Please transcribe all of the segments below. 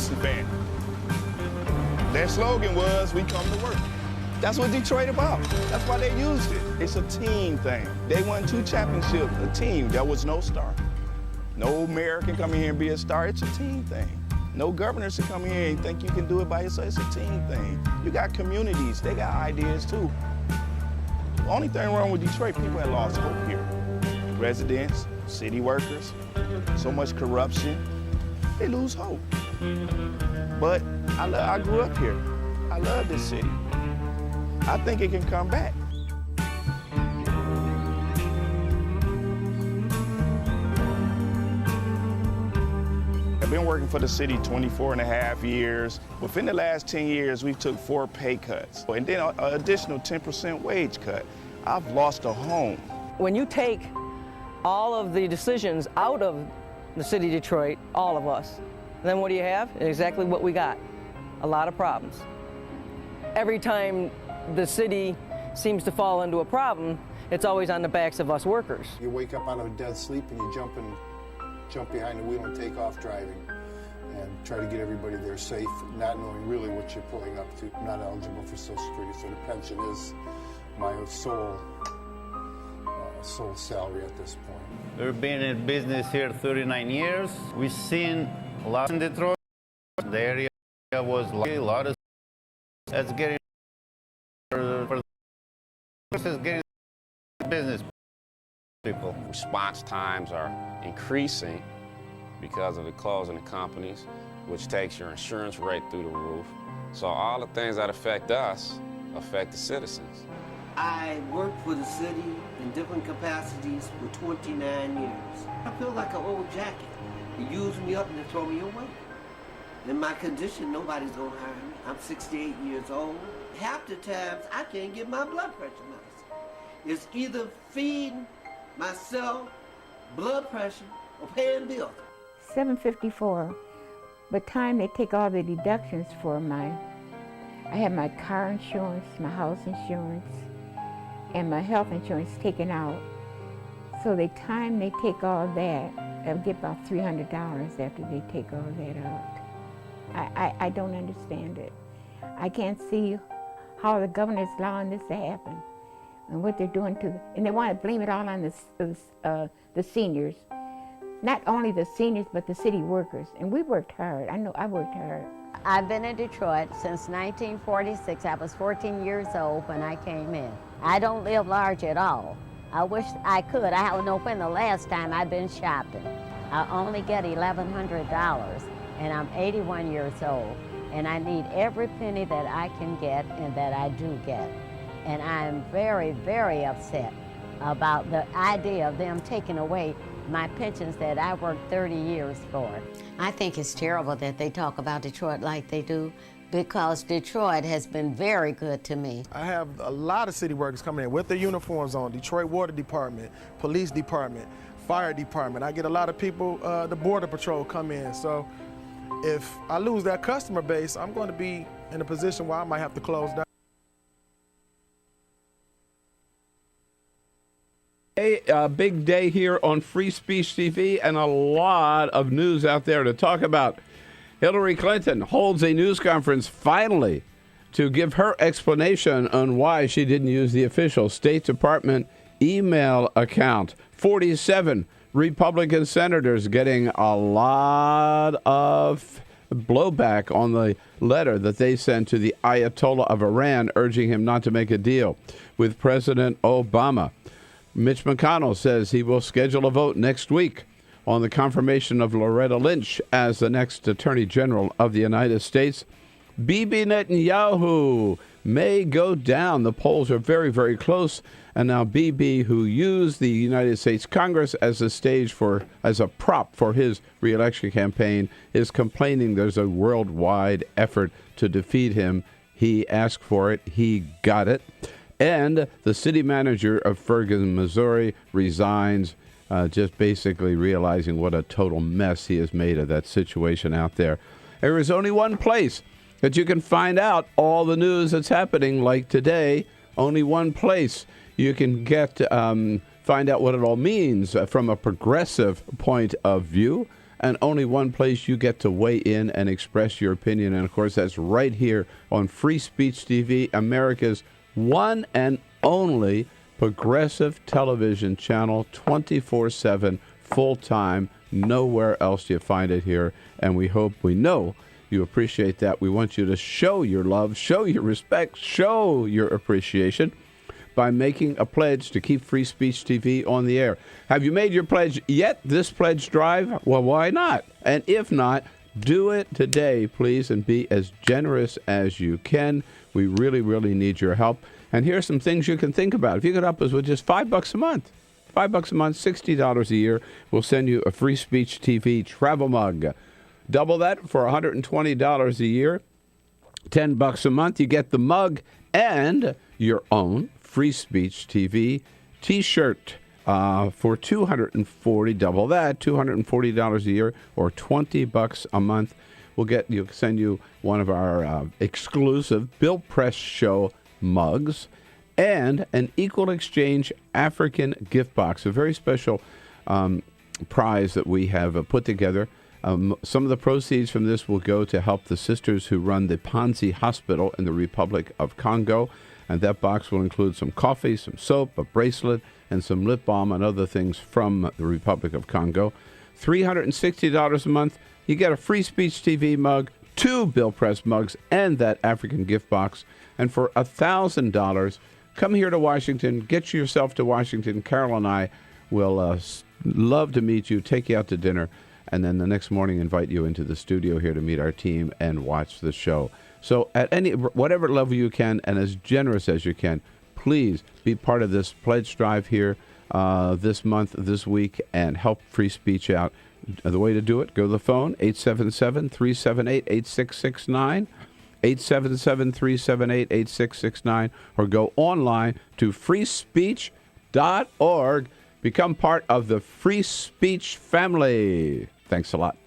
disadvantage. Their slogan was, "We come to work." That's what Detroit about. That's why they used it. It's a team thing. They won 2 championships, a team. There was no star. No mayor can come in here and be a star. It's a team thing. No governors can come here and think you can do it by yourself. It's a team thing. You got communities. They got ideas too. The only thing wrong with Detroit, people had lost hope here. Residents, city workers, so much corruption, they lose hope. But I grew up here. I love this city. I think it can come back. I've been working for the city 24 and a half years. Within the last 10 years, we took 4 pay cuts, and then an additional 10% wage cut. I've lost a home. When you take all of the decisions out of the city of Detroit, all of us, then what do you have? Exactly what we got, a lot of problems. Every time the city seems to fall into a problem, it's always on the backs of us workers. You wake up out of a dead sleep and you jump behind the wheel and take off driving and try to get everybody there safe, not knowing really what you're pulling up to. I'm not eligible for Social Security, so the pension is my sole salary at this point. We've been in business here 39 years. We've seen a lot in Detroit. The area was like a lot of that's getting for getting business people. Response times are increasing because of the closing of companies, which takes your insurance rate through the roof. So all the things that affect us affect the citizens. I worked for the city in different capacities for 29 years. I feel like an old jacket. They use me up and they throw me away. In my condition, nobody's gonna hire me. I'm 68 years old. Half the times, I can't get my blood pressure medicine. It's either feeding myself, blood pressure, or paying bills. $754. By the time they take all the deductions for I have my car insurance, my house insurance, and my health insurance taken out. So the time they take all that, I'll get about $300 after they take all that out. I don't understand it. I can't see how the governor is allowing this to happen and what they're doing and they want to blame it all on the seniors. Not only the seniors, but the city workers. And we worked hard. I know I worked hard. I've been in Detroit since 1946. I was 14 years old when I came in. I don't live large at all. I wish I could. I don't know when the last time I've been shopping. I only get $1,100, and I'm 81 years old, and I need every penny that I can get and that I do get. And I'm very, very upset about the idea of them taking away my pensions that I worked 30 years for. I think it's terrible that they talk about Detroit like they do, because Detroit has been very good to me. I have a lot of city workers coming in with their uniforms on, Detroit Water Department, Police Department, Fire Department. I get a lot of people, the Border Patrol come in. So if I lose that customer base, I'm going to be in a position where I might have to close down. A big day here on Free Speech TV, and a lot of news out there to talk about. Hillary Clinton holds a news conference finally to give her explanation on why she didn't use the official State Department email account. 47 Republican senators getting a lot of blowback on the letter that they sent to the Ayatollah of Iran, urging him not to make a deal with President Obama. Mitch McConnell says he will schedule a vote next week on the confirmation of Loretta Lynch as the next Attorney General of the United States. Bibi Netanyahu may go down. The polls are very, very close. And now Bibi, who used the United States Congress as a prop for his re-election campaign, is complaining there's a worldwide effort to defeat him. He asked for it. He got it. And the city manager of Ferguson, Missouri, resigns, just basically realizing what a total mess he has made of that situation out there. There is only one place that you can find out all the news that's happening, like today. Only one place you can get find out what it all means from a progressive point of view, and only one place you get to weigh in and express your opinion. And, of course, that's right here on Free Speech TV, America's one and only progressive television channel, 24/7, full-time. Nowhere else do you find it here. And we know you appreciate that. We want you to show your love, show your respect, show your appreciation by making a pledge to keep Free Speech TV on the air. Have you made your pledge yet, this pledge drive? Well, why not? And if not, do it today, please, and be as generous as you can. We really, really need your help. And here are some things you can think about. If you could help us with just $5 a month, $5 a month, $60 a year, we'll send you a Free Speech TV travel mug. Double that for $120 a year. $10 a month, you get the mug and your own Free Speech TV T-shirt for $240. Double that, $240 a year, or $20 a month. We'll send you one of our exclusive Bill Press Show mugs and an Equal Exchange African gift box, a very special prize that we have put together. Some of the proceeds from this will go to help the sisters who run the Panzi Hospital in the Republic of Congo. And that box will include some coffee, some soap, a bracelet, and some lip balm and other things from the Republic of Congo. $360 a month, you get a Free Speech TV mug, 2 Bill Press mugs, and that African gift box. And for $1,000, come here to Washington, get yourself to Washington. Carol and I will love to meet you, take you out to dinner, and then the next morning invite you into the studio here to meet our team and watch the show. So at whatever level you can and as generous as you can, please be part of this pledge drive here this month, this week, and help free speech out. The way to do it, go to the phone, 877-378-8669, 877-378-8669, or go online to freespeech.org. Become part of the Free Speech family. Thanks a lot.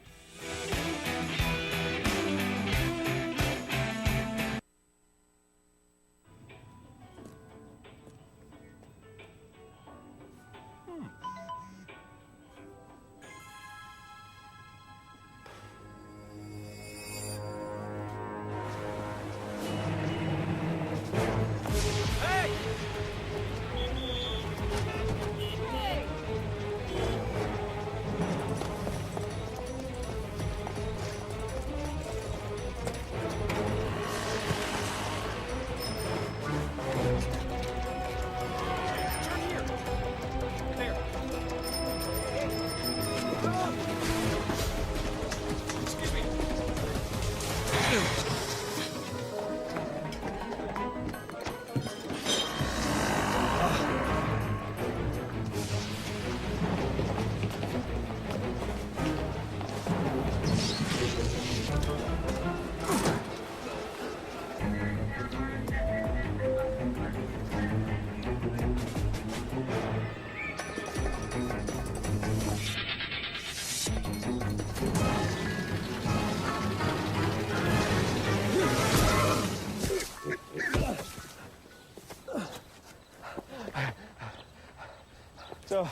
So,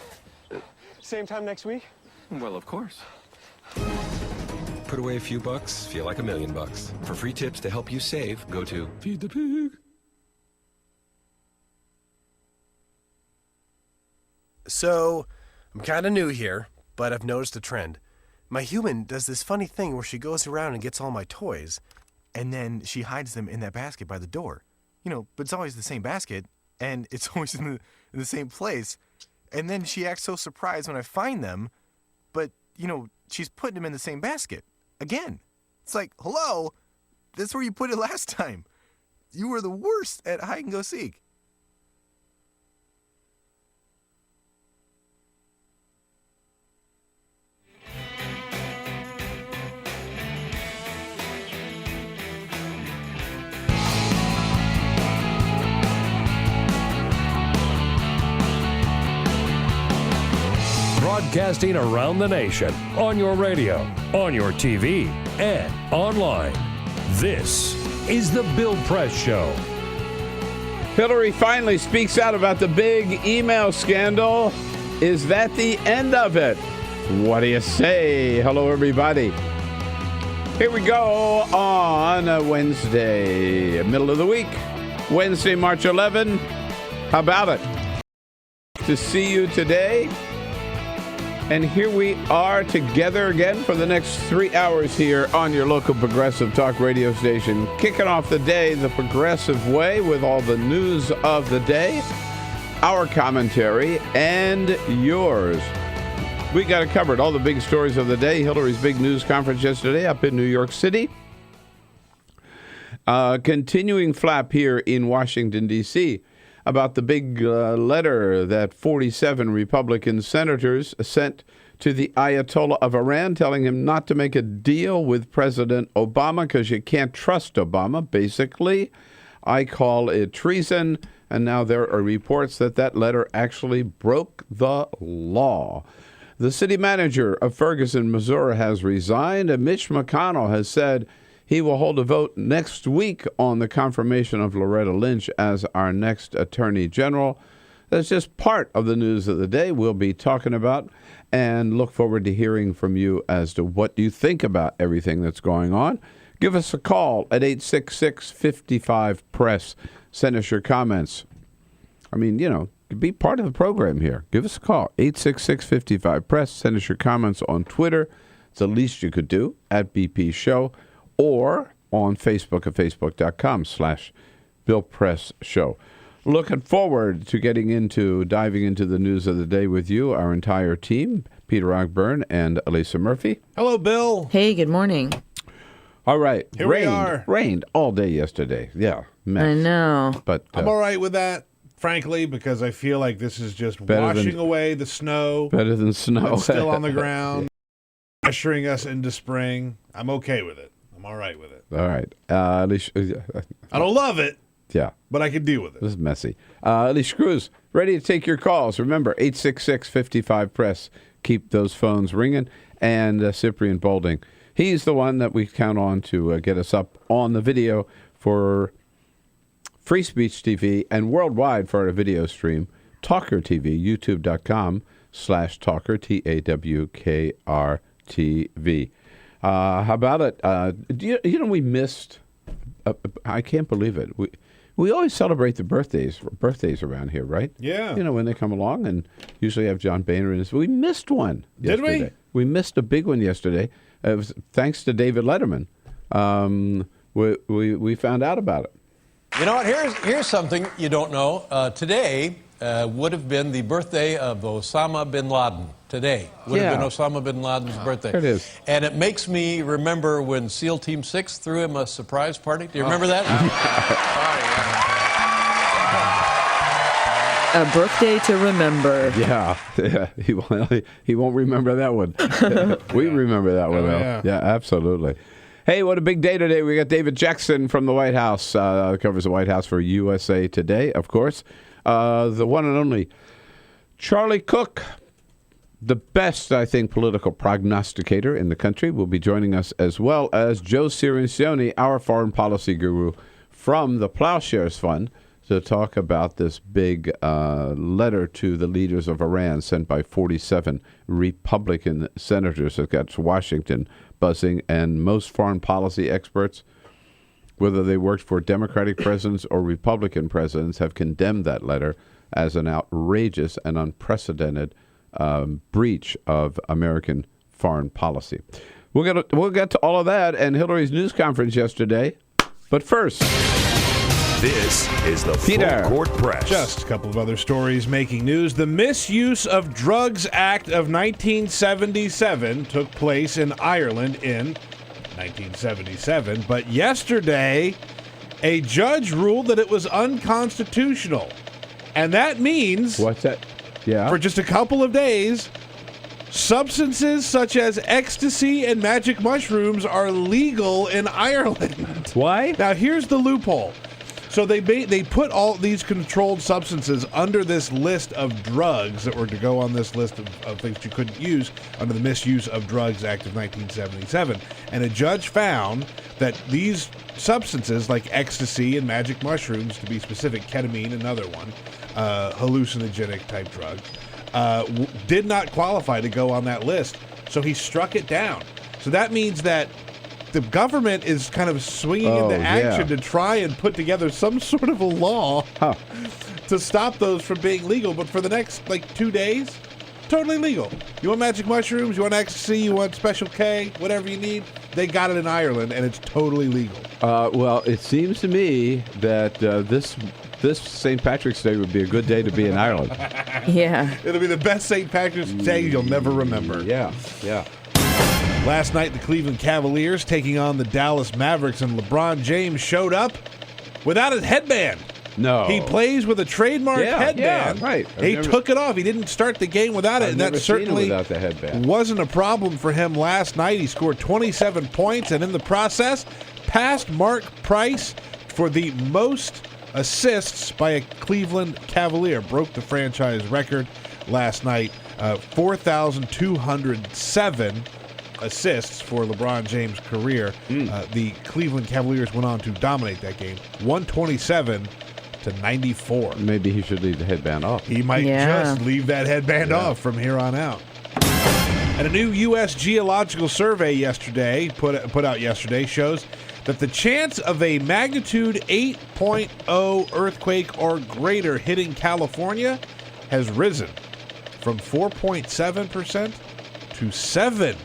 same time next week? Well, of course. Put away a few bucks, feel like $1 million. For free tips to help you save, go to Feed the Pig. So, I'm kind of new here, but I've noticed a trend. My human does this funny thing where she goes around and gets all my toys, and then she hides them in that basket by the door. You know, but it's always the same basket, and it's always in the same place. And then she acts so surprised when I find them, but, you know, she's putting them in the same basket. Again. It's like, hello, that's where you put it last time. You were the worst at hide and go seek. Broadcasting around the nation, on your radio, on your TV, and online. This is The Bill Press Show. Hillary finally speaks out about the big email scandal. Is that the end of it? What do you say? Hello, everybody. Here we go on a Wednesday, middle of the week, Wednesday, March 11. How about it? To see you today. And here we are together again for the next 3 hours here on your local progressive talk radio station, kicking off the day the progressive way with all the news of the day, our commentary, and yours. We got it covered. All the big stories of the day. Hillary's big news conference yesterday up in New York City. Continuing flap here in Washington, D.C. about the big letter that 47 Republican senators sent to the Ayatollah of Iran, telling him not to make a deal with President Obama because you can't trust Obama, basically. I call it treason. And now there are reports that that letter actually broke the law. The city manager of Ferguson, Missouri, has resigned, and Mitch McConnell has said he will hold a vote next week on the confirmation of Loretta Lynch as our next attorney general. That's just part of the news of the day we'll be talking about, and look forward to hearing from you as to what you think about everything that's going on. Give us a call at 866-55-PRESS. Send us your comments. I mean, you know, be part of the program here. Give us a call, 866-55-PRESS. Send us your comments on Twitter. It's the least you could do, at BP Show, or on Facebook at facebook.com/Bill Press Show. Looking forward to diving into the news of the day with you, our entire team, Peter Ogburn and Elisa Murphy. Hello, Bill. Hey, good morning. All right. Here we are. Rained all day yesterday. Yeah, mess. I know. But I'm all right with that, frankly, because I feel like this is just washing away the snow. Better than snow. That's still on the ground, ushering us into spring. I'm okay with it. I'm all right with it. All right. At least, I don't love it. Yeah. But I can deal with it. This is messy. Elise Cruz, ready to take your calls. Remember, 866-55-PRESS. Keep those phones ringing. And Cyprian Bolding. He's the one that we count on to get us up on the video for Free Speech TV and worldwide for our video stream, TawkrTV, youtube.com/Tawker, TAWKRTV. How about it? You know, we missed, I can't believe it. We always celebrate the birthdays around here, right? Yeah. You know, when they come along, and usually have John Boehner in this. We missed one yesterday. Did we? We missed a big one yesterday. It was thanks to David Letterman. We found out about it. You know what? Here's something you don't know. Today would have been the birthday of Osama bin Laden. Today would have been Osama bin Laden's birthday. There it is. And it makes me remember when SEAL Team 6 threw him a surprise party. Do you remember that? A birthday to remember. Yeah. He won't remember that one. We remember that one, though. Yeah, absolutely. Hey, what a big day today. We got David Jackson from the White House. Covers the White House for USA Today, of course. The one and only Charlie Cook, the best, I think, political prognosticator in the country, will be joining us, as well as Joe Cirincione, our foreign policy guru from the Ploughshares Fund, to talk about this big letter to the leaders of Iran sent by 47 Republican senators that got Washington buzzing. And most foreign policy experts, whether they worked for Democratic presidents or Republican presidents, have condemned that letter as an outrageous and unprecedented breach of American foreign policy. We'll get to all of that and Hillary's news conference yesterday. But first, this is the Peter. Full Court Press. Just a couple of other stories making news. The Misuse of Drugs Act of 1977 took place in Ireland in 1977. But yesterday, a judge ruled that it was unconstitutional. And that means... What's that? Yeah. For just a couple of days, substances such as ecstasy and magic mushrooms are legal in Ireland. Why? Now, here's the loophole. So they put all these controlled substances under this list of drugs that were to go on this list of things you couldn't use under the Misuse of Drugs Act of 1977. And a judge found that these substances, like ecstasy and magic mushrooms, to be specific, ketamine, another one, hallucinogenic type drug, did not qualify to go on that list. So he struck it down. So that means that the government is kind of swinging into action to try and put together some sort of a law to stop those from being legal. But for the next, 2 days, totally legal. You want magic mushrooms, you want ecstasy, you want Special K, whatever you need, they got it in Ireland, and it's totally legal. Well, it seems to me that this St. Patrick's Day would be a good day to be in Ireland. Yeah. It'll be the best St. Patrick's Day you'll never remember. Yeah. Last night, the Cleveland Cavaliers taking on the Dallas Mavericks, and LeBron James showed up without his headband. No. He plays with a trademark headband. Yeah, right. He took it off. He didn't start the game without it, and that certainly without the headband. wasn't a problem for him last night. He scored 27 points, and in the process, passed Mark Price for the most assists by a Cleveland Cavalier. Broke the franchise record last night, 4,207 assists for LeBron James' career. The Cleveland Cavaliers went on to dominate that game, 127-94. Maybe he should leave the headband off. He might just leave that headband off from here on out. And a new U.S. Geological Survey put out yesterday shows that the chance of a magnitude 8.0 earthquake or greater hitting California has risen from 4.7% to 7%.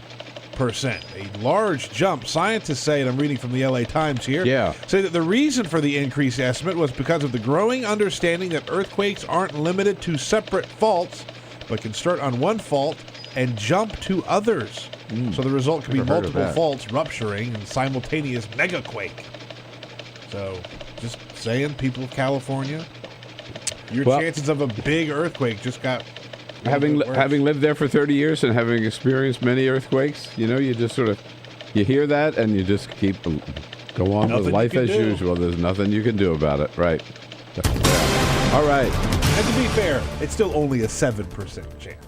A large jump. Scientists say, and I'm reading from the LA Times here, say that the reason for the increased estimate was because of the growing understanding that earthquakes aren't limited to separate faults, but can start on one fault and jump to others. So the result could be multiple faults rupturing in simultaneous megaquake. So, just saying, people of California, your chances of a big earthquake just got... Having lived there for 30 years and having experienced many earthquakes, you just sort of, you hear that and you just go on with life as usual. There's nothing you can do about it. Right. All right. And to be fair, it's still only a 7% chance.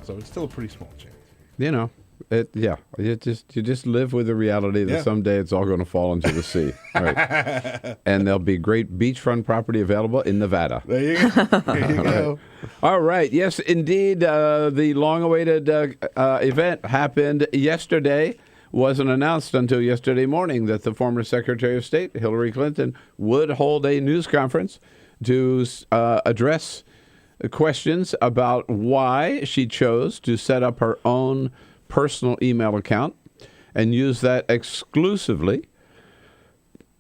So it's still a pretty small chance. You just live with the reality that someday it's all going to fall into the sea. Right. And there'll be great beachfront property available in Nevada. There you go. There you go. All right. Yes, indeed. The long-awaited event happened yesterday. Wasn't announced until yesterday morning that the former Secretary of State, Hillary Clinton, would hold a news conference to address questions about why she chose to set up her own personal email account and use that exclusively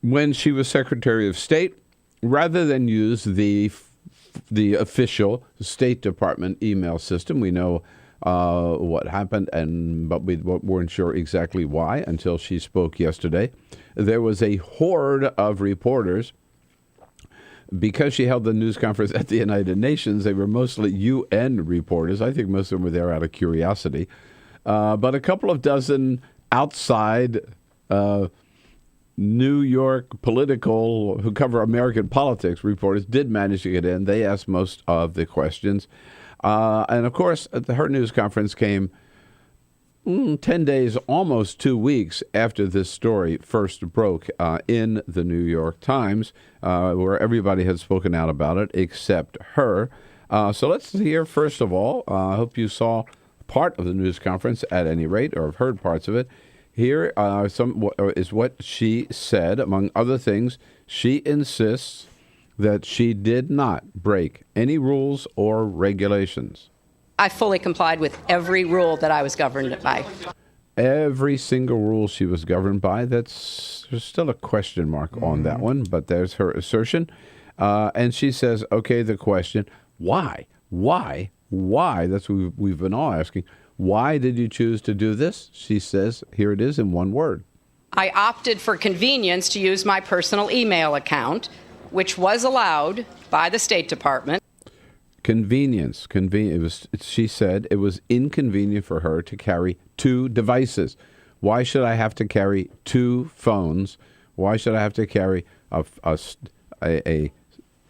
when she was Secretary of State, rather than use the official State Department email system. We know what happened, but we weren't sure exactly why until she spoke yesterday. There was a horde of reporters. Because she held the news conference at the United Nations, they were mostly UN reporters. I think most of them were there out of curiosity. But a couple of dozen outside New York who cover American politics reporters did manage to get in. They asked most of the questions. And, of course, her news conference came 10 days, almost 2 weeks after this story first broke in the New York Times, where everybody had spoken out about it except her. So let's hear, first of all, I hope you saw part of the news conference at any rate, or have heard parts of it. Here is what she said. Among other things, she insists that she did not break any rules or regulations. I fully complied with every rule that I was governed by. Every single rule she was governed by. There's still a question mark on that one, but there's her assertion. And she says, okay, the question, why? Why? That's what we've been all asking. Why did you choose to do this? She says, here it is in one word. I opted for convenience to use my personal email account, which was allowed by the State Department. Convenience. She said it was inconvenient for her to carry two devices. Why should I have to carry two phones? Why should I have to carry a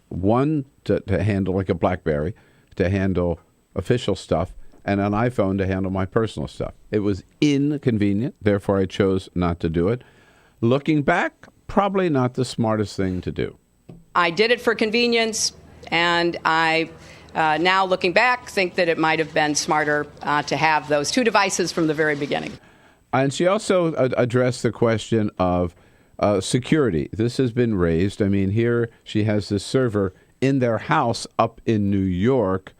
one to handle, like a BlackBerry, to handle official stuff, and an iPhone to handle my personal stuff? It was inconvenient, therefore I chose not to do it. Looking back, probably not the smartest thing to do. I did it for convenience, and I now looking back, think that it might have been smarter to have those two devices from the very beginning. And she also addressed the question of security. This has been raised. I mean, here she has this server in their house up in New York,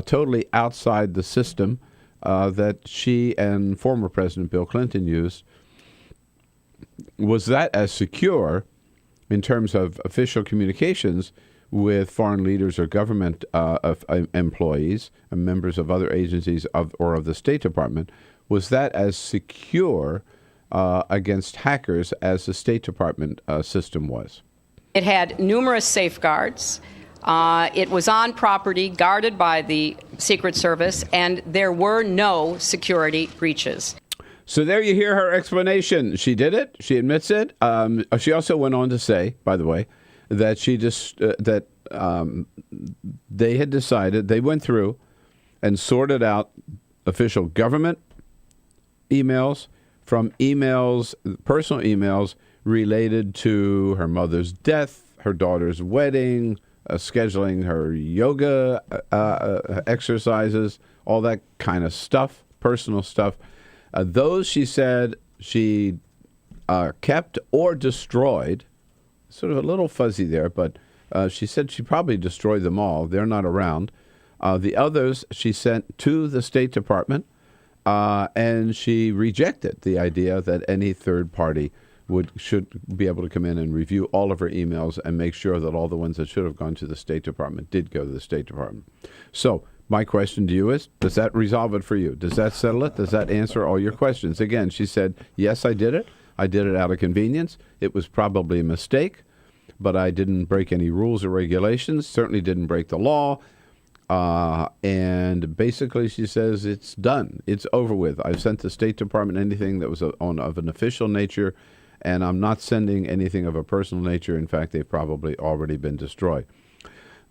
totally outside the system that she and former President Bill Clinton used. Was that as secure in terms of official communications with foreign leaders or government employees and members of other agencies or of the State Department? Was that as secure against hackers as the State Department system was? It had numerous safeguards. It was on property guarded by the Secret Service, and there were no security breaches. So there you hear her explanation. She did it. She admits it. She also went on to say, by the way, that they had decided, they went through and sorted out official government emails from emails, personal emails related to her mother's death, her daughter's wedding, scheduling her yoga exercises, all that kind of stuff, personal stuff. Those, she said, she kept or destroyed. Sort of a little fuzzy there, but she said she probably destroyed them all. They're not around. The others she sent to the State Department, and she rejected the idea that any third party should be able to come in and review all of her emails and make sure that all the ones that should have gone to the State Department did go to the State Department. So my question to you is, does that resolve it for you? Does that settle it? Does that answer all your questions? Again, she said, yes, I did it. I did it out of convenience. It was probably a mistake, but I didn't break any rules or regulations, certainly didn't break the law. And basically, she says, it's done. It's over with. I've sent the State Department anything that was of an official nature, and I'm not sending anything of a personal nature. In fact, they've probably already been destroyed.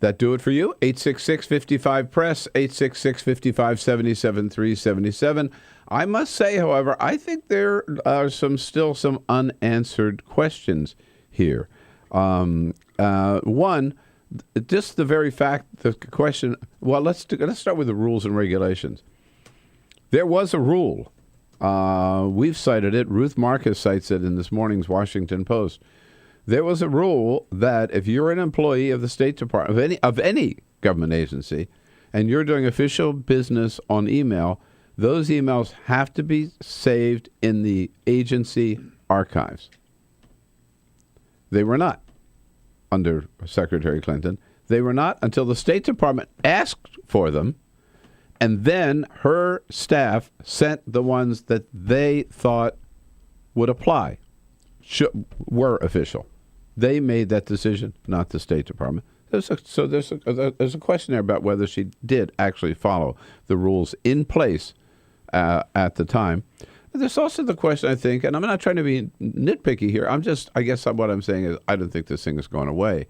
That do it for you? 866-55-PRESS, 866-55-77-377. I must say, however, I think there are still some unanswered questions here. One, just the very fact, the question, well, let's start with the rules and regulations. There was a rule. We've cited it. Ruth Marcus cites it in this morning's Washington Post. There was a rule that if you're an employee of the State Department, of any government agency, and you're doing official business on email, those emails have to be saved in the agency archives. They were not under Secretary Clinton. They were not until the State Department asked for them, and then her staff sent the ones that they thought would apply, were official. They made that decision, not the State Department. There's a question there about whether she did actually follow the rules in place at the time. There's also the question, I think, and I'm not trying to be nitpicky here. I guess what I'm saying is I don't think this thing is going away.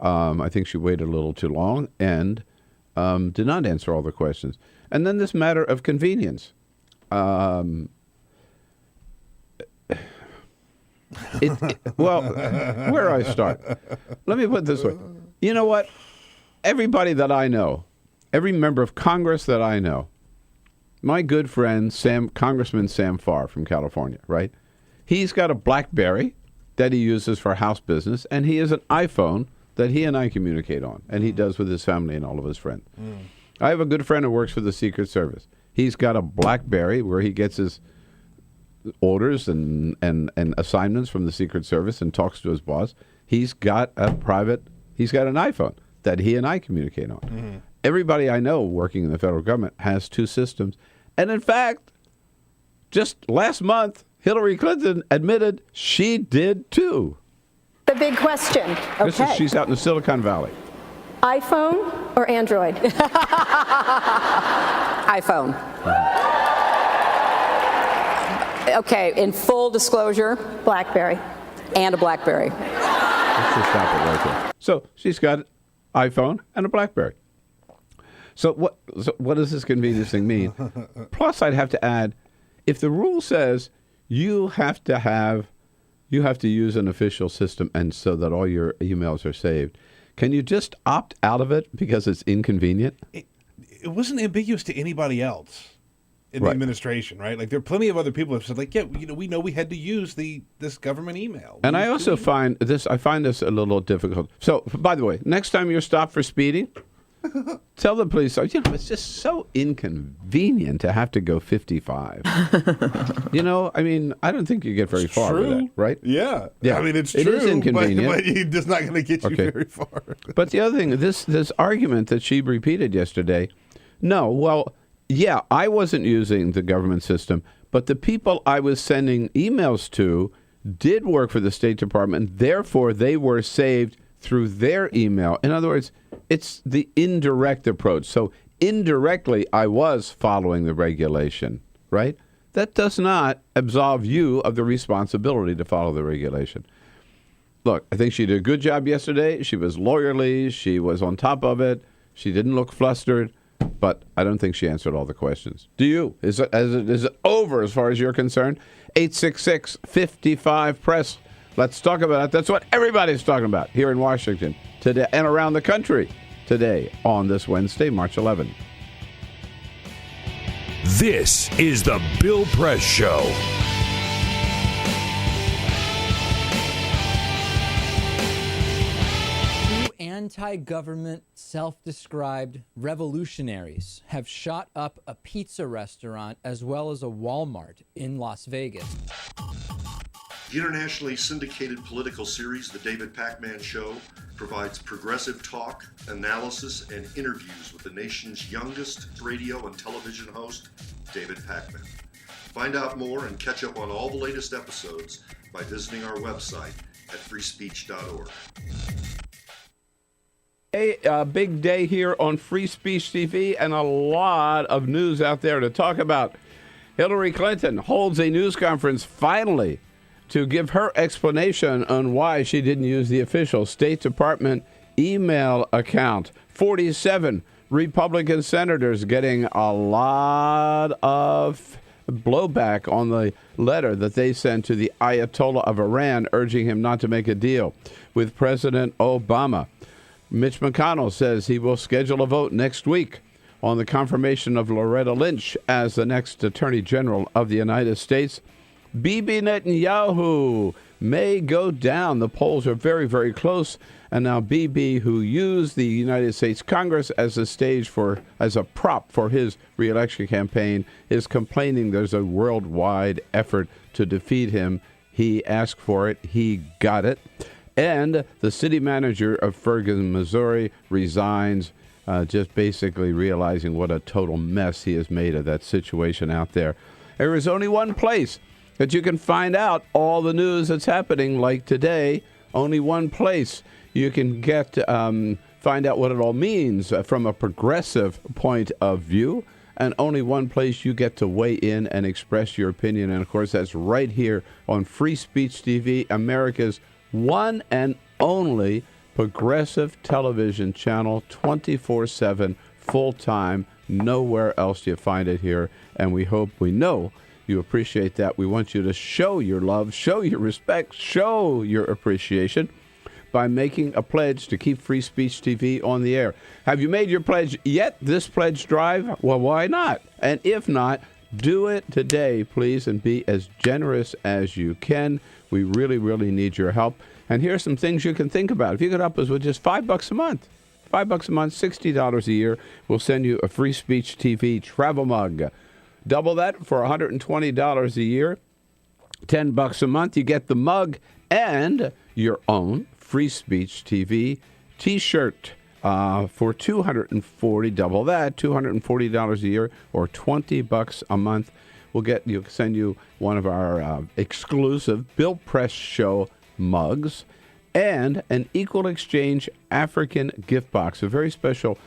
I think she waited a little too long and did not answer all the questions. And then this matter of convenience. Well, where do I start? Let me put it this way. You know what? Everybody that I know, every member of Congress that I know, my good friend Congressman Sam Farr from California, right? He's got a BlackBerry that he uses for house business, and he has an iPhone that he and I communicate on, and he does with his family and all of his friends. I have a good friend who works for the Secret Service. He's got a BlackBerry where he gets his orders and assignments from the Secret Service and talks to his boss. He's got an iPhone that he and I communicate on. Everybody I know working in the federal government has two systems. And in fact, just last month, Hillary Clinton admitted she did too. The big question. Okay. She's out in the Silicon Valley. iPhone or Android? iPhone. Okay, in full disclosure, BlackBerry. And a BlackBerry. Let's just stop it right there. So she's got an iPhone and a BlackBerry. So what does this convenience thing mean? Plus, I'd have to add, if the rule says you have to use an official system and so that all your emails are saved, Can you just opt out of it because it's inconvenient? It wasn't ambiguous to anybody else in the Right. administration, right? Like, there are plenty of other people who have said, like, yeah, we know we had to use this government email. And I also find this a little difficult. So, by the way, next time you're stopped for speeding, tell the police, it's just so inconvenient to have to go 55. I mean, I don't think you get very far with that, right? Yeah. Yeah. I mean, it's It true, is inconvenient. but it's not going to get you Okay. very far. But the other thing, this argument that she repeated yesterday, I wasn't using the government system, but the people I was sending emails to did work for the State Department. Therefore, they were saved through their email. In other words, it's the indirect approach. So indirectly, I was following the regulation, right? That does not absolve you of the responsibility to follow the regulation. Look, I think she did a good job yesterday. She was lawyerly. She was on top of it. She didn't look flustered. But I don't think she answered all the questions. Do you? Is it over as far as you're concerned? 866-55-PRESS. Let's talk about it. That's what everybody's talking about here in Washington today and around the country today on this Wednesday, March 11. This is the Bill Press Show. Anti-government, self-described revolutionaries have shot up a pizza restaurant as well as a Walmart in Las Vegas. The internationally syndicated political series, The David Pakman Show, provides progressive talk, analysis, and interviews with the nation's youngest radio and television host, David Pakman. Find out more and catch up on all the latest episodes by visiting our website at freespeech.org. A big day here on Free Speech TV and a lot of news out there to talk about. Hillary Clinton holds a news conference finally to give her explanation on why she didn't use the official State Department email account. 47 Republican senators getting a lot of blowback on the letter that they sent to the Ayatollah of Iran urging him not to make a deal with President Obama. Mitch McConnell says he will schedule a vote next week on the confirmation of Loretta Lynch as the next Attorney General of the United States. Bibi Netanyahu may go down. The polls are very, very close. And now Bibi, who used the United States Congress as a prop for his re-election campaign, is complaining there's a worldwide effort to defeat him. He asked for it. He got it. And the city manager of Ferguson, Missouri, resigns, just basically realizing what a total mess he has made of that situation out there. There is only one place that you can find out all the news that's happening, like today. Only one place you can get find out what it all means from a progressive point of view. And only one place you get to weigh in and express your opinion. And, of course, that's right here on Free Speech TV, America's one and only progressive television channel, 24/7, full-time. Nowhere else do you find it here. And we know you appreciate that. We want you to show your love, show your respect, show your appreciation by making a pledge to keep Free Speech TV on the air. Have you made your pledge yet, this pledge drive? Well, why not? And if not, do it today, please, and be as generous as you can. We really, really need your help. And here are some things you can think about. If you could help us with just $5 a month, $5 a month, $60 a year, we'll send you a Free Speech TV travel mug. Double that for $120 a year. $10 a month, you get the mug and your own Free Speech TV T-shirt for $240. Double that, $240 a year, or $20 a month. We'll send you one of our exclusive Bill Press Show mugs and an Equal Exchange African gift box, a very special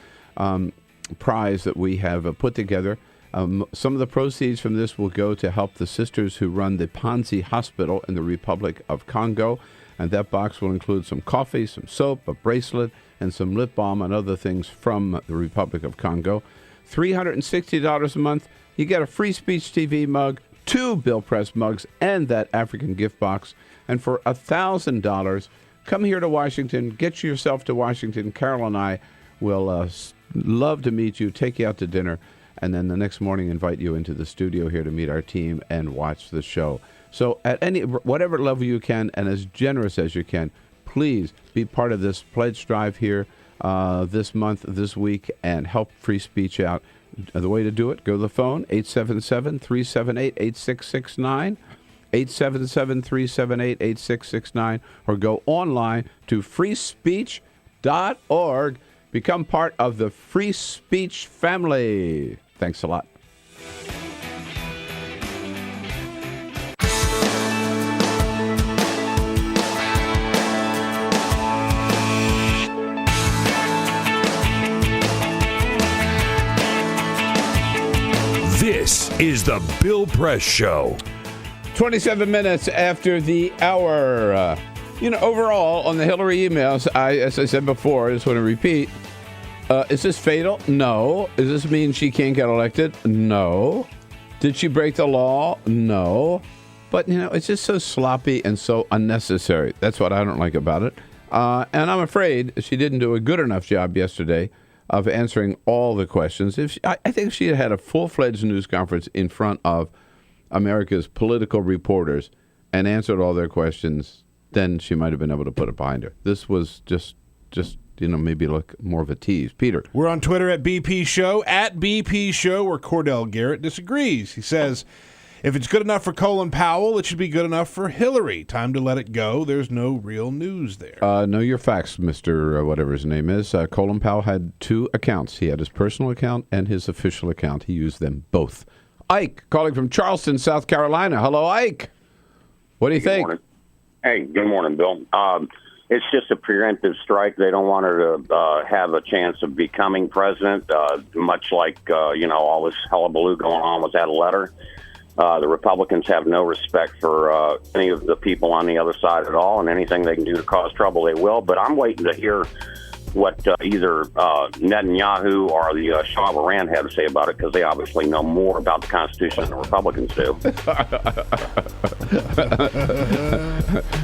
prize that we have put together. Some of the proceeds from this will go to help the sisters who run the Panzi Hospital in the Republic of Congo. And that box will include some coffee, some soap, a bracelet, and some lip balm and other things from the Republic of Congo. $360 a month, you get a Free Speech TV mug, 2 Bill Press mugs, and that African gift box. And for $1,000, come here to Washington. Get yourself to Washington. Carol and I will love to meet you, take you out to dinner, and then the next morning invite you into the studio here to meet our team and watch the show. So at whatever level you can and as generous as you can, please be part of this pledge drive here this month, this week, and help free speech out. The way to do it, go to the phone, 877-378-8669, 877-378-8669, or go online to freespeech.org. Become part of the Free Speech family. Thanks a lot. This is the Bill Press Show. 27 minutes after the hour. Overall, on the Hillary emails, as I said before, I just want to repeat, is this fatal? No. Does this mean she can't get elected? No. Did she break the law? No. But, it's just so sloppy and so unnecessary. That's what I don't like about it. And I'm afraid she didn't do a good enough job yesterday of answering all the questions. I think if she had a full-fledged news conference in front of America's political reporters and answered all their questions, then she might have been able to put it behind her. This was just maybe look more of a tease. Peter. We're on Twitter at BP Show, where Cordell Garrett disagrees. He says, if it's good enough for Colin Powell, it should be good enough for Hillary. Time to let it go. There's no real news there. Know your facts, Mr. Whatever his name is. Colin Powell had two accounts. He had his personal account and his official account. He used them both. Ike, calling from Charleston, South Carolina. Hello, Ike. What do you think? Morning. Hey, good morning, Bill. It's just a preemptive strike. They don't want her to have a chance of becoming president, much like, all this hullabaloo going on with that letter. The Republicans have no respect for any of the people on the other side at all, and anything they can do to cause trouble, they will. But I'm waiting to hear what either Netanyahu or the Shah of Iran have to say about it, because they obviously know more about the Constitution than the Republicans do.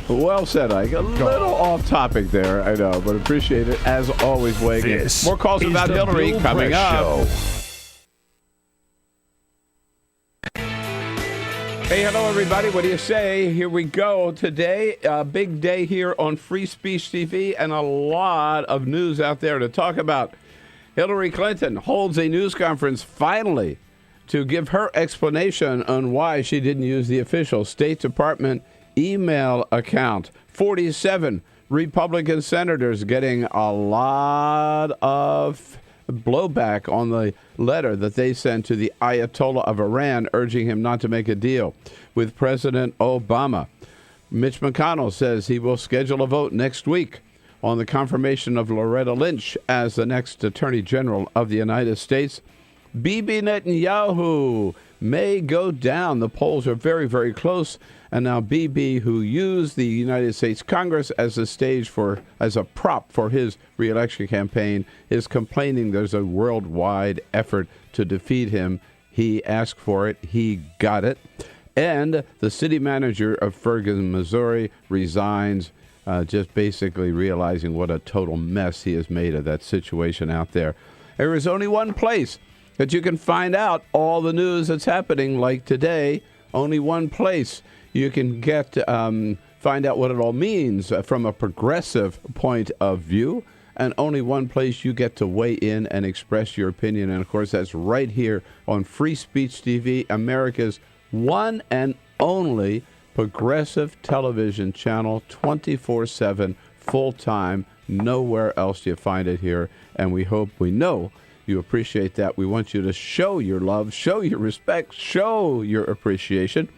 Well said, Ike. A little off topic there, I know, but appreciate it. As always, Wagon. More calls about Hillary coming up. Hey, hello, everybody. What do you say? Here we go. Today, a big day here on Free Speech TV and a lot of news out there to talk about. Hillary Clinton holds a news conference finally to give her explanation on why she didn't use the official State Department email account. 47 Republican senators getting a lot of blowback on the letter that they sent to the Ayatollah of Iran, urging him not to make a deal with President Obama. Mitch McConnell says he will schedule a vote next week on the confirmation of Loretta Lynch as the next Attorney General of the United States. Bibi Netanyahu may go down. The polls are very, very close. And now Bibi, who used the United States Congress as a prop for his re-election campaign, is complaining there's a worldwide effort to defeat him. He asked for it. He got it. And the city manager of Ferguson, Missouri, resigns, just basically realizing what a total mess he has made of that situation out there. There is only one place that you can find out all the news that's happening, like today. Only one place you can get find out what it all means from a progressive point of view, and only one place you get to weigh in and express your opinion. And of course, that's right here on Free Speech TV, America's one and only progressive television channel, 24/7, full-time. Nowhere else do you find it here, and we know you appreciate that. We want you to show your love, show your respect, show your appreciation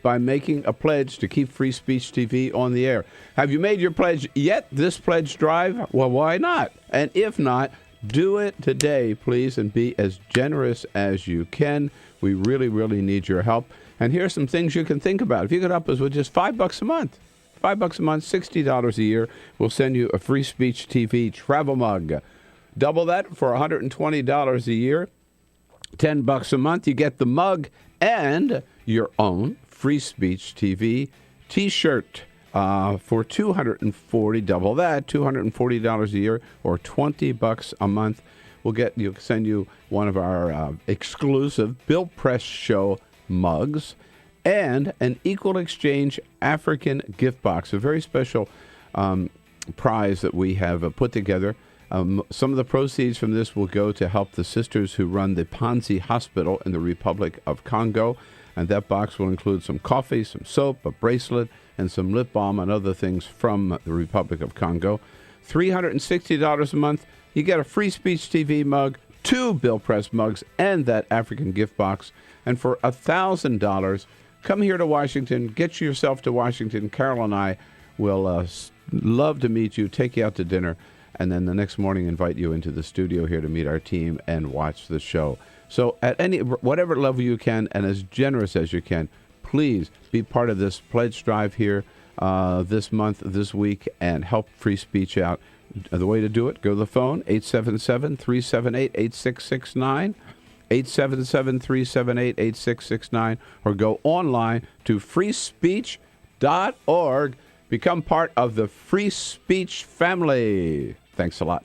by making a pledge to keep Free Speech TV on the air. Have you made your pledge yet, this pledge drive? Well, why not? And if not, do it today, please, and be as generous as you can. We really, really need your help. And here are some things you can think about. If you could help us with just $5 a month, $5 a month, $60 a year, we'll send you a Free Speech TV travel mug. Double that for $120 a year. $10 a month, you get the mug and your own Free Speech TV T-shirt. for $240, double that, $240 a year or $20 a month. You'll send you one of our exclusive Bill Press Show mugs and an Equal Exchange African gift box, a very special prize that we have put together. Some of the proceeds from this will go to help the sisters who run the Panzi Hospital in the Republic of Congo. And that box will include some coffee, some soap, a bracelet, and some lip balm and other things from the Republic of Congo. $360 a month. You get a Free Speech TV mug, 2 Bill Press mugs, and that African gift box. And for $1,000, come here to Washington. Get yourself to Washington. Carol and I will love to meet you, take you out to dinner, and then the next morning invite you into the studio here to meet our team and watch the show. So at whatever level you can and as generous as you can, please be part of this pledge drive here this month, this week, and help free speech out. The way to do it, go to the phone, 877-378-8669, 877-378-8669, or go online to freespeech.org. Become part of the Free Speech family. Thanks a lot.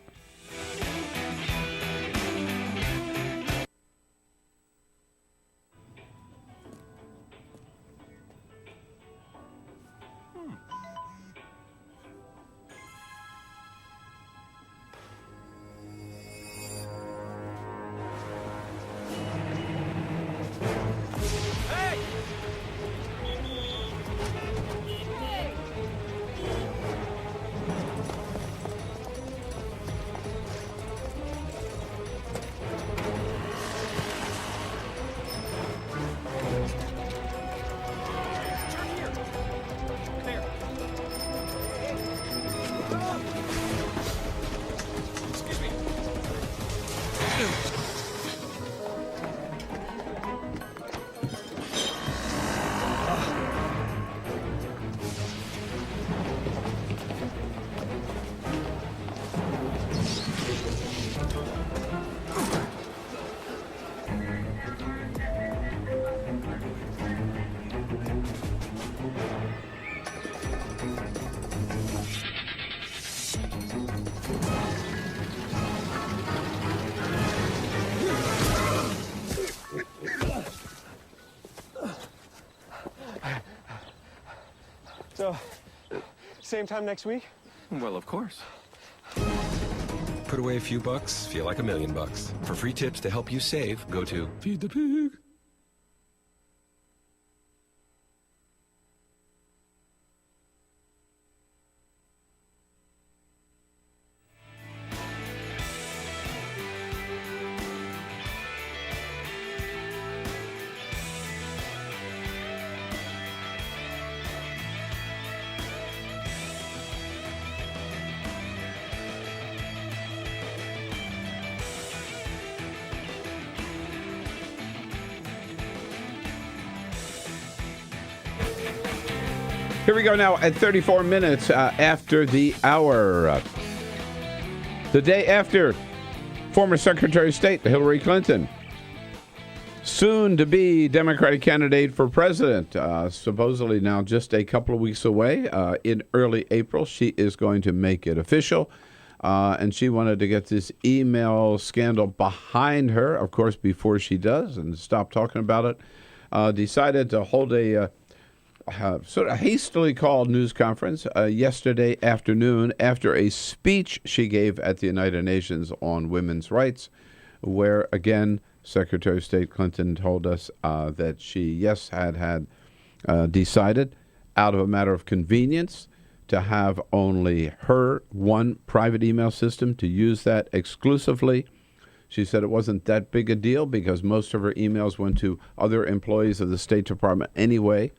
So, same time next week? Well, of course. Put away a few bucks, feel like $1 million. For free tips to help you save, go to Feed the Pig. Here we go now at 34 minutes after the hour. The day after, former Secretary of State Hillary Clinton, soon to be Democratic candidate for president, supposedly now just a couple of weeks away. In early April, she is going to make it official. And she wanted to get this email scandal behind her, of course, before she does and stop talking about it. Decided to hold a sort of hastily called news conference yesterday afternoon after a speech she gave at the United Nations on women's rights, where, again, Secretary of State Clinton told us that she, had decided out of a matter of convenience to have only her one private email system, to use that exclusively. She said it wasn't that big a deal because most of her emails went to other employees of the State Department anyway.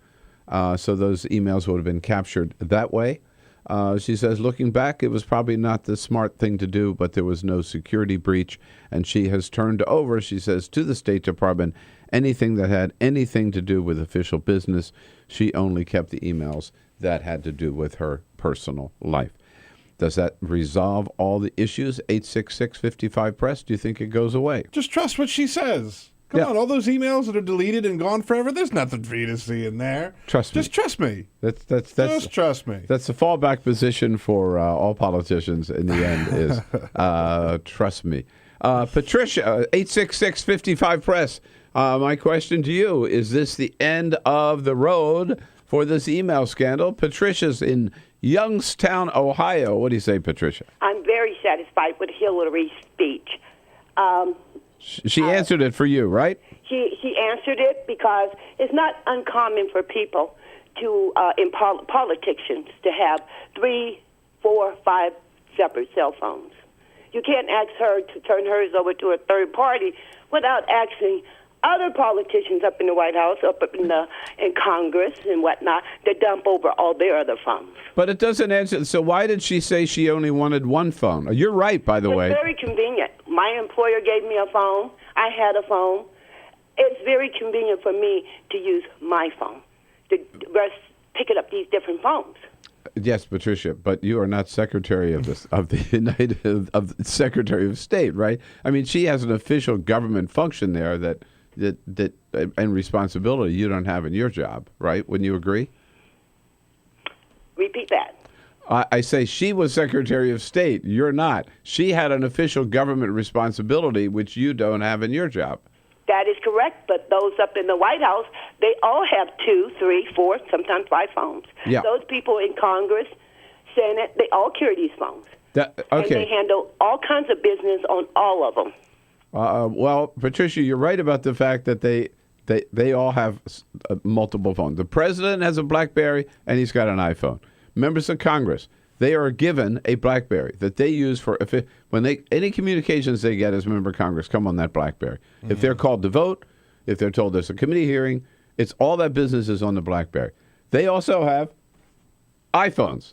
So those emails would have been captured that way. She says, looking back, it was probably not the smart thing to do, but there was no security breach. And she has turned over, she says, to the State Department, anything that had anything to do with official business. She only kept the emails that had to do with her personal life. Does that resolve all the issues? 866-55-PRESS. Do you think it goes away? Just trust what she says. Come on, all those emails that are deleted and gone forever, there's nothing for you to see in there. Trust me. Just trust me. Just trust me. That's the fallback position for all politicians in the end is trust me. Patricia, 866-55-PRESS. My question to you, is this the end of the road for this email scandal? Patricia's in Youngstown, Ohio. What do you say, Patricia? I'm very satisfied with Hillary's speech. She answered it for you, right? She answered it because it's not uncommon for people to, in politicians, to have 3, 4, 5 separate cell phones. You can't ask her to turn hers over to a third party without asking other politicians up in the White House, up in Congress and whatnot, to dump over all their other phones. But it doesn't answer. So why did she say she only wanted one phone? You're right, by the way. It's very convenient. My employer gave me a phone. I had a phone. It's very convenient for me to use my phone, to picking up these different phones. Yes, Patricia, but you are not Secretary of the Secretary of State, right? I mean, she has an official government function there that and responsibility you don't have in your job, right? Wouldn't you agree? Repeat that. I say she was Secretary of State. You're not. She had an official government responsibility, which you don't have in your job. That is correct, but those up in the White House, they all have 2, 3, 4, sometimes 5 phones. Yeah. Those people in Congress, Senate, they all carry these phones. Okay. And they handle all kinds of business on all of them. Well, Patricia, you're right about the fact that they all have multiple phones. The president has a BlackBerry, and he's got an iPhone. Members of Congress, they are given a BlackBerry that they use for any communications they get as a member of Congress come on that BlackBerry. Mm-hmm. If they're called to vote, if they're told there's a committee hearing, it's all that business is on the BlackBerry. They also have iPhones,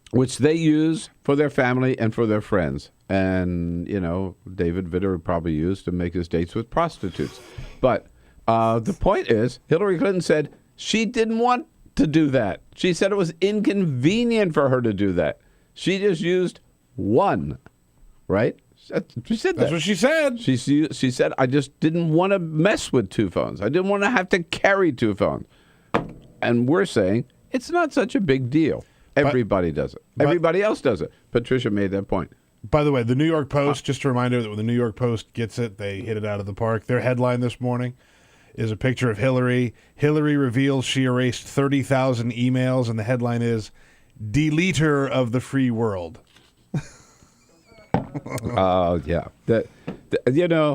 which they use for their family and for their friends. And, David Vitter would probably use to make his dates with prostitutes. But the point is, Hillary Clinton said she didn't want to do that. She said it was inconvenient for her to do that. She just used one, right? She said that. That's what she said. She said, I just didn't want to mess with 2 phones. I didn't want to have to carry 2 phones. And we're saying it's not such a big deal. Everybody does it. Everybody else does it. Patricia made that point. By the way, the New York Post, just a reminder that when the New York Post gets it, they hit it out of the park. Their headline this morning is a picture of Hillary. Hillary reveals she erased 30,000 emails, and the headline is, "Deleter of the Free World." Yeah.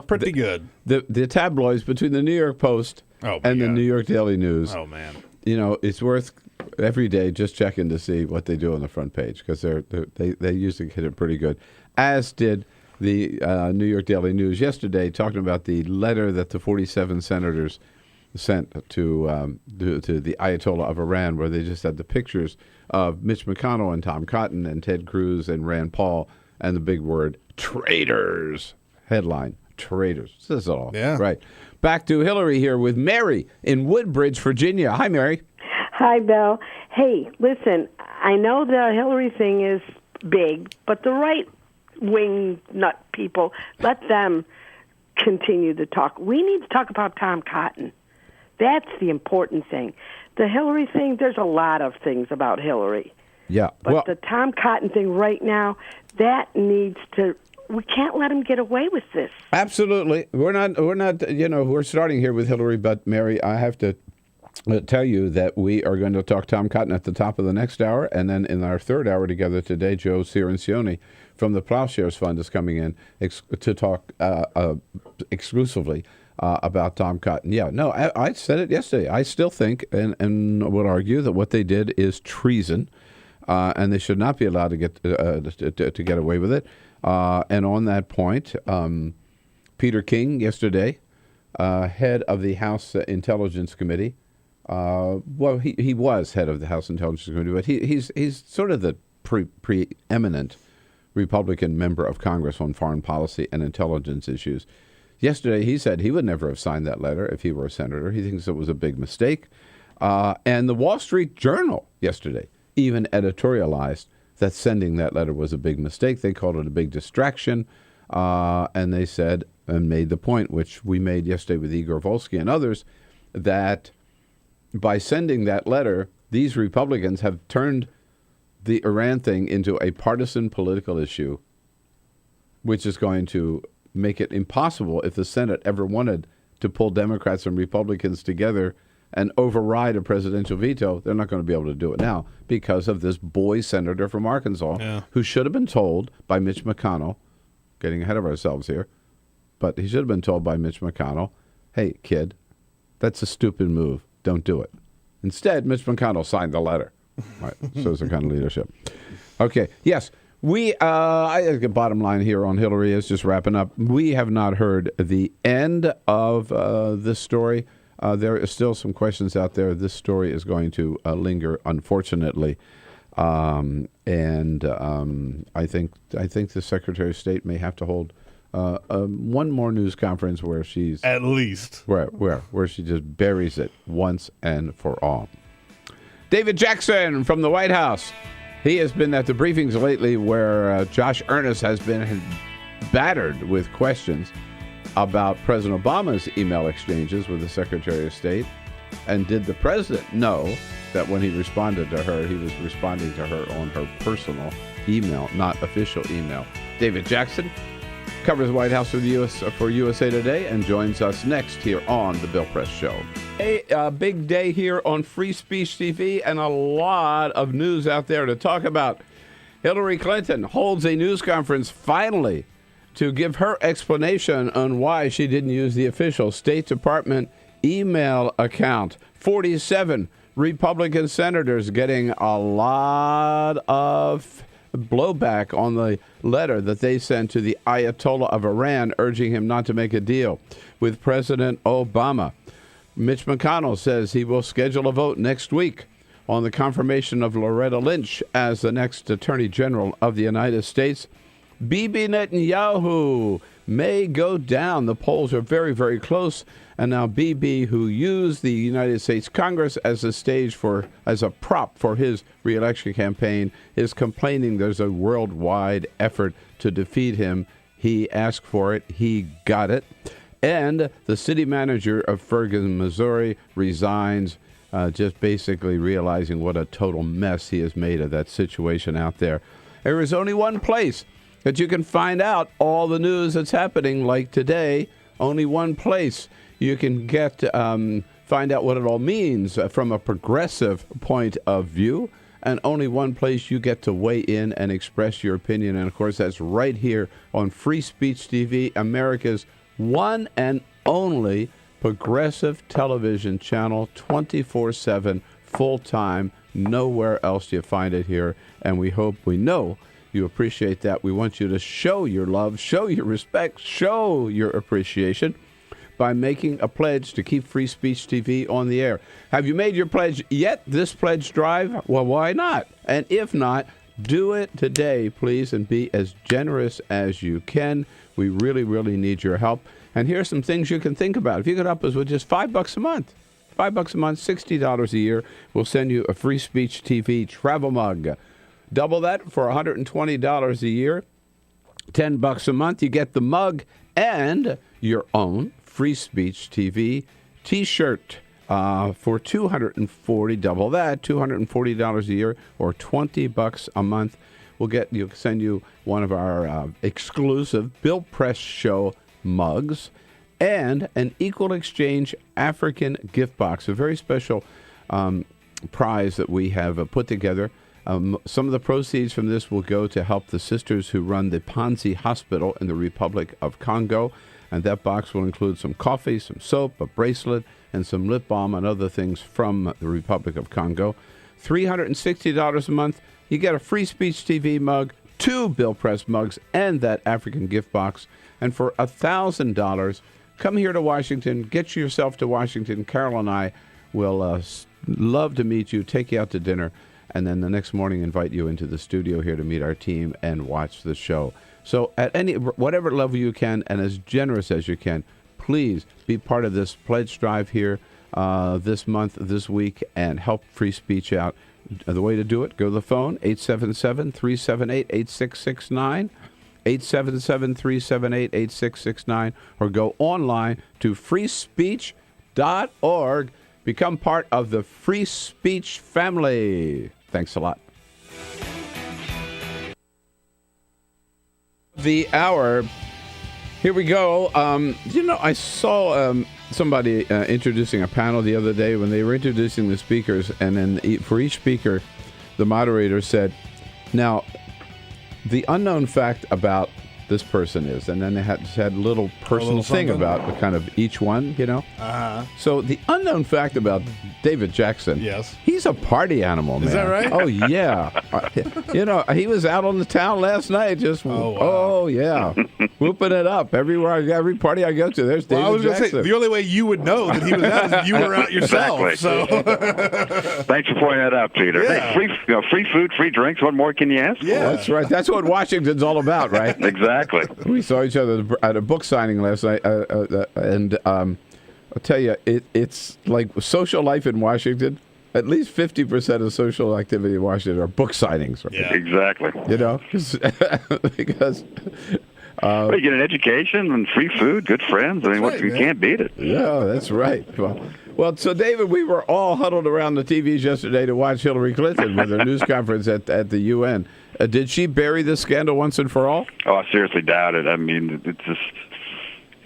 Pretty good. The tabloids between the New York Post and the New York Daily News. Oh, man. It's worth every day just checking to see what they do on the front page because they usually hit it pretty good, as did the New York Daily News yesterday, talking about the letter that the 47 senators sent to the Ayatollah of Iran, where they just had the pictures of Mitch McConnell and Tom Cotton and Ted Cruz and Rand Paul and the big word traitors. Headline, traitors. This is all. Yeah. Right. Back to Hillary here with Mary in Woodbridge, Virginia. Hi, Mary. Hi, Bill. Hey, listen, I know the Hillary thing is big, but the right-wing nut people, let them continue to talk. We need to talk about Tom Cotton. That's the important thing. The Hillary thing, there's a lot of things about Hillary. Yeah. But the Tom Cotton thing right now, that needs to... We can't let him get away with this. Absolutely. We're not, we're starting here with Hillary, but Mary, I have to tell you that we are going to talk Tom Cotton at the top of the next hour, and then in our third hour together today, Joe Cirincione from the Ploughshares Fund is coming in to talk exclusively about Tom Cotton. Yeah, no, I said it yesterday. I still think and would argue that what they did is treason, and they should not be allowed to get away with it. And on that point, Peter King yesterday, head of the House Intelligence Committee. Well, he was head of the House Intelligence Committee, but he's sort of the preeminent Republican member of Congress on foreign policy and intelligence issues. Yesterday, he said he would never have signed that letter if he were a senator. He thinks it was a big mistake. And the Wall Street Journal yesterday even editorialized that sending that letter was a big mistake. They called it a big distraction. And they said and made the point, which we made yesterday with Igor Volsky and others, that by sending that letter, these Republicans have turned the Iran thing into a partisan political issue, which is going to make it impossible if the Senate ever wanted to pull Democrats and Republicans together and override a presidential veto. They're not going to be able to do it now because of this boy senator from Arkansas who should have been told by Mitch McConnell, getting ahead of ourselves here, but he should have been told by Mitch McConnell, hey, kid, that's a stupid move. Don't do it. Instead, Mitch McConnell signed the letter. Right. So it's the kind of leadership. Okay. Yes. The bottom line here on Hillary is just wrapping up. We have not heard the end of this story. There is still some questions out there. This story is going to linger, unfortunately. I think the Secretary of State may have to hold one more news conference where she's at least where she just buries it once and for all. David Jackson from the White House. He has been at the briefings lately where Josh Earnest has been battered with questions about President Obama's email exchanges with the Secretary of State. And did the president know that when he responded to her, he was responding to her on her personal email, not official email? David Jackson covers the White House for USA Today and joins us next here on The Bill Press Show. A big day here on Free Speech TV and a lot of news out there to talk about. Hillary Clinton holds a news conference finally to give her explanation on why she didn't use the official State Department email account. 47 Republican senators getting a lot of blowback on the letter that they sent to the Ayatollah of Iran urging him not to make a deal with President Obama. Mitch McConnell says he will schedule a vote next week on the confirmation of Loretta Lynch as the next Attorney General of the United States. Bibi Netanyahu may go down. The polls are very, very close. And now Bibi, who used the United States Congress as a prop for his reelection campaign, is complaining there's a worldwide effort to defeat him. He asked for it. He got it. And the city manager of Ferguson, Missouri, resigns, just basically realizing what a total mess he has made of that situation out there. There is only one place that you can find out all the news that's happening, like today. Only one place you can find out what it all means from a progressive point of view, and only one place you get to weigh in and express your opinion. And, of course, that's right here on Free Speech TV, America's one and only progressive television channel, 24/7, full-time. Nowhere else do you find it here, and we know you appreciate that. We want you to show your love, show your respect, show your appreciation by making a pledge to keep Free Speech TV on the air. Have you made your pledge yet, this pledge drive? Well, why not? And if not, do it today, please, and be as generous as you can. We really, really need your help. And here are some things you can think about. If you could help us with just $5 a month, $5 a month, $60 a year, we'll send you a Free Speech TV travel mug. Double that for $120 a year. $10 a month, you get the mug and your own Free Speech TV T-shirt for $240. Double that, $240 a year, or $20 a month. We'll send you one of our exclusive Bill Press Show mugs and an Equal Exchange African gift box, a very special prize that we have put together. Some of the proceeds from this will go to help the sisters who run the Panzi Hospital in the Republic of Congo. And that box will include some coffee, some soap, a bracelet, and some lip balm and other things from the Republic of Congo. $360 a month, you get a Free Speech TV mug, 2 Bill Press mugs, and that African gift box. And for $1,000, come here to Washington, get yourself to Washington. Carol and I will love to meet you, take you out to dinner, and then the next morning invite you into the studio here to meet our team and watch the show. So at whatever level you can and as generous as you can, please be part of this pledge drive here this month, this week, and help free speech out. The way to do it, go to the phone, 877-378-8669. 877-378-8669, or go online to freespeech.org. Become part of the Free Speech family. Thanks a lot. The hour. Here we go. I saw somebody introducing a panel the other day when they were introducing the speakers, and then for each speaker, the moderator said, now, the unknown fact about this person is, and then they had a little personal thing about the kind of each one, Uh-huh. So the unknown fact about David Jackson, yes, he's a party animal, man. Is that right? Oh, yeah. He was out on the town last night just, whooping it up. Every party I go to, there's David I was Jackson. Gonna say, the only way you would know that he was out is if you were out yourself. Exactly. So. Thanks for pointing that out, Peter. Yeah. Hey, free food, free drinks. What more can you ask for? Yeah, that's right. That's what Washington's all about, right? Exactly. We saw each other at a book signing last night, and I'll tell you, it's like social life in Washington. At least 50% of social activity in Washington are book signings. Right? Yeah. Exactly. Because you get an education and free food, good friends. I mean, you can't beat it. Yeah, that's right. Well, so David, we were all huddled around the TVs yesterday to watch Hillary Clinton with her news conference at the UN. Did she bury this scandal once and for all? Oh, I seriously doubt it. I mean, it's just.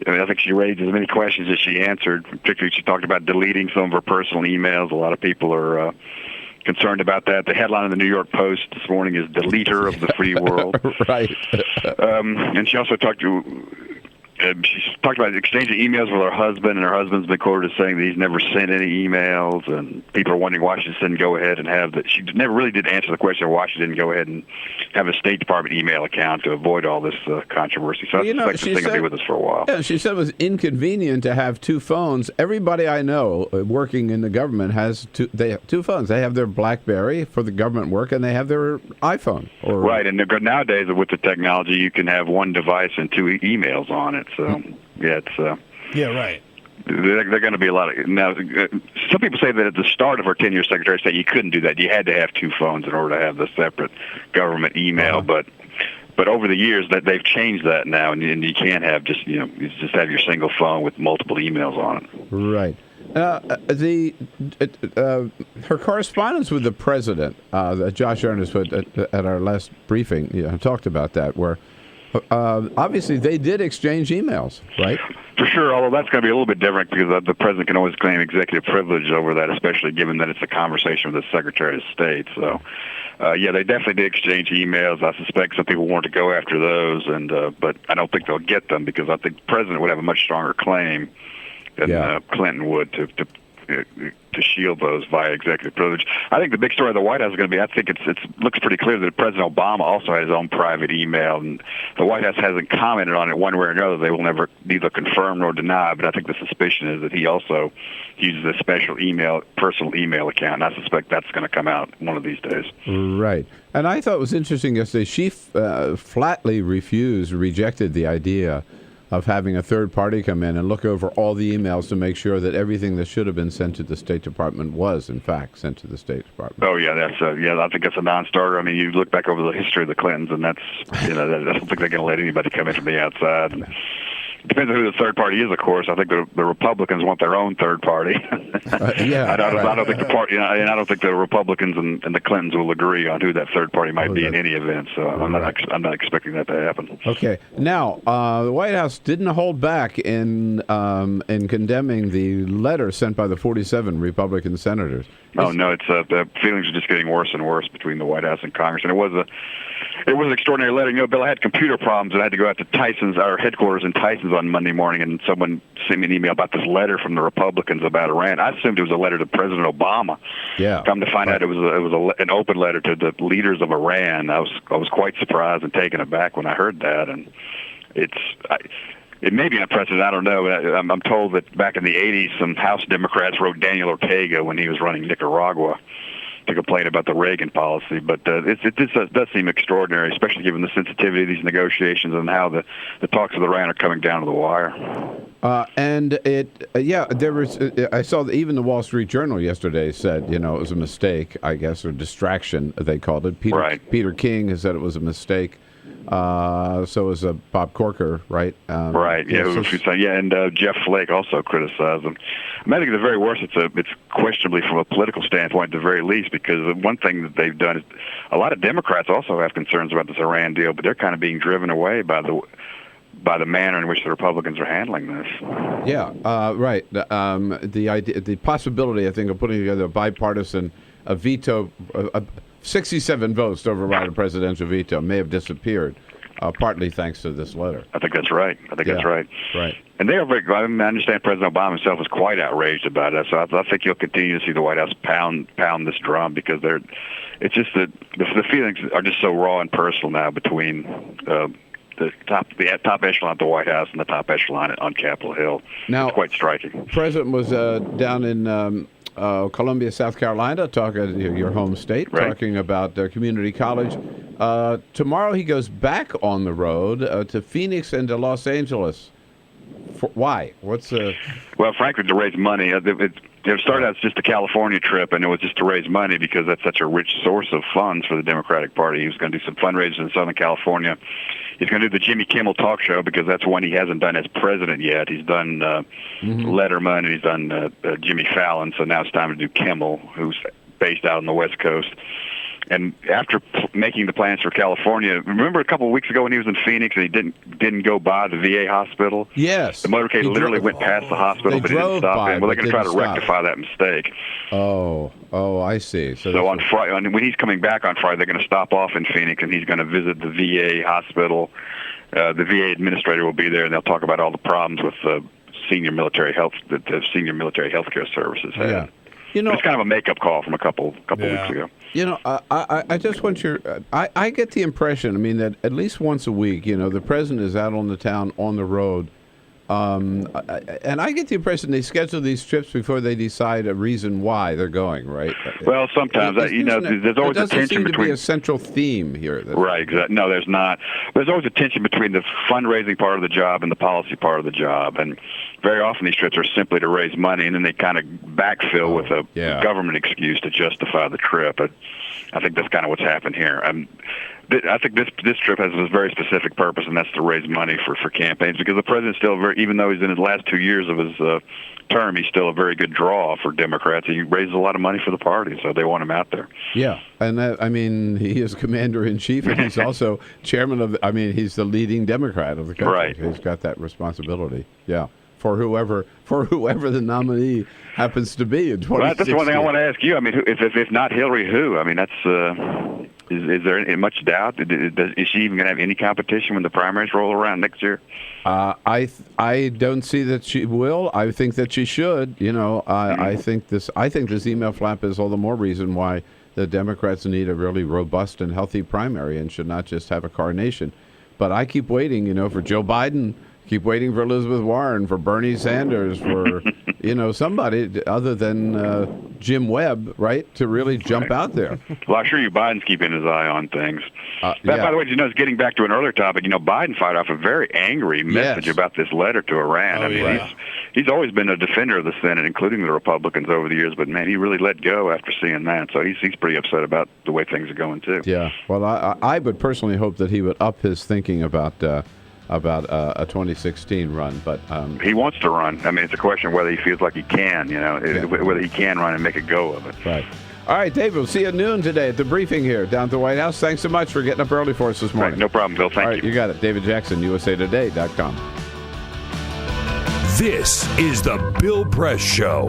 I think she raised as many questions as she answered. Particularly, she talked about deleting some of her personal emails. A lot of people are concerned about that. The headline in the New York Post this morning is "Deleter of the Free World." Right. And she also talked about exchanging emails with her husband, and her husband's been quoted as saying that he's never sent any emails, and people are wondering why she didn't go ahead and have that. She never really did answer the question of why she didn't go ahead and have a State Department email account to avoid all this controversy. So I suspect this thing will be with us for a while. Yeah, she said it was inconvenient to have two phones. Everybody I know working in the government has they have two phones. They have their BlackBerry for the government work, and they have their iPhone. Right, and nowadays with the technology, you can have one device and two emails on it. So, yeah, it's... yeah, right. They're going to be a lot of... Now, some people say that at the start of her tenure as Secretary of State, you couldn't do that. You had to have two phones in order to have the separate government email, but over the years, that they've changed that now, and you can't have just, you just have your single phone with multiple emails on it. Right. Her correspondence with the president, that Josh Earnest put at our last briefing, talked about that, where obviously they did exchange emails, right? For sure, although that's going to be a little bit different because the president can always claim executive privilege over that, especially given that it's a conversation with the Secretary of State. So, yeah, they definitely did exchange emails. I suspect some people want to go after those, but I don't think they'll get them because I think the president would have a much stronger claim than Clinton would to shield those via executive privilege. I think the big story of the White House is going to be, I think it looks pretty clear that President Obama also had his own private email, and the White House hasn't commented on it one way or another. They will never neither confirm nor deny, but I think the suspicion is that he also uses a special personal email account, and I suspect that's going to come out one of these days. Right. And I thought it was interesting yesterday, she flatly rejected the idea of having a third party come in and look over all the emails to make sure that everything that should have been sent to the State Department was, in fact, sent to the State Department. Oh, yeah, I think that's a non-starter. I mean, you look back over the history of the Clintons, and that's, I don't think they're going to let anybody come in from the outside. And it depends on who the third party is, of course. I think the Republicans want their own third party. I don't think the party, and I don't think the Republicans and the Clintons will agree on who that third party might be in any event. So I'm not expecting that to happen. Okay. Now, the White House didn't hold back in condemning the letter sent by the 47 Republican senators. Oh no, it's the feelings are just getting worse and worse between the White House and Congress, and it was an extraordinary letter. Bill, I had computer problems, and I had to go out to our headquarters in Tyson's on Monday morning, and someone sent me an email about this letter from the Republicans about Iran. I assumed it was a letter to President Obama. Yeah. Come to find out, it was an open letter to the leaders of Iran. I was quite surprised and taken aback when I heard that, and it may be unprecedented. I don't know. I'm told that back in the 80s, some House Democrats wrote Daniel Ortega when he was running Nicaragua to complain about the Reagan policy. But it does seem extraordinary, especially given the sensitivity of these negotiations and how the talks with Iran are coming down to the wire. There was. I saw that even the Wall Street Journal yesterday said, it was a mistake, I guess, or distraction, they called it. Peter King has said it was a mistake. So is Bob Corker, right? Right. Yeah. And Jeff Flake also criticized them. I think at the very worst, it's questionably from a political standpoint, at the very least, because one thing that they've done is a lot of Democrats also have concerns about this Iran deal, but they're kind of being driven away by the manner in which the Republicans are handling this. Yeah. Right. The possibility, I think, of putting together a bipartisan veto. 67 votes to override a presidential veto may have disappeared, partly thanks to this letter. I think that's right. That's right. Right. And they are very. I understand President Obama himself is quite outraged about it. So I think you'll continue to see the White House pound this drum because it's just that the feelings are just so raw and personal now between the top echelon at the White House and the top echelon on Capitol Hill. Now, it's quite striking. The president was down in Columbia, South Carolina, talking your home state, right. Talking about community college. Tomorrow he goes back on the road to Phoenix and to Los Angeles. Why? Well, frankly, to raise money. It started out as just a California trip, and it was just to raise money because that's such a rich source of funds for the Democratic Party. He was going to do some fundraisers in Southern California. He's going to do the Jimmy Kimmel talk show because that's one he hasn't done as president yet. He's done Letterman and he's done Jimmy Fallon, so now it's time to do Kimmel, who's based out on the West Coast. And after making the plans for California, remember a couple of weeks ago when he was in Phoenix and he didn't go by the VA hospital? Yes. The motorcade literally went past the hospital, but it didn't stop him. Well, they're going to try to rectify that mistake. Oh, I see. So on Friday, when he's coming back on Friday, they're going to stop off in Phoenix and he's going to visit the VA hospital. The VA administrator will be there, and they'll talk about all the problems with the senior military healthcare services had. Yeah. It's kind of a makeup call from a couple weeks ago. I just want I get the impression, that at least once a week, the president is out on the town on the road. And I get the impression they schedule these trips before they decide a reason why they're going, right? Well, sometimes, there's always a tension between... There doesn't seem to be a central theme here. Right, exactly. No, there's not. There's always a tension between the fundraising part of the job and the policy part of the job. And very often these trips are simply to raise money, and then they kind of backfill with a government excuse to justify the trip. But I think that's kind of what's happened here. I think this trip has a very specific purpose, and that's to raise money for campaigns, because the president's still even though he's in his last 2 years of his term, he's still a very good draw for Democrats. He raises a lot of money for the party, so they want him out there. Yeah, and he is commander-in-chief, and he's also chairman of he's the leading Democrat of the country. Right. He's got that responsibility. Yeah. For whoever the nominee happens to be in 2016. Well, that's one thing I want to ask you. If not Hillary, who? That's is there much doubt? Is she even going to have any competition when the primaries roll around next year? I don't see that she will. I think that she should. I think this email flap is all the more reason why the Democrats need a really robust and healthy primary and should not just have a coronation. But I keep waiting, for Joe Biden. Keep waiting for Elizabeth Warren, for Bernie Sanders, for somebody other than Jim Webb, right, to really jump out there. Well, I assure you, Biden's keeping his eye on things. By the way, it's getting back to an earlier topic. Biden fired off a very angry message about this letter to Iran. He's always been a defender of the Senate, including the Republicans over the years. But man, he really let go after seeing that. So he's pretty upset about the way things are going too. Yeah. Well, I would personally hope that he would up his thinking about a 2016 run, but he wants to run. It's a question of whether he feels like he can, whether he can run and make a go of it. Right. All right, Dave, we'll see you at noon today at the briefing here down at the White House. Thanks so much for getting up early for us this morning. Right, no problem, Bill. Thank you. You got it. David Jackson, USAtoday.com. This is the Bill Press Show.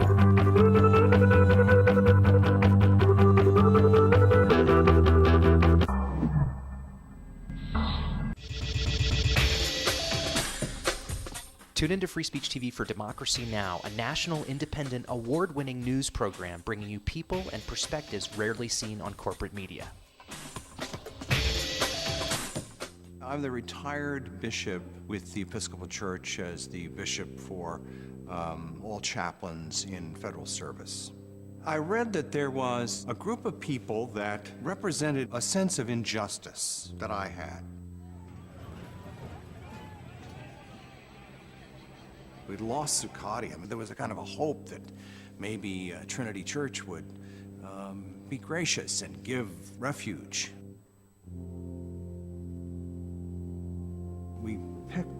Tune into Free Speech TV for Democracy Now!, a national, independent, award-winning news program bringing you people and perspectives rarely seen on corporate media. I'm the retired bishop with the Episcopal Church as the bishop for all chaplains in federal service. I read that there was a group of people that represented a sense of injustice that I had. We'd lost Zuccotti. There was a kind of a hope that maybe Trinity Church would be gracious and give refuge.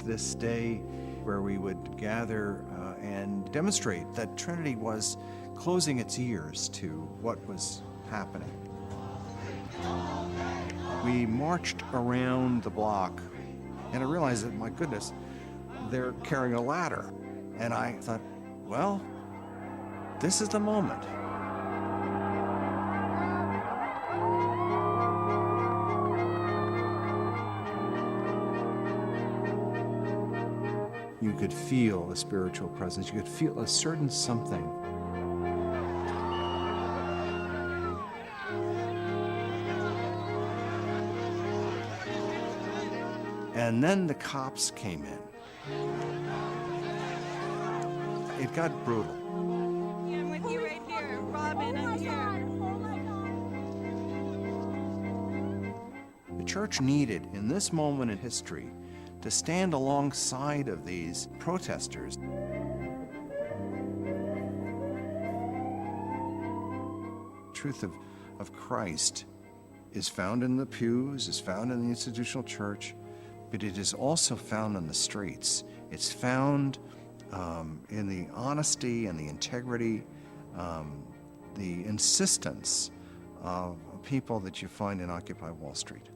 this day where we would gather and demonstrate that Trinity was closing its ears to what was happening. We marched around the block, and I realized that, my goodness, they're carrying a ladder. And I thought, well, this is the moment. You could feel a spiritual presence. You could feel a certain something. And then the cops came in. It got brutal. I'm with you right here. Robin, I'm here. The church needed, in this moment in history, to stand alongside of these protesters. The truth of Christ is found in the pews, is found in the institutional church, but it is also found on the streets. It's found in the honesty and the integrity, the insistence of people that you find in Occupy Wall Street.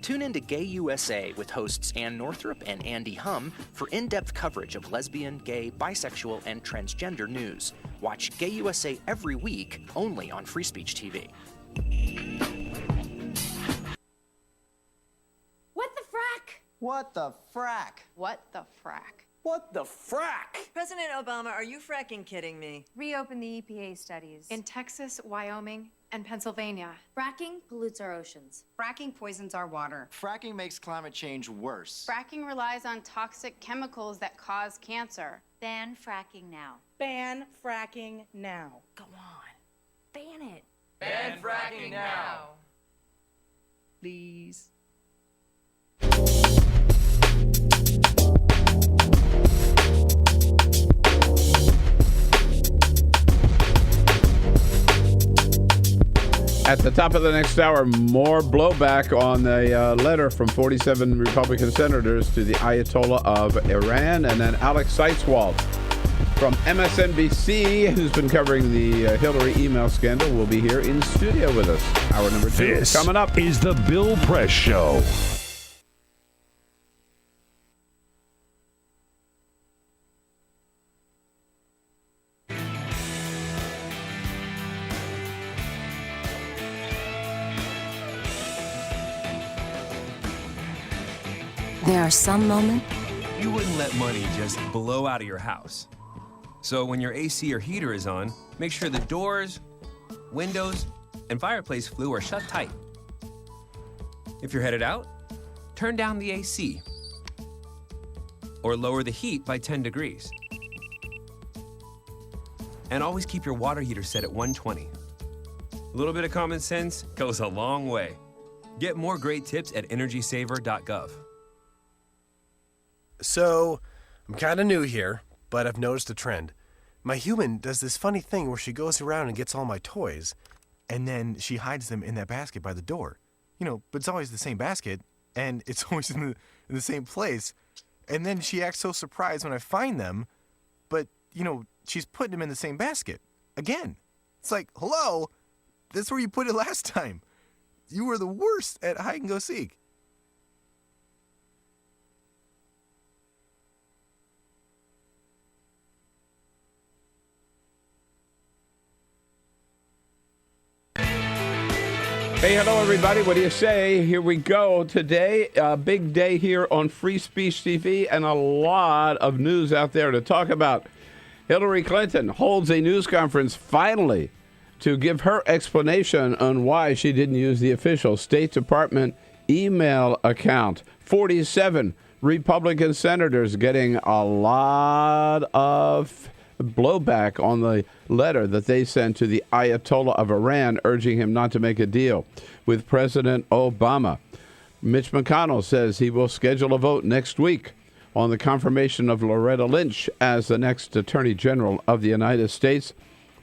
Tune in to Gay USA with hosts Ann Northrup and Andy Hum for in-depth coverage of lesbian, gay, bisexual, and transgender news. Watch Gay USA every week, only on Free Speech TV. What the frack? What the frack? What the frack? What the frack? President Obama, are you fracking kidding me? Reopen the EPA studies. In Texas, Wyoming, and Pennsylvania. Fracking pollutes our oceans. Fracking poisons our water. Fracking makes climate change worse. Fracking relies on toxic chemicals that cause cancer. Ban fracking now. Ban fracking now. Go on. Ban it. Ban fracking now. Please. At the top of the next hour, more blowback on the letter from 47 Republican senators to the Ayatollah of Iran. And then Alex Seitz-Wald from MSNBC, who's been covering the Hillary email scandal, will be here in studio with us. Hour number 2 This coming up. Is the Bill Press Show. There are some moments You wouldn't let money just blow out of your house. So when your AC or heater is on, make sure the doors, windows, and fireplace flue are shut tight. If you're headed out, turn down the AC or lower the heat by 10 degrees. And always keep your water heater set at 120. A little bit of common sense goes a long way. Get more great tips at energysaver.gov. So, I'm kind of new here, but I've noticed a trend. My human does this funny thing where she goes around and gets all my toys, and then she hides them in that basket by the door. You know, but it's always the same basket, and it's always in the same place. And then she acts so surprised when I find them, but, you know, she's putting them in the same basket. Again. It's like, hello? That's where you put it last time. You were the worst at hide and go seek. Hey, hello, everybody. What do you say? Here we go. Today, a big day here on Free Speech TV and a lot of news out there to talk about. Hillary Clinton holds a news conference finally to give her explanation on why she didn't use the official State Department email account. 47 Republican senators getting a lot of blowback on the letter that they sent to the Ayatollah of Iran, urging him not to make a deal with President Obama. Mitch McConnell says he will schedule a vote next week on the confirmation of Loretta Lynch as the next Attorney General of the United States.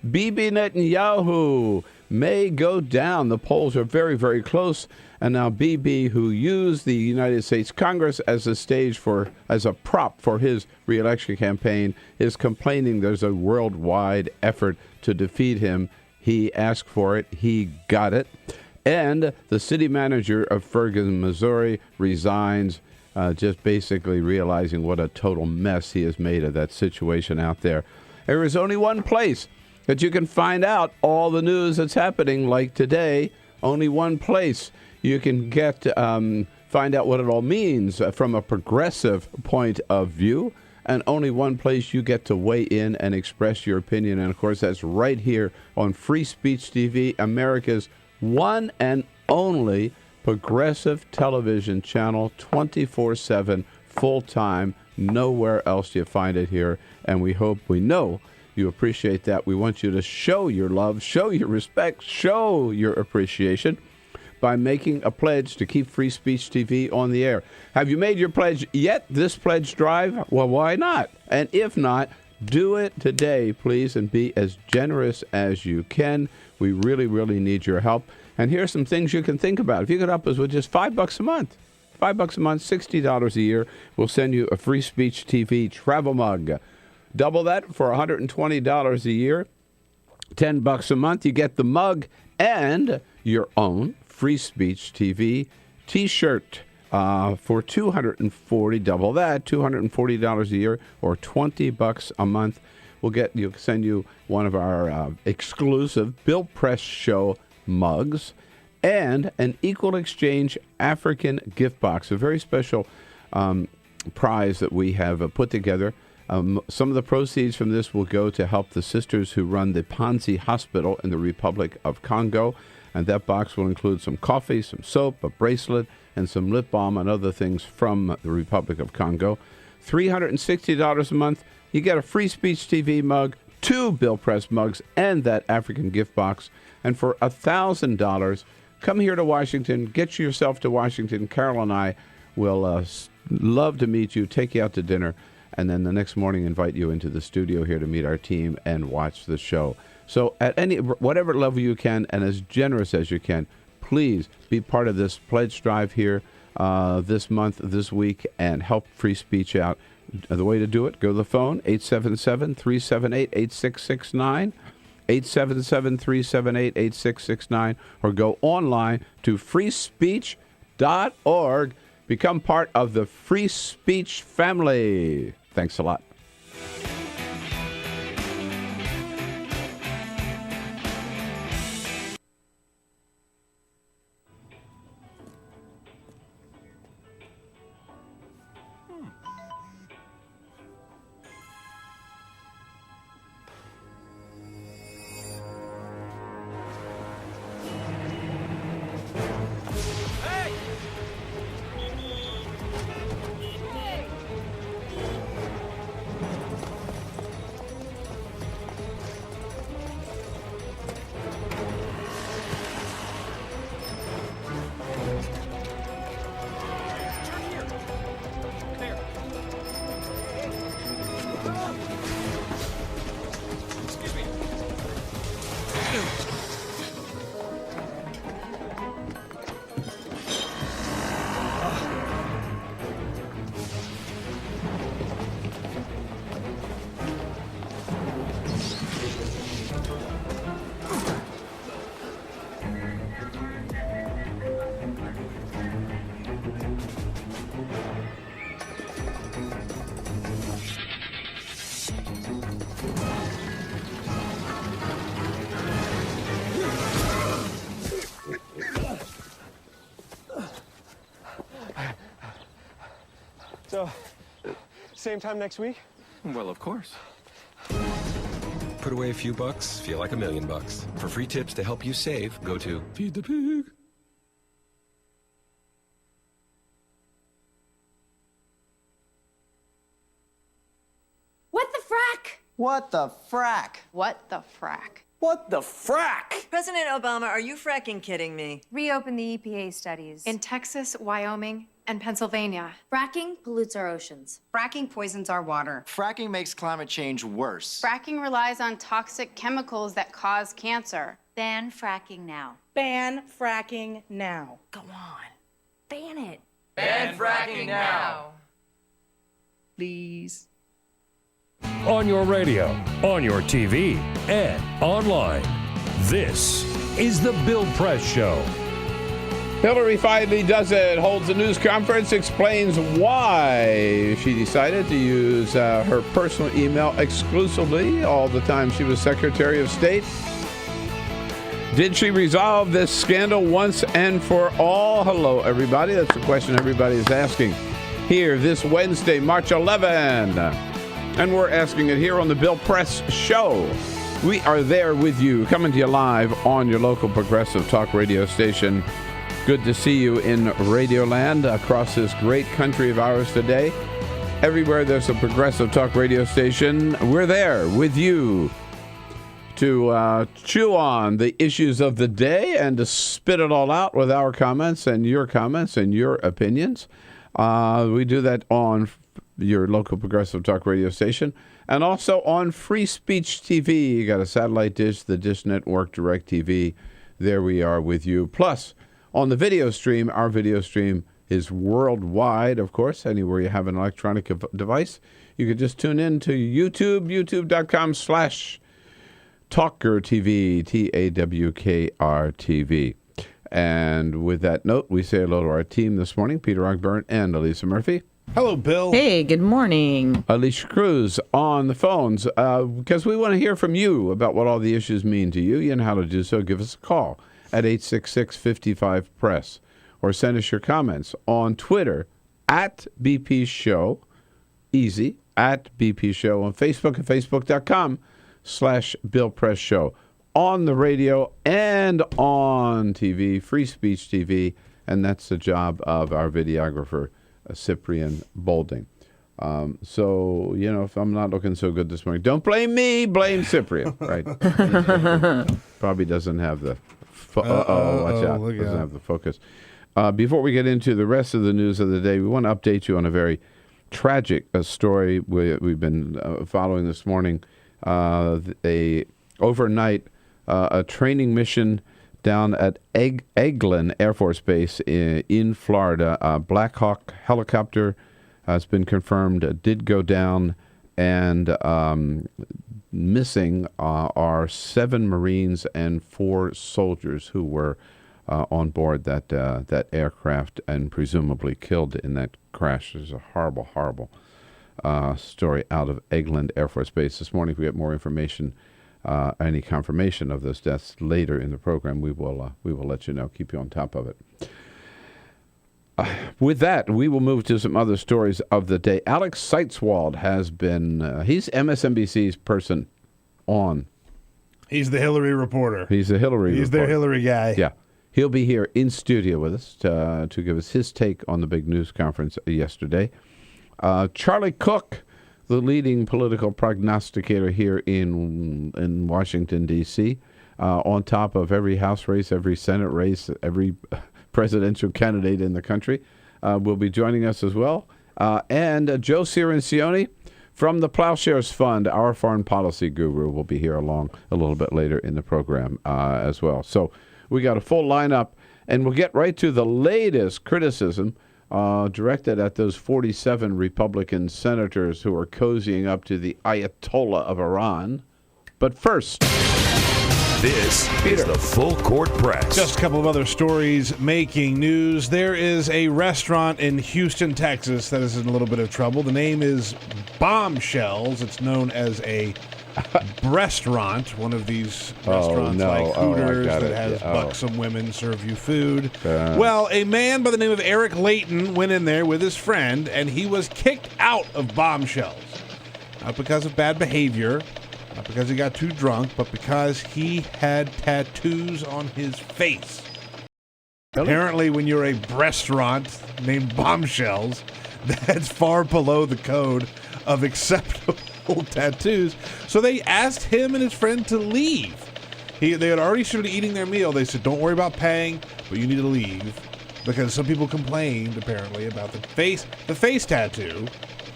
Bibi Netanyahu may go down. The polls are very, very close. And now Bibi, who used the United States Congress as a prop for his reelection campaign, is complaining there's a worldwide effort to defeat him. He asked for it. He got it. And the city manager of Ferguson, Missouri, resigns, just basically realizing what a total mess he has made of that situation out there. There is only one place that you can find out all the news that's happening, like today. Only one place you can get find out what it all means from a progressive point of view, and only one place you get to weigh in and express your opinion. And of course, that's right here on Free Speech TV, America's one and only progressive television channel, 24/7, full-time. Nowhere else do you find it here, and we know you appreciate that. We want you to show your love, show your respect, show your appreciation by making a pledge to keep Free Speech TV on the air. Have you made your pledge yet, this pledge drive? Well, why not? And if not, do it today, please, and be as generous as you can. We really, really need your help. And here's some things you can think about. If you could help us with just $5 a month, $5 a month, $60 a year, we'll send you a Free Speech TV travel mug. Double that for $120 a year. $10 a month, you get the mug and your own Free Speech TV T-shirt for $240. Double that, $240 a year, or $20 a month. We'll send you one of our exclusive Bill Press Show mugs and an Equal Exchange African gift box, a very special prize that we have put together. Some of the proceeds from this will go to help the sisters who run the Panzi Hospital in the Republic of Congo. And that box will include some coffee, some soap, a bracelet, and some lip balm and other things from the Republic of Congo. $360 a month, you get a Free Speech TV mug, 2 Bill Press mugs, and that African gift box. And for $1,000, come here to Washington, get yourself to Washington. Carol and I will love to meet you, take you out to dinner, and then the next morning invite you into the studio here to meet our team and watch the show. So at whatever level you can and as generous as you can, please be part of this pledge drive here this month, this week, and help free speech out. The way to do it, go to the phone, 877-378-8669, 877-378-8669, or go online to freespeech.org. Become part of the Free Speech family. Thanks a lot. So, same time next week? Well, of course. Put away a few bucks, feel like $1 million. For free tips to help you save, go to Feed the Pig. What the frack? What the frack? What the frack? What the frack? President Obama, are you fracking kidding me? Reopen the EPA studies. In Texas, Wyoming, and Pennsylvania. Fracking pollutes our oceans. Fracking poisons our water. Fracking makes climate change worse. Fracking relies on toxic chemicals that cause cancer. Ban fracking now. Ban fracking now. Go on. Ban it. Ban fracking now. Please. On your radio, on your TV, and online. This is The Bill Press Show. Hillary finally does it, holds a news conference, explains why she decided to use her personal email exclusively all the time she was Secretary of State. Did she resolve this scandal once and for all? Hello, everybody. That's the question everybody is asking here this Wednesday, March 11. And we're asking it here on the Bill Press Show. We are there with you, coming to you live on your local progressive talk radio station. Good to see you in Radioland across this great country of ours today. Everywhere there's a progressive talk radio station, we're there with you to chew on the issues of the day and to spit it all out with our comments and your opinions. We do that on your local progressive talk radio station and also on Free Speech TV. You got a satellite dish, the Dish Network, DirecTV. There we are with you. Plus, on the video stream, our video stream is worldwide, of course, anywhere you have an electronic device. You can just tune in to YouTube, youtube.com/TawkrTV, TAWKRTV. And with that note, we say hello to our team this morning, Peter Ogburn and Elisa Murphy. Hello, Bill. Hey, good morning. Alicia Cruz on the phones, because we want to hear from you about what all the issues mean to you and how to do so. Give us a call at 866-55-PRESS, or send us your comments on Twitter at BP Show, easy, at BP Show, on Facebook at facebook.com/Bill Press Show, on the radio and on TV, Free Speech TV, and that's the job of our videographer, Cyprian Bolding. So, if I'm not looking so good this morning, don't blame me, blame Cyprian, right? Probably doesn't have the watch out. Doesn't have the focus. Before we get into the rest of the news of the day, we want to update you on a very tragic story we've been following this morning. Overnight, a training mission down at Eglin Air Force Base in Florida. A Black Hawk helicopter has been confirmed did go down, and missing are 7 Marines and 4 soldiers who were on board that aircraft and presumably killed in that crash. There's a horrible, horrible story out of Eglin Air Force Base this morning. If we get more information, any confirmation of those deaths later in the program, we will let you know. Keep you on top of it. With that, we will move to some other stories of the day. Alex Seitz-Wald has been, he's MSNBC's person on. He's the Hillary reporter. He's the Hillary He's reporter. their Hillary guy. Yeah. He'll be here in studio with us to give us his take on the big news conference yesterday. Charlie Cook, the leading political prognosticator here in Washington, D.C., on top of every House race, every Senate race, every presidential candidate in the country, will be joining us as well. And Joe Cirincione from the Ploughshares Fund, our foreign policy guru, will be here along a little bit later in the program as well. So we got a full lineup, and we'll get right to the latest criticism directed at those 47 Republican senators who are cozying up to the Ayatollah of Iran. But first, this is the Full Court Press. Just a couple of other stories making news. There is a restaurant in Houston, Texas that is in a little bit of trouble. The name is Bombshells. It's known as a restaurant, one of these restaurants like Hooters that has buxom women serve you food. Well, a man by the name of Eric Layton went in there with his friend, and he was kicked out of Bombshells. Not because of bad behavior, not because he got too drunk, but because he had tattoos on his face. Really? Apparently, when you're a restaurant named Bombshells, that's far below the code of acceptable tattoos. So they asked him and his friend to leave. They had already started eating their meal. They said, don't worry about paying, but you need to leave. Because some people complained, apparently, about the face tattoo.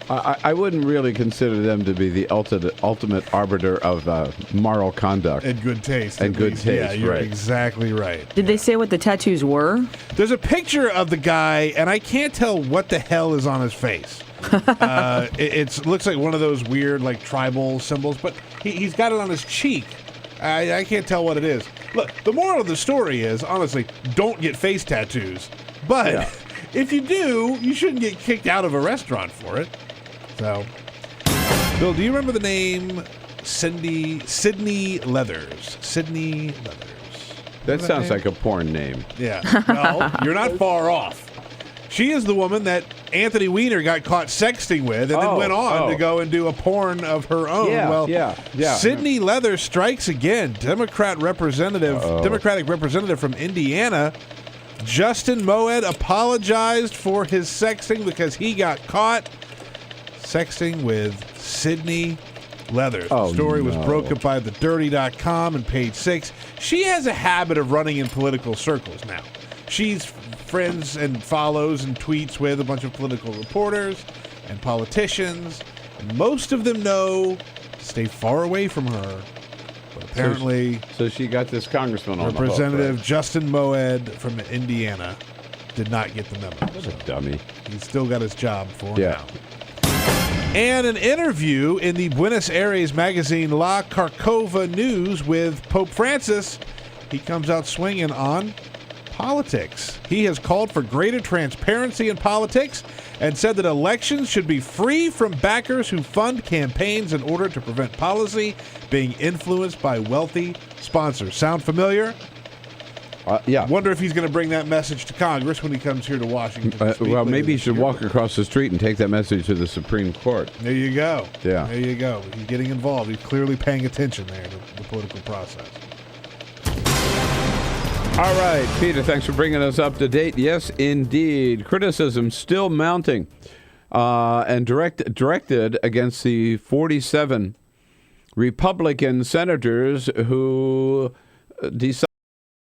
I wouldn't really consider them to be the ultimate arbiter of moral conduct. And good taste. And good taste, yeah, you're right. exactly right. Did they say what the tattoos were? There's a picture of the guy, and I can't tell what the hell is on his face. It looks like one of those weird, like, tribal symbols, but he's got it on his cheek. I can't tell what it is. Look, the moral of the story is, honestly, don't get face tattoos. But if you do, you shouldn't get kicked out of a restaurant for it. So, Bill, do you remember the name Sydney Leathers? Sydney Leathers. That sounds like a porn name. Yeah. No, you're not far off. She is the woman that Anthony Weiner got caught sexting with and then went on to go and do a porn of her own. Yeah, Sydney Leathers strikes again. Democratic representative from Indiana. Justin Moed apologized for his sexting because he got caught sexting with Sydney Leathers. The story was broken by thedirty.com and Page 6. She has a habit of running in political circles now. She's friends and follows and tweets with a bunch of political reporters and politicians. And most of them know to stay far away from her. But apparently... So she got this congressman on the hook, Representative right? Justin Moed from Indiana did not get the memo. What a dummy. He's still got his job for now. And an interview in the Buenos Aires magazine La Carcova News with Pope Francis. He comes out swinging on politics. He has called for greater transparency in politics and said that elections should be free from backers who fund campaigns in order to prevent policy being influenced by wealthy sponsors. Sound familiar? Yeah. Wonder if he's going to bring that message to Congress when he comes here to Washington. Well, maybe he should walk across the street and take that message to the Supreme Court. There you go. Yeah. There you go. He's getting involved. He's clearly paying attention there to the political process. All right, Peter, thanks for bringing us up to date. Yes, indeed. Criticism still mounting and directed against the 47 Republican senators who decided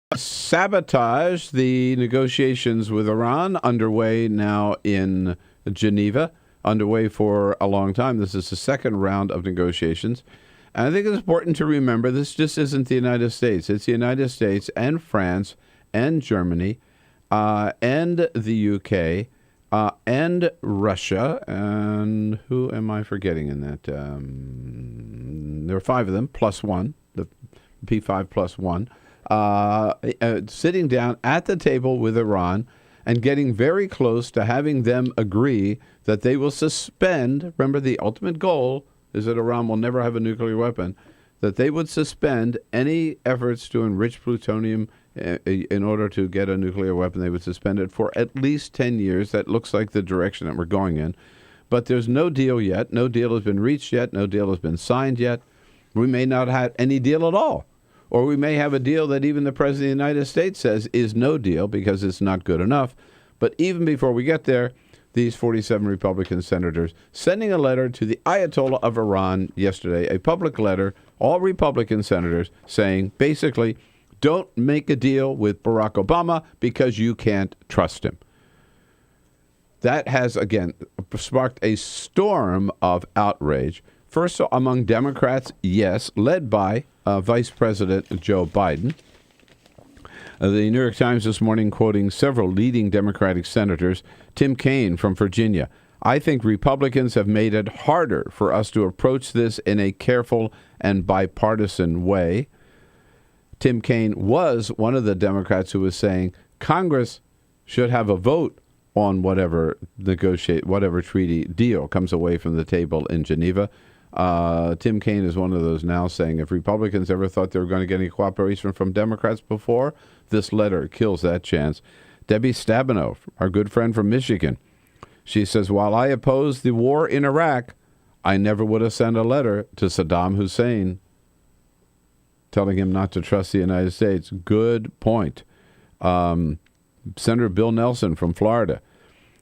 to sabotage the negotiations with Iran underway now in Geneva, underway for a long time. This is the second round of negotiations. And I think it's important to remember this just isn't the United States. It's the United States and France and Germany and the UK and Russia. And who am I forgetting in that? There are 5 of them, plus one, the P5 plus one, sitting down at the table with Iran and getting very close to having them agree that they will suspend, remember the ultimate goal is that Iran will never have a nuclear weapon, that they would suspend any efforts to enrich plutonium in order to get a nuclear weapon. They would suspend it for at least 10 years. That looks like the direction that we're going in. But there's no deal yet. No deal has been reached yet. No deal has been signed yet. We may not have any deal at all. Or we may have a deal that even the President of the United States says is no deal because it's not good enough. But even before we get there, these 47 Republican senators sending a letter to the Ayatollah of Iran yesterday, a public letter, all Republican senators saying, basically, don't make a deal with Barack Obama because you can't trust him. That has, again, sparked a storm of outrage. First, among Democrats, yes, led by Vice President Joe Biden. The New York Times this morning quoting several leading Democratic senators. Tim Kaine from Virginia. I think Republicans have made it harder for us to approach this in a careful and bipartisan way. Tim Kaine was one of the Democrats who was saying Congress should have a vote on whatever treaty deal comes away from the table in Geneva. Tim Kaine is one of those now saying if Republicans ever thought they were going to get any cooperation from Democrats before, this letter kills that chance. Debbie Stabenow, our good friend from Michigan, she says, while I oppose the war in Iraq, I never would have sent a letter to Saddam Hussein telling him not to trust the United States. Good point. Senator Bill Nelson from Florida.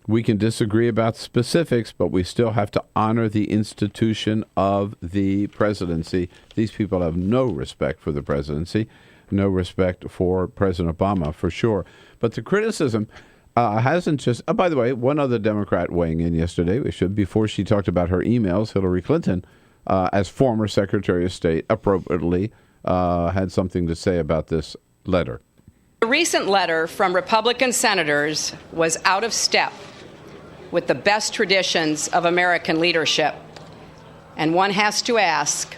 We can disagree about specifics, but we still have to honor the institution of the presidency. These people have no respect for the presidency, no respect for President Obama, for sure. But the criticism, hasn't just. Oh, by the way, one other Democrat weighing in yesterday. Before she talked about her emails, Hillary Clinton, as former Secretary of State, appropriately had something to say about this letter. The recent letter from Republican senators was out of step with the best traditions of American leadership. And one has to ask,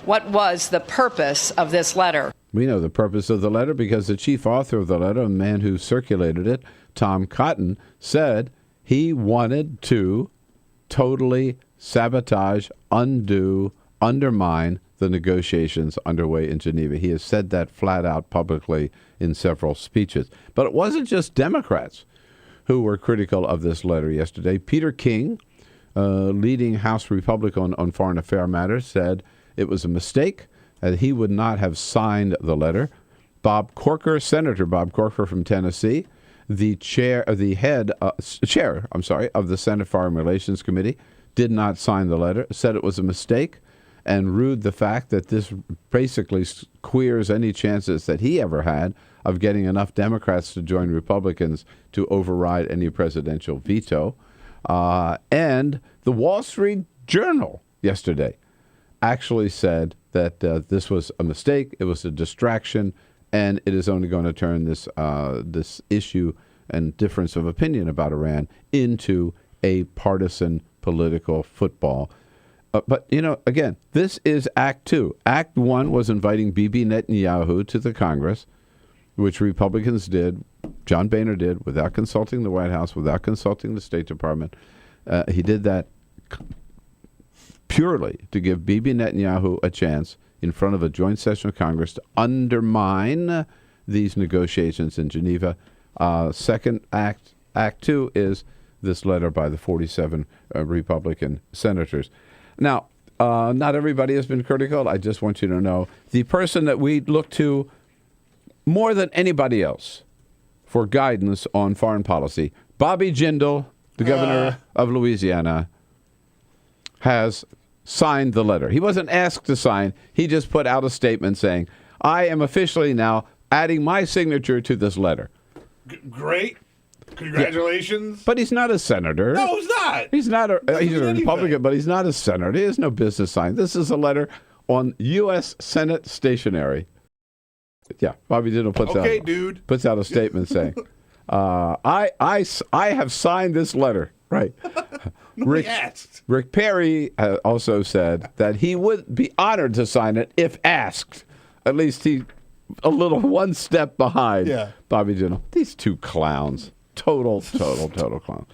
what was the purpose of this letter? We know the purpose of the letter because the chief author of the letter, a man who circulated it, Tom Cotton, said he wanted to totally sabotage, undermine the negotiations underway in Geneva. He has said that flat out publicly in several speeches. But it wasn't just Democrats who were critical of this letter yesterday. Peter King, leading House Republican on foreign affairs matters, said it was a mistake, that he would not have signed the letter. Senator Bob Corker from Tennessee, the chair of the Senate Foreign Relations Committee, did not sign the letter, said it was a mistake, and rued the fact that this basically queers any chances that he ever had of getting enough Democrats to join Republicans to override any presidential veto. And the Wall Street Journal yesterday actually said that this was a mistake, it was a distraction, and it is only going to turn this issue and difference of opinion about Iran into a partisan political football. But, again, this is Act 2. Act 1 was inviting Bibi Netanyahu to the Congress, which Republicans did, John Boehner did, without consulting the White House, without consulting the State Department. He did that purely to give Bibi Netanyahu a chance in front of a joint session of Congress to undermine these negotiations in Geneva. Second Act 2 is this letter by the 47 Republican senators. Now, not everybody has been critical. I just want you to know the person that we look to more than anybody else for guidance on foreign policy, Bobby Jindal, the governor of Louisiana, has signed the letter. He wasn't asked to sign. He just put out a statement saying, I am officially now adding my signature to this letter. Great. Congratulations. Yeah. But he's not a senator. No, he's not. He's not. He's a Republican, but he's not a senator. He has no business signing. This is a letter on U.S. Senate stationery. Yeah, Bobby Jindal puts out a statement saying, I have signed this letter. Right. Rick Perry also said that he would be honored to sign it if asked. At least he a little one step behind Bobby Jindal. These two clowns. Total clowns.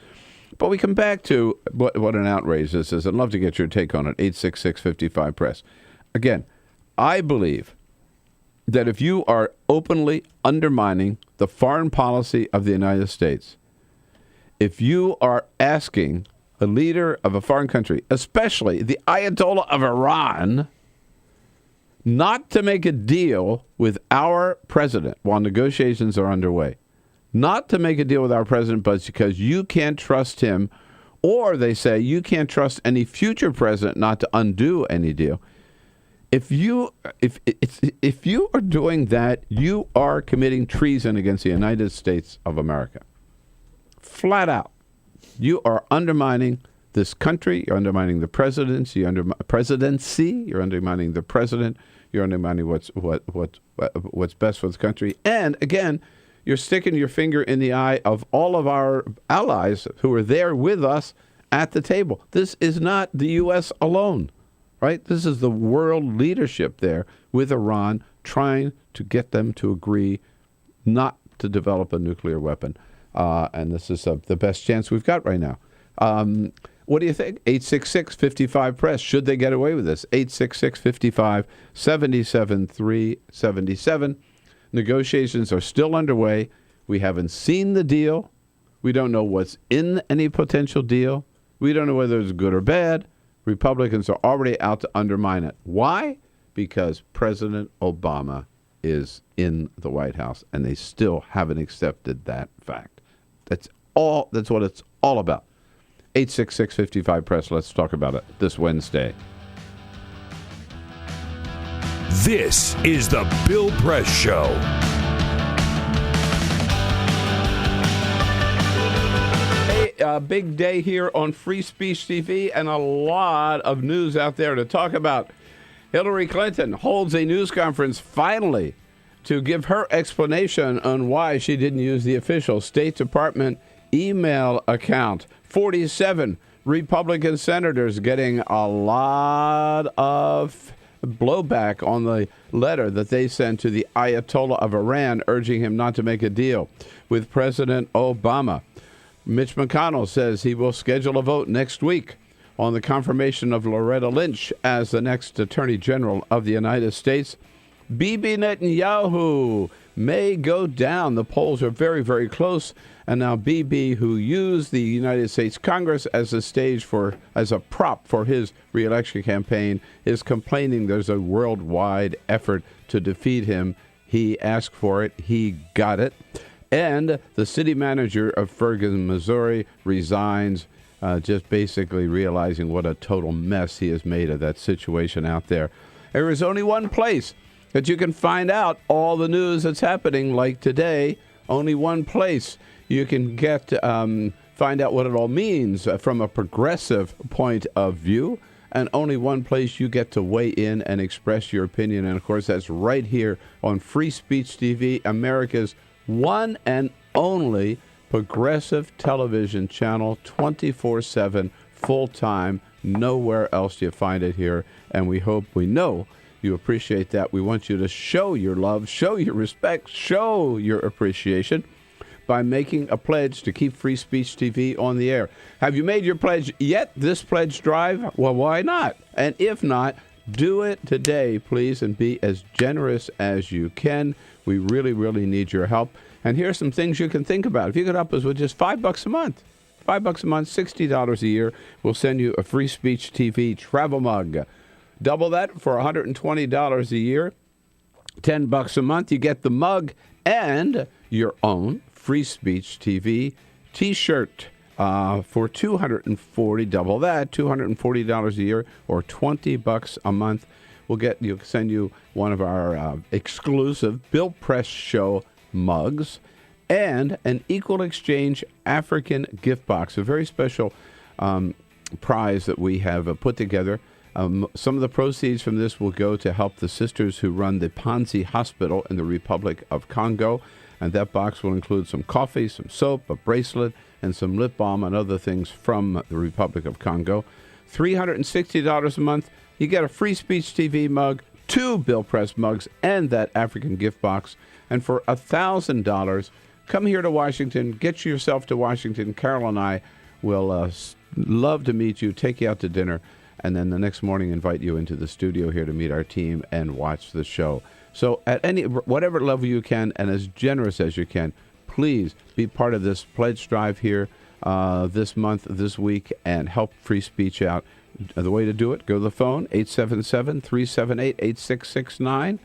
But we come back to what an outrage this is. I'd love to get your take on it. 866-55-PRESS. Again, I believe that if you are openly undermining the foreign policy of the United States, if you are asking a leader of a foreign country, especially the Ayatollah of Iran, not to make a deal with our president while negotiations are underway, not to make a deal with our president, but because you can't trust him, or they say you can't trust any future president not to undo any deal. If you are doing that, you are committing treason against the United States of America. Flat out. You are undermining this country. You're undermining the presidency. You're undermining the president. You're undermining what's best for the country. And again, you're sticking your finger in the eye of all of our allies who are there with us at the table. This is not the U.S. alone, right? This is the world leadership there with Iran trying to get them to agree not to develop a nuclear weapon. And this is the best chance we've got right now. What do you think? 866-55-PRESS. Should they get away with this? 866-55-77-377. Negotiations are still underway. We haven't seen the deal. We don't know what's in any potential deal. We don't know whether it's good or bad. Republicans are already out to undermine it. Why? Because President Obama is in the White House, and they still haven't accepted that fact. That's what it's all about. 866-55-PRESS. Let's talk about it this Wednesday. This is the Bill Press Show. big day here on Free Speech TV and a lot of news out there to talk about. Hillary Clinton holds a news conference finally to give her explanation on why she didn't use the official State Department email account. 47 Republican senators getting a lot of blowback on the letter that they sent to the Ayatollah of Iran urging him not to make a deal with President Obama. Mitch McConnell says he will schedule a vote next week on the confirmation of Loretta Lynch as the next Attorney General of the United States. Bibi Netanyahu may go down. The polls are very, very close. And now Bibi, who used the United States Congress as a prop for his reelection campaign, is complaining there's a worldwide effort to defeat him. He asked for it. He got it. And the city manager of Ferguson, Missouri, resigns, just basically realizing what a total mess he has made of that situation out there. There is only one place that you can find out all the news that's happening, like today. Only one place you can find out what it all means from a progressive point of view, and only one place you get to weigh in and express your opinion. And, of course, that's right here on Free Speech TV, America's one and only progressive television channel, 24/7, full-time. Nowhere else do you find it here, and we know you appreciate that. We want you to show your love, show your respect, show your appreciation by making a pledge to keep Free Speech TV on the air. Have you made your pledge yet, this pledge drive? Well, why not? And if not, do it today, please, and be as generous as you can. We really, really need your help. And here are some things you can think about. If you could help us with just $5 a month, $5 a month, $60 a year, we'll send you a Free Speech TV travel mug. Double that for $120 a year, $10 a month. You get the mug and your own Free Speech TV T-shirt for $240. Double that, $240 a year, or $20 a month. We'll send you one of our exclusive Bill Press Show mugs and an Equal Exchange African gift box, a very special prize that we have put together. Some of the proceeds from this will go to help the sisters who run the Panzi Hospital in the Republic of Congo. And that box will include some coffee, some soap, a bracelet, and some lip balm and other things from the Republic of Congo. $360 a month, you get a Free Speech TV mug, 2 Bill Press mugs, and that African gift box. And for $1,000, come here to Washington, get yourself to Washington. Carol and I will love to meet you, take you out to dinner, and then the next morning invite you into the studio here to meet our team and watch the show. So at whatever level you can and as generous as you can, please be part of this pledge drive here this month, this week, and help free speech out. The way to do it, go to the phone, 877-378-8669,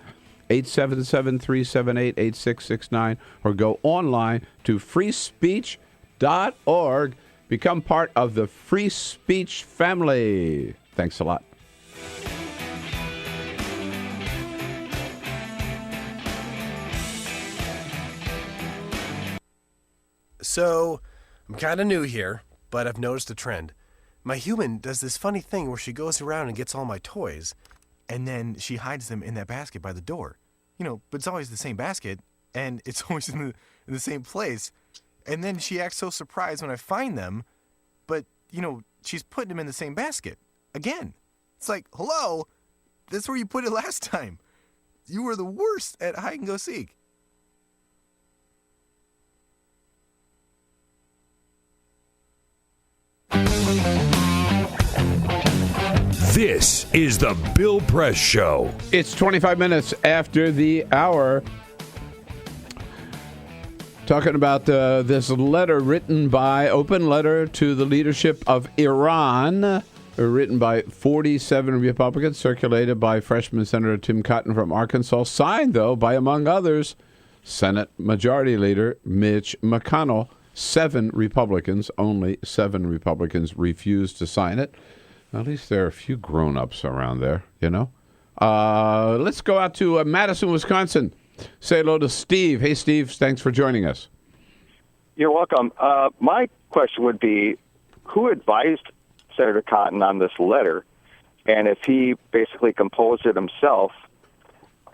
877-378-8669, or go online to freespeech.org. Become part of the Free Speech family. Thanks a lot. So, I'm kind of new here, but I've noticed a trend. My human does this funny thing where she goes around and gets all my toys, and then she hides them in that basket by the door. But it's always the same basket, and it's always in the same place. And then she acts so surprised when I find them, but, she's putting them in the same basket. Again. It's like, hello? That's where you put it last time. You were the worst at hide and go seek. This is the Bill Press Show. It's 25 minutes after the hour. Talking about this letter open letter to the leadership of Iran, written by 47 Republicans, circulated by freshman Senator Tim Cotton from Arkansas, signed, though, by, among others, Senate Majority Leader Mitch McConnell. 7 Republicans, only 7 Republicans refused to sign it. At least there are a few grown-ups around there, Let's go out to Madison, Wisconsin. Say hello to Steve. Hey, Steve, thanks for joining us. You're welcome. My question would be, who advised Senator Cotton on this letter? And if he basically composed it himself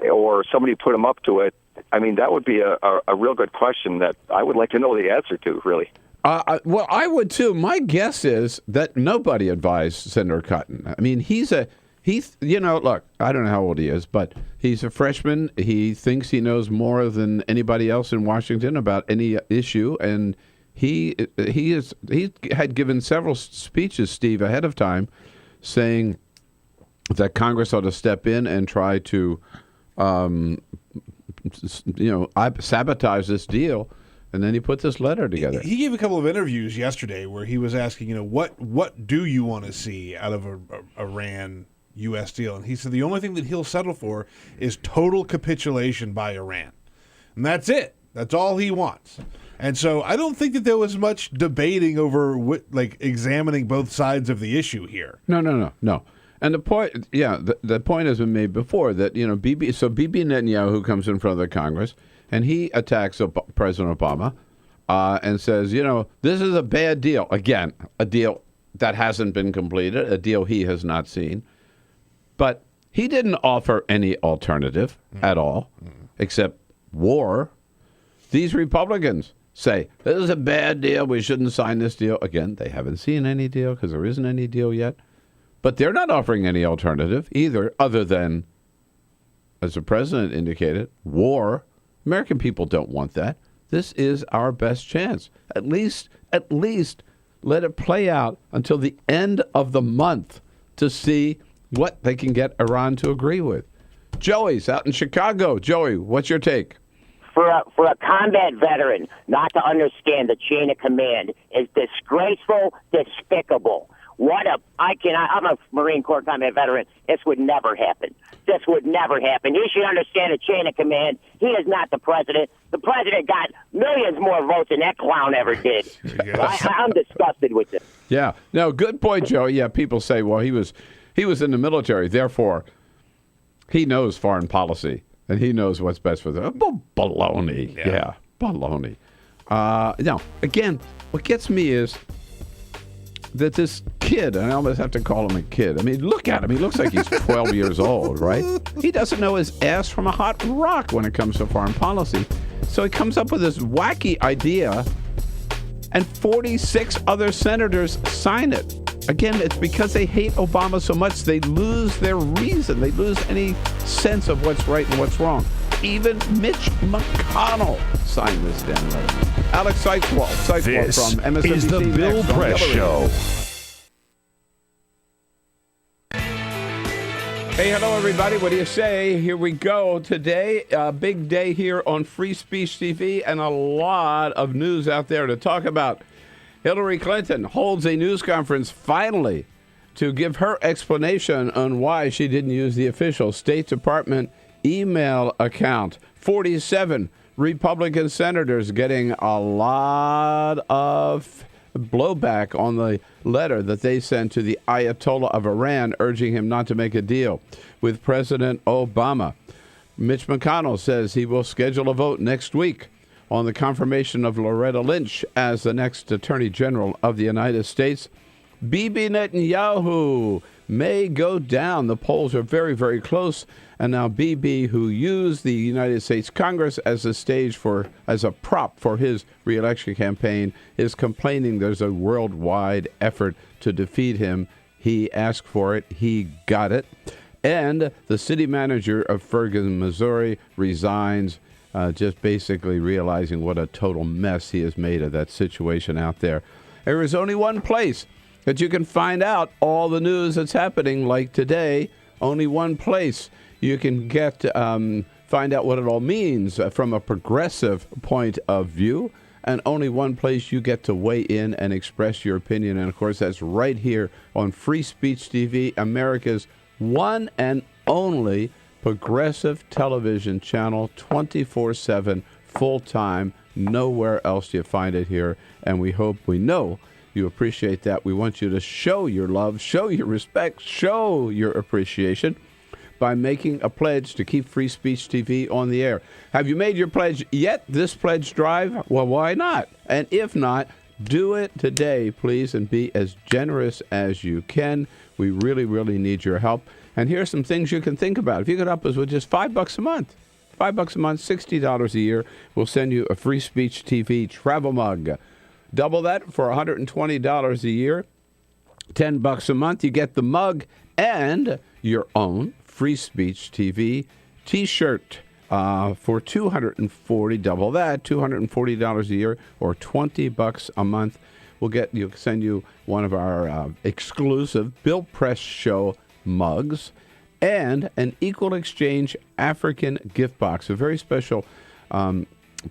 or somebody put him up to it, I mean, that would be a real good question that I would like to know the answer to, really. Well, I would too. My guess is that nobody advised Senator Cotton. I mean, look, I don't know how old he is, but he's a freshman. He thinks he knows more than anybody else in Washington about any issue, and he had given several speeches, Steve, ahead of time, saying that Congress ought to step in and try to, sabotage this deal. And then he put this letter together. He gave a couple of interviews yesterday where he was asking, what do you want to see out of a Iran-U.S. deal? And he said the only thing that he'll settle for is total capitulation by Iran. And that's it. That's all he wants. And so I don't think that there was much debating over examining both sides of the issue here. No. And the point, the point has been made before that, Bibi Netanyahu comes in front of the Congress and he attacks President Obama and says, this is a bad deal. Again, a deal that hasn't been completed, a deal he has not seen. But he didn't offer any alternative at all, except war. These Republicans say, this is a bad deal, we shouldn't sign this deal. Again, they haven't seen any deal because there isn't any deal yet. But they're not offering any alternative either, other than, as the president indicated, war. American people don't want that. This is our best chance. At least let it play out until the end of the month to see what they can get Iran to agree with. Joey's out in Chicago. Joey, what's your take? For a combat veteran not to understand the chain of command is disgraceful, despicable. I'm a Marine Corps combat veteran. This would never happen. This would never happen. He should understand the chain of command. He is not the president. The president got millions more votes than that clown ever did. I'm disgusted with this. Yeah. No, good point, Joe. Yeah, people say, well, he was in the military, therefore he knows foreign policy and he knows what's best for them. Baloney. Yeah, baloney. Now, again, what gets me is that this kid, and I almost have to call him a kid. I mean, look at him. He looks like he's 12 years old, right? He doesn't know his ass from a hot rock when it comes to foreign policy. So he comes up with this wacky idea, and 46 other senators sign it. Again, it's because they hate Obama so much, they lose their reason. They lose any sense of what's right and what's wrong. Even Mitch McConnell signed this damn letter. Alex Seitz-Wald This from MSNBC. is the Bill Press Show. Hey, hello, everybody. What do you say? Here we go. Today, a big day here on Free Speech TV and a lot of news out there to talk about. Hillary Clinton holds a news conference finally to give her explanation on why she didn't use the official State Department email account. 47 Republican senators getting a lot of blowback on the letter that they sent to the Ayatollah of Iran urging him not to make a deal with President Obama. Mitch McConnell says he will schedule a vote next week on the confirmation of Loretta Lynch as the next Attorney General of the United States. Bibi Netanyahu may go down. The polls are very, very close. And now Bibi, who used the United States Congress as a prop for his reelection campaign, is complaining there's a worldwide effort to defeat him. He asked for it. He got it. And the city manager of Ferguson, Missouri, resigns, just basically realizing what a total mess he has made of that situation out there. There is only one place that you can find out all the news that's happening, like today. Only one place you can find out what it all means from a progressive point of view, and only one place you get to weigh in and express your opinion. And of course, that's right here on Free Speech TV, America's one and only progressive television channel, 24/7, full-time. Nowhere else do you find it here, and we know you appreciate that. We want you to show your love, show your respect, show your appreciation by making a pledge to keep Free Speech TV on the air. Have you made your pledge yet, this pledge drive? Well, why not? And if not, Do it today, please, and be as generous as you can. We really, really need your help. And here are some things you can think about. If you could help us with just $5 a month, $5 a month, $60 a year, we'll send you a Free Speech TV travel mug. Double that for $120 a year. $10 a month, you get the mug and your own Free Speech TV T-shirt for $240. Double that, $240 a year, or $20 a month. We'll send you one of our exclusive Bill Press Show mugs and an Equal Exchange African gift box, a very special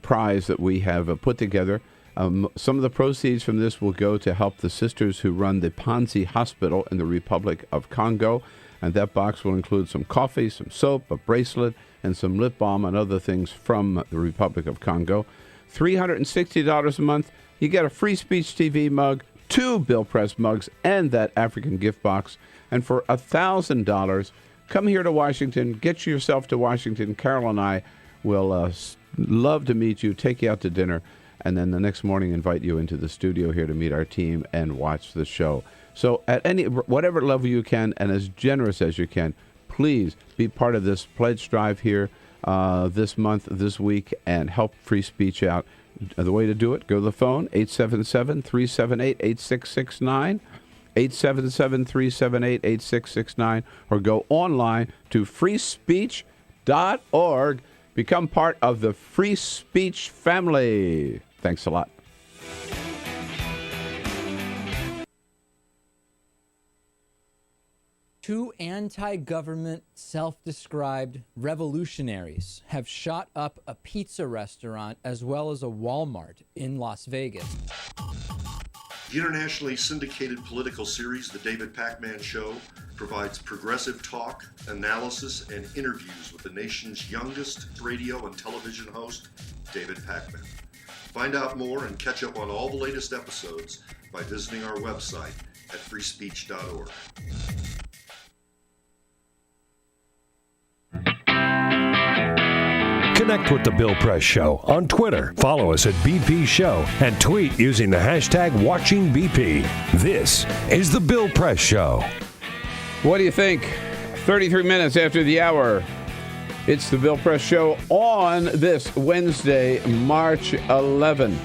prize that we have put together. Some of the proceeds from this will go to help the sisters who run the Panzi Hospital in the Republic of Congo. And that box will include some coffee, some soap, a bracelet, and some lip balm and other things from the Republic of Congo. $360 a month, you get a Free Speech TV mug, 2 Bill Press mugs, and that African gift box. And for $1,000, come here to Washington, get yourself to Washington. Carol and I will love to meet you, take you out to dinner, and then the next morning invite you into the studio here to meet our team and watch the show. So at whatever level you can and as generous as you can, please be part of this pledge drive here this month, this week, and help free speech out. The way to do it, go to the phone, 877-378-8669, 877-378-8669, or go online to freespeech.org. Become part of the Free Speech family. Thanks a lot. Two anti-government, self-described revolutionaries have shot up a pizza restaurant as well as a Walmart in Las Vegas. The internationally syndicated political series, The David Pakman Show, provides progressive talk, analysis, and interviews with the nation's youngest radio and television host, David Pakman. Find out more and catch up on all the latest episodes by visiting our website at freespeech.org. Connect with The Bill Press Show on Twitter. Follow us at BP Show and tweet using the hashtag WatchingBP. This is The Bill Press Show. What do you think? 33 minutes after the hour. It's The Bill Press Show on this Wednesday, March 11.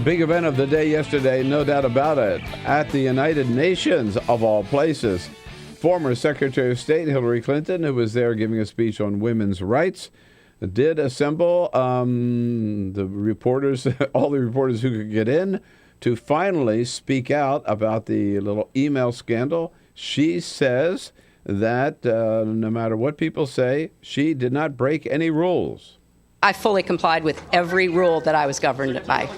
Big event of the day yesterday, no doubt about it, at the United Nations, of all places. Former Secretary of State Hillary Clinton, who was there giving a speech on women's rights, did assemble the reporters, all the reporters who could get in, to finally speak out about the little email scandal. She says that no matter what people say, she did not break any rules. I fully complied with every rule that I was governed by.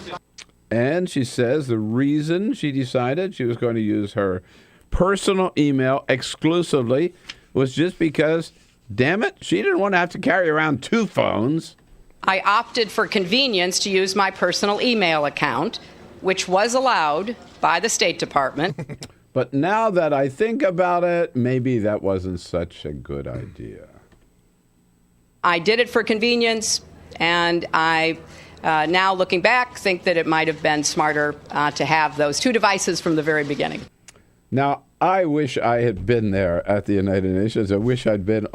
And she says the reason she decided she was going to use her personal email exclusively was just because, damn it, she didn't want to have to carry around 2 phones. I opted for convenience to use my personal email account, which was allowed by the State Department. But now that I think about it, maybe that wasn't such a good idea. I did it for convenience, and I, now looking back, think that it might have been smarter to have those 2 devices from the very beginning. Now, I wish I had been there at the United Nations. I wish I'd been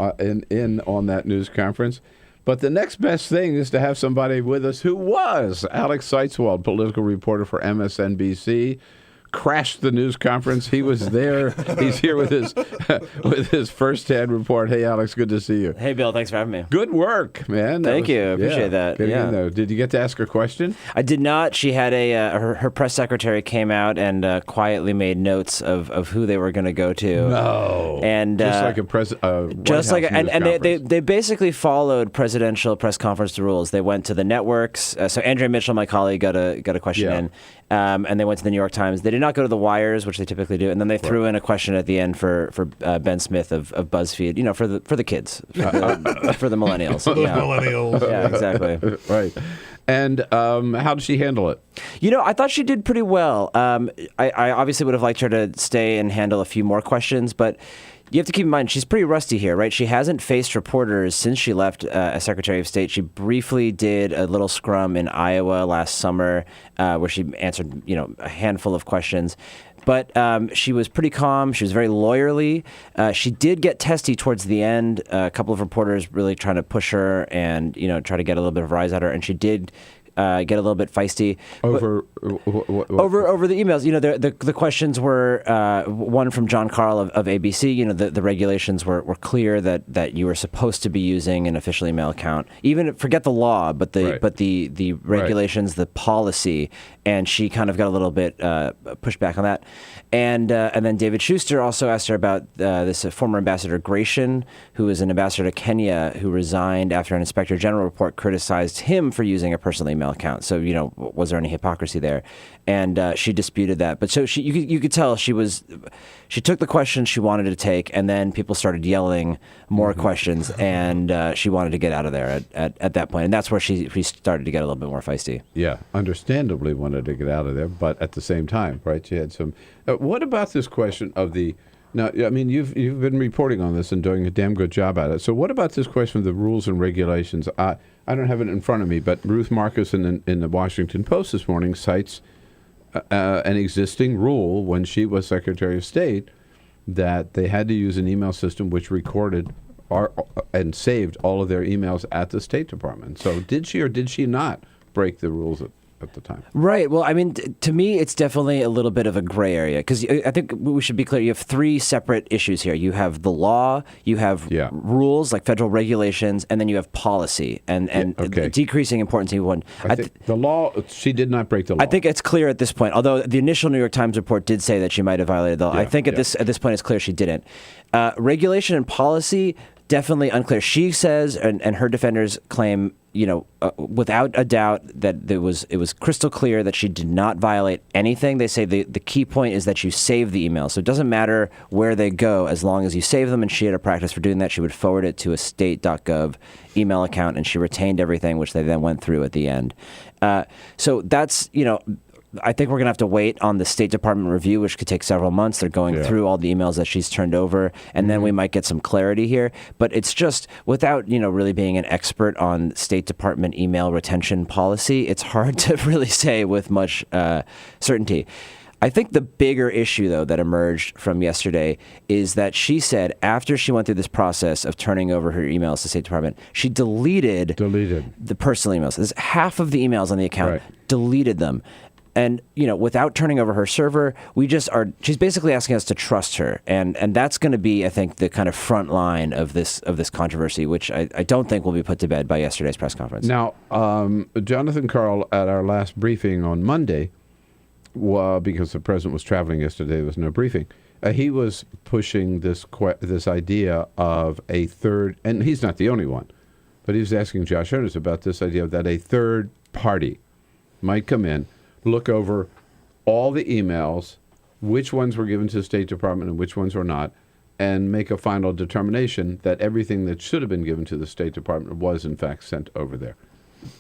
in on that news conference. But the next best thing is to have somebody with us who was. Alex Seitz-Wald, political reporter for MSNBC, crashed the news conference. He was there. He's here with his first-hand report. Hey, Alex, good to see you. Hey, Bill. Thanks for having me. Good work, man. Thank you. I appreciate that. Yeah. Did you get to ask a question? I did not. She had her press secretary came out and quietly made notes of who they were going to go to. No. And just like a they basically followed presidential press conference rules. They went to the networks. So Andrea Mitchell, my colleague, got a question in. And they went to the New York Times. They did not go to the wires, which they typically do, and then they threw in a question at the end for Ben Smith of BuzzFeed, for the kids, for the millennials. For the millennials. Yeah, exactly. Right. And how did she handle it? I thought she did pretty well. I obviously would have liked her to stay and handle a few more questions, but You have to keep in mind, she's pretty rusty here, right? She hasn't faced reporters since she left as Secretary of State. She briefly did a little scrum in Iowa last summer where she answered, a handful of questions. But she was pretty calm. She was very lawyerly. She did get testy towards the end. A couple of reporters really trying to push her and, try to get a little bit of rise at her. And she did get a little bit feisty over the emails. The questions were one from John Carl of ABC. The regulations were clear that you were supposed to be using an official email account. Even forget the law, but the regulations, the policy, and she kind of got a little bit pushed back on that. And then David Schuster also asked her about this former Ambassador Gratian, who was an ambassador to Kenya, who resigned after an Inspector General report criticized him for using a personal email account. So, was there any hypocrisy there? And she disputed that. But so you could tell she took the questions she wanted to take, and then people started yelling more questions, and she wanted to get out of there at that point. And that's where she started to get a little bit more feisty. Yeah, understandably wanted to get out of there, but at the same time, right, she had some... what about this question of the... Now, I mean, you've been reporting on this and doing a damn good job at it. So what about this question of the rules and regulations? I don't have it in front of me, but Ruth Marcus in the Washington Post this morning cites an existing rule when she was Secretary of State that they had to use an email system which recorded and saved all of their emails at the State Department. So did she or did she not break the rules at the time? Right. Well, I mean, to me, it's definitely a little bit of a gray area because I think we should be clear. You have three separate issues here. You have the law, you have rules like federal regulations, and then you have policy and decreasing importance in one. I think the law, she did not break the law. I think it's clear at this point, although the initial New York Times report did say that she might have violated the law. I think at this point it's clear she didn't. Regulation and policy, definitely unclear. She says, and her defenders claim, without a doubt that it was crystal clear that she did not violate anything. They say the key point is that you save the emails. So it doesn't matter where they go as long as you save them, and she had a practice for doing that. She would forward it to a state.gov email account, and she retained everything, which they then went through at the end. So that's, I think we're going to have to wait on the State Department review, which could take several months. They're going through all the emails that she's turned over, and then we might get some clarity here. But it's just, without, really being an expert on State Department email retention policy, it's hard to really say with much certainty. I think the bigger issue, though, that emerged from yesterday is that she said after she went through this process of turning over her emails to the State Department, she deleted the personal emails. There's half of the emails on the account, deleted them. And, without turning over her server, she's basically asking us to trust her. And that's going to be, I think, the kind of front line of this controversy, which I don't think will be put to bed by yesterday's press conference. Now, Jonathan Karl, at our last briefing on Monday, because the president was traveling yesterday, there was no briefing. He was pushing this idea of a third, and he's not the only one, but he was asking Josh Earnest about this idea that a third party might come in, look over all the emails, which ones were given to the State Department and which ones were not, and make a final determination that everything that should have been given to the State Department was, in fact, sent over there.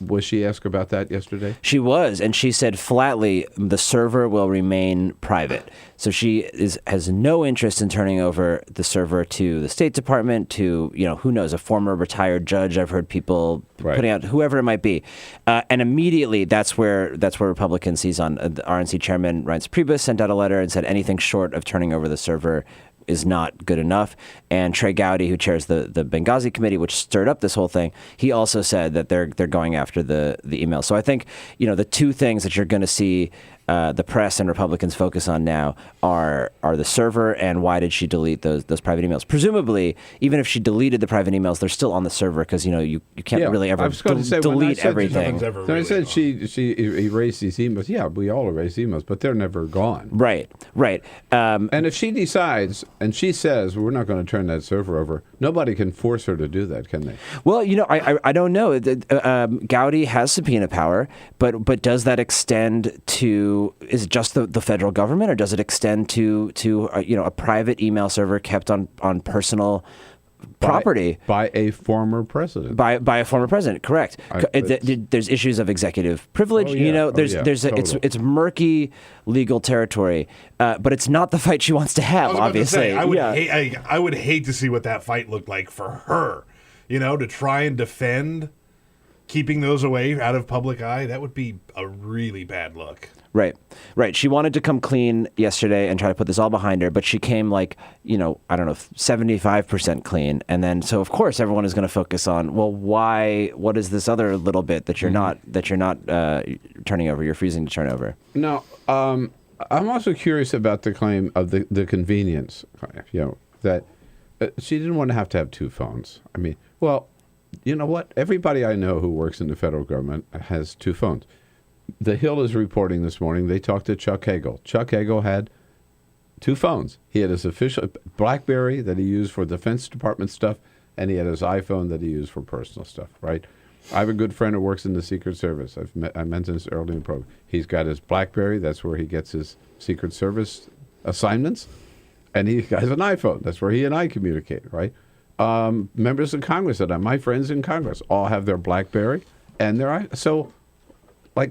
Was she asked about that yesterday? She was, and she said flatly the server will remain private. So she has no interest in turning over the server to the State Department, to, who knows, a former retired judge. I've heard people putting out, whoever it might be. And immediately that's where Republicans seize on. The RNC chairman, Reince Priebus, sent out a letter and said anything short of turning over the server is not good enough. And Trey Gowdy, who chairs the Benghazi committee, which stirred up this whole thing, he also said that they're going after the emails. So I think, the two things that you're going to see the press and Republicans focus on now are the server and why did she delete those private emails. Presumably, even if she deleted the private emails, they're still on the server because, you can't really ever delete everything. When I said she erased these emails, we all erase emails, but they're never gone. Right. And if she decides and she says, we're not going to turn that server over, nobody can force her to do that, can they? Well, I don't know. Gowdy has subpoena power, but does that extend to, is it just the federal government, or does it extend to a private email server kept on personal property by a former president. By a former president, correct. There's issues of executive privilege. Oh, yeah. It's murky legal territory, but it's not the fight she wants to have. Obviously, I would hate to see what that fight looked like for her. To try and defend keeping those away out of public eye. That would be a really bad look. Right. She wanted to come clean yesterday and try to put this all behind her, but she came 75% clean. And then, so of course, everyone is going to focus on, well, why? What is this other little bit that you're not turning over? You're refusing to turn over. No, I'm also curious about the claim of the convenience. That she didn't want to have two phones. I mean, well, you know what? Everybody I know who works in the federal government has two phones. The Hill is reporting this morning. They talked to Chuck Hagel. Chuck Hagel had two phones. He had his official BlackBerry that he used for Defense Department stuff, and he had his iPhone that he used for personal stuff, right? I have a good friend who works in the Secret Service. I mentioned this early in the program. He's got his BlackBerry. That's where he gets his Secret Service assignments. And he has an iPhone. That's where he and I communicate, right? Members of Congress, my friends in Congress, all have their BlackBerry and their iPhone. So,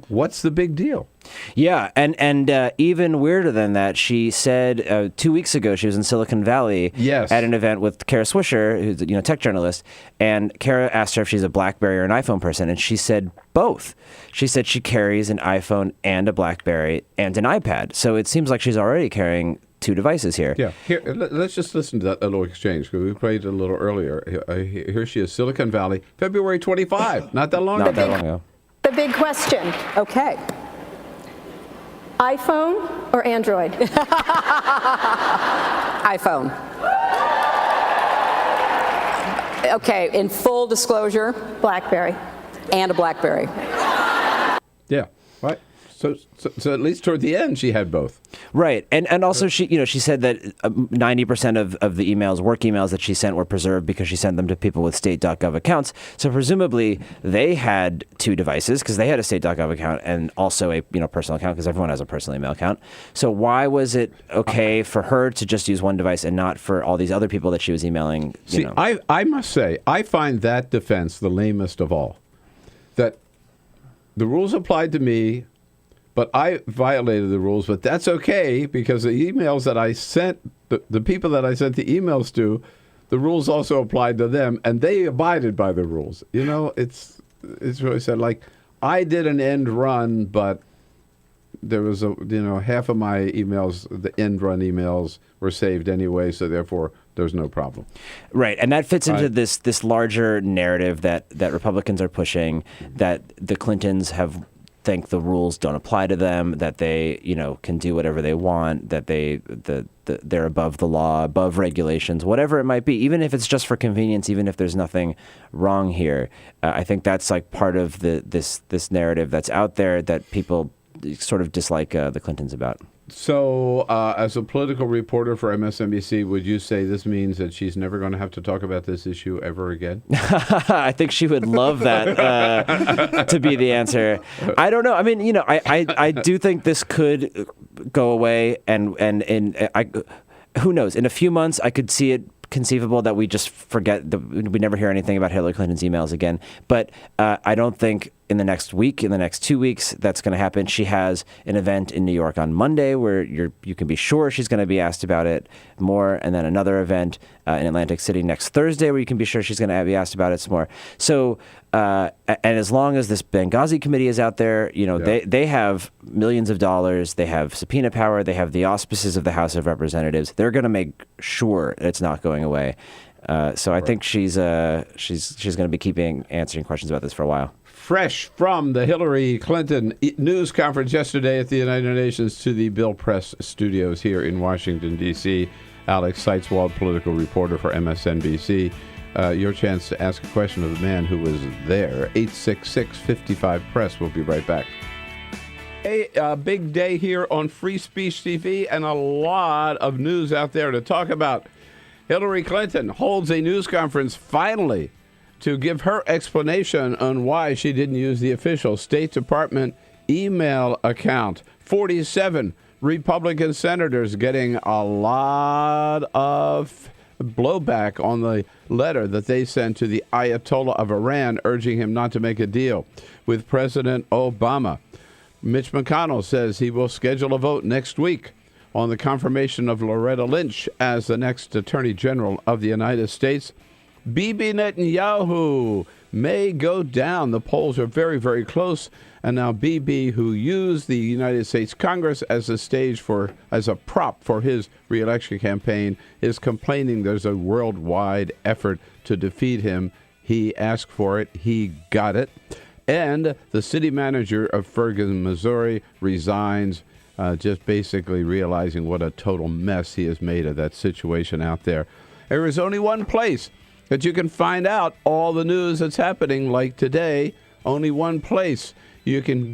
what's the big deal? Yeah, and even weirder than that, she said 2 weeks ago she was in Silicon Valley at an event with Kara Swisher, who's a tech journalist, and Kara asked her if she's a BlackBerry or an iPhone person, and she said both. She said she carries an iPhone and a BlackBerry and an iPad, so it seems like she's already carrying two devices here. Yeah, here, let's just listen to that little exchange, because we played it a little earlier. Here she is, Silicon Valley, February 25, not that long ago. The big question. Okay. iPhone or Android? iPhone. Okay, in full disclosure, BlackBerry. And a BlackBerry. Yeah, right. So at least toward the end, she had both. Right, and also she said that 90% of the emails, work emails that she sent, were preserved because she sent them to people with state.gov accounts. So presumably they had two devices because they had a state.gov account and also a personal account because everyone has a personal email account. So why was it okay for her to just use one device and not for all these other people that she was emailing? I must say, I find that defense the lamest of all. That the rules applied to me. But I violated the rules, but that's okay because the emails that I sent, the people that I sent the emails to, the rules also applied to them, and they abided by the rules. It's really sad. I did an end run, but there was half of my emails, the end run emails, were saved anyway, so therefore there's no problem. Right, and that fits into this larger narrative that Republicans are pushing, that the Clintons think the rules don't apply to them, that they, can do whatever they want, that they're above the law, above regulations, whatever it might be, even if it's just for convenience, even if there's nothing wrong here. I think that's part of this narrative that's out there that people sort of dislike the Clintons about. So, as a political reporter for MSNBC, would you say this means that she's never going to have to talk about this issue ever again? I think she would love that to be the answer. I don't know. I mean, I do think this could go away, and who knows? In a few months, I could see it conceivable that we just forget that we never hear anything about Hillary Clinton's emails again. But I don't think in the next week, in the next 2 weeks, that's going to happen. She has an event in New York on Monday where you can be sure she's going to be asked about it more, and then another event in Atlantic City next Thursday where you can be sure she's going to be asked about it some more. So, and as long as this Benghazi committee is out there, they have millions of dollars, they have subpoena power, they have the auspices of the House of Representatives. They're going to make sure it's not going away. So I think she's going to be answering questions about this for a while. Fresh from the Hillary Clinton news conference yesterday at the United Nations to the Bill Press studios here in Washington, D.C., Alex Seitz-Wald, political reporter for MSNBC. Your chance to ask a question of the man who was there. 866-55-PRESS. We'll be right back. A big day here on Free Speech TV and a lot of news out there to talk about. Hillary Clinton holds a news conference finally to give her explanation on why she didn't use the official State Department email account. 47 Republican senators getting a lot of blowback on the letter that they sent to the Ayatollah of Iran urging him not to make a deal with President Obama. Mitch McConnell says he will schedule a vote next week on the confirmation of Loretta Lynch as the next Attorney General of the United States. Bibi Netanyahu may go down. The polls are very, very close. And now Bibi, who used the United States Congress as a prop for his reelection campaign, is complaining there's a worldwide effort to defeat him. He asked for it. He got it. And the city manager of Ferguson, Missouri, resigns, just basically realizing what a total mess he has made of that situation out there. There is only one place that you can find out all the news that's happening, like today. Only one place you can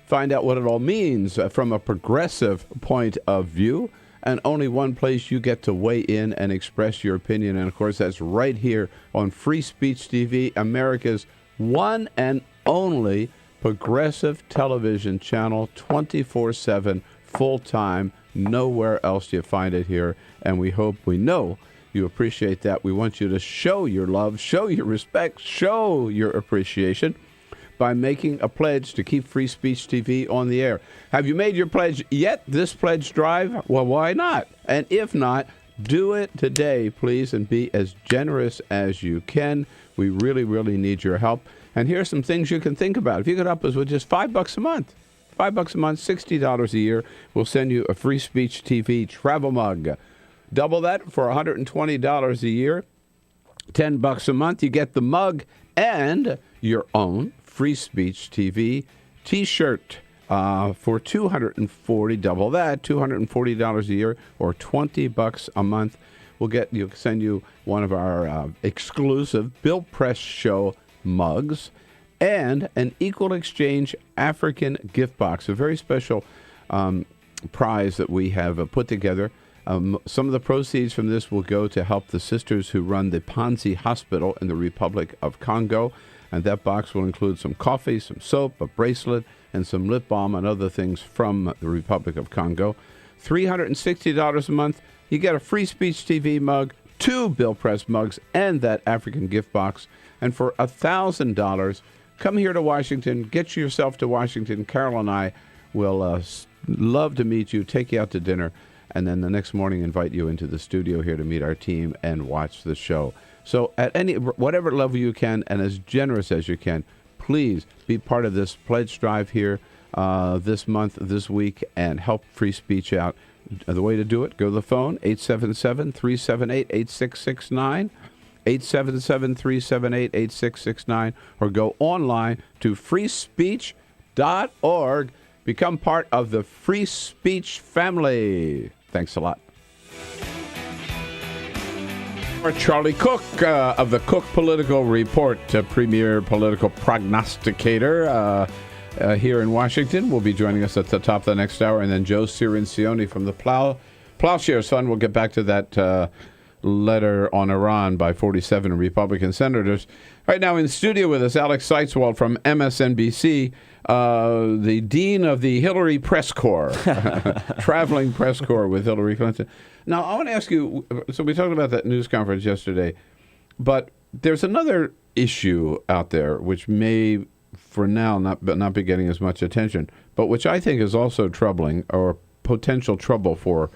find out what it all means from a progressive point of view, and only one place you get to weigh in and express your opinion. And, of course, that's right here on Free Speech TV, America's one and only progressive television channel, 24/7, full-time. Nowhere else do you find it here, and we know you appreciate that. We want you to show your love, show your respect, show your appreciation by making a pledge to keep Free Speech TV on the air. Have you made your pledge yet, this pledge drive? Well, why not? And if not, do it today, please, and be as generous as you can. We really, really need your help. And here are some things you can think about. If you could help us with just $5 a month, $5 a month, $60 a year, we'll send you a Free Speech TV travel mug. Double that for $120 a year. $10 a month, you get the mug and your own Free Speech TV T-shirt for $240. Double that, $240 a year, or $20 a month. We'll send you one of our exclusive Bill Press Show mugs and an Equal Exchange African gift box, a very special prize that we have put together. Some of the proceeds from this will go to help the sisters who run the Panzi Hospital in the Republic of Congo. And that box will include some coffee, some soap, a bracelet, and some lip balm and other things from the Republic of Congo. $360 a month, you get a Free Speech TV mug, 2 Bill Press mugs, and that African gift box. And for $1,000, come here to Washington, get yourself to Washington. Carol and I will love to meet you, take you out to dinner, and then the next morning invite you into the studio here to meet our team and watch the show. So at whatever level you can and as generous as you can, please be part of this pledge drive here this month, this week, and help free speech out. The way to do it, go to the phone, 877-378-8669, 877-378-8669, or go online to freespeech.org. Become part of the Free Speech family. Thanks a lot. Charlie Cook of the Cook Political Report, premier political prognosticator here in Washington, will be joining us at the top of the next hour. And then Joe Cirincione from the Ploughshares Fund. We'll get back to that letter on Iran by 47 Republican senators. Right now in the studio with us, Alex Seitz-Wald from MSNBC, the dean of the Hillary Press Corps, traveling press corps with Hillary Clinton. Now, I want to ask you, so we talked about that news conference yesterday, but there's another issue out there which may, for now, not be getting as much attention, but which I think is also troubling, or potential trouble for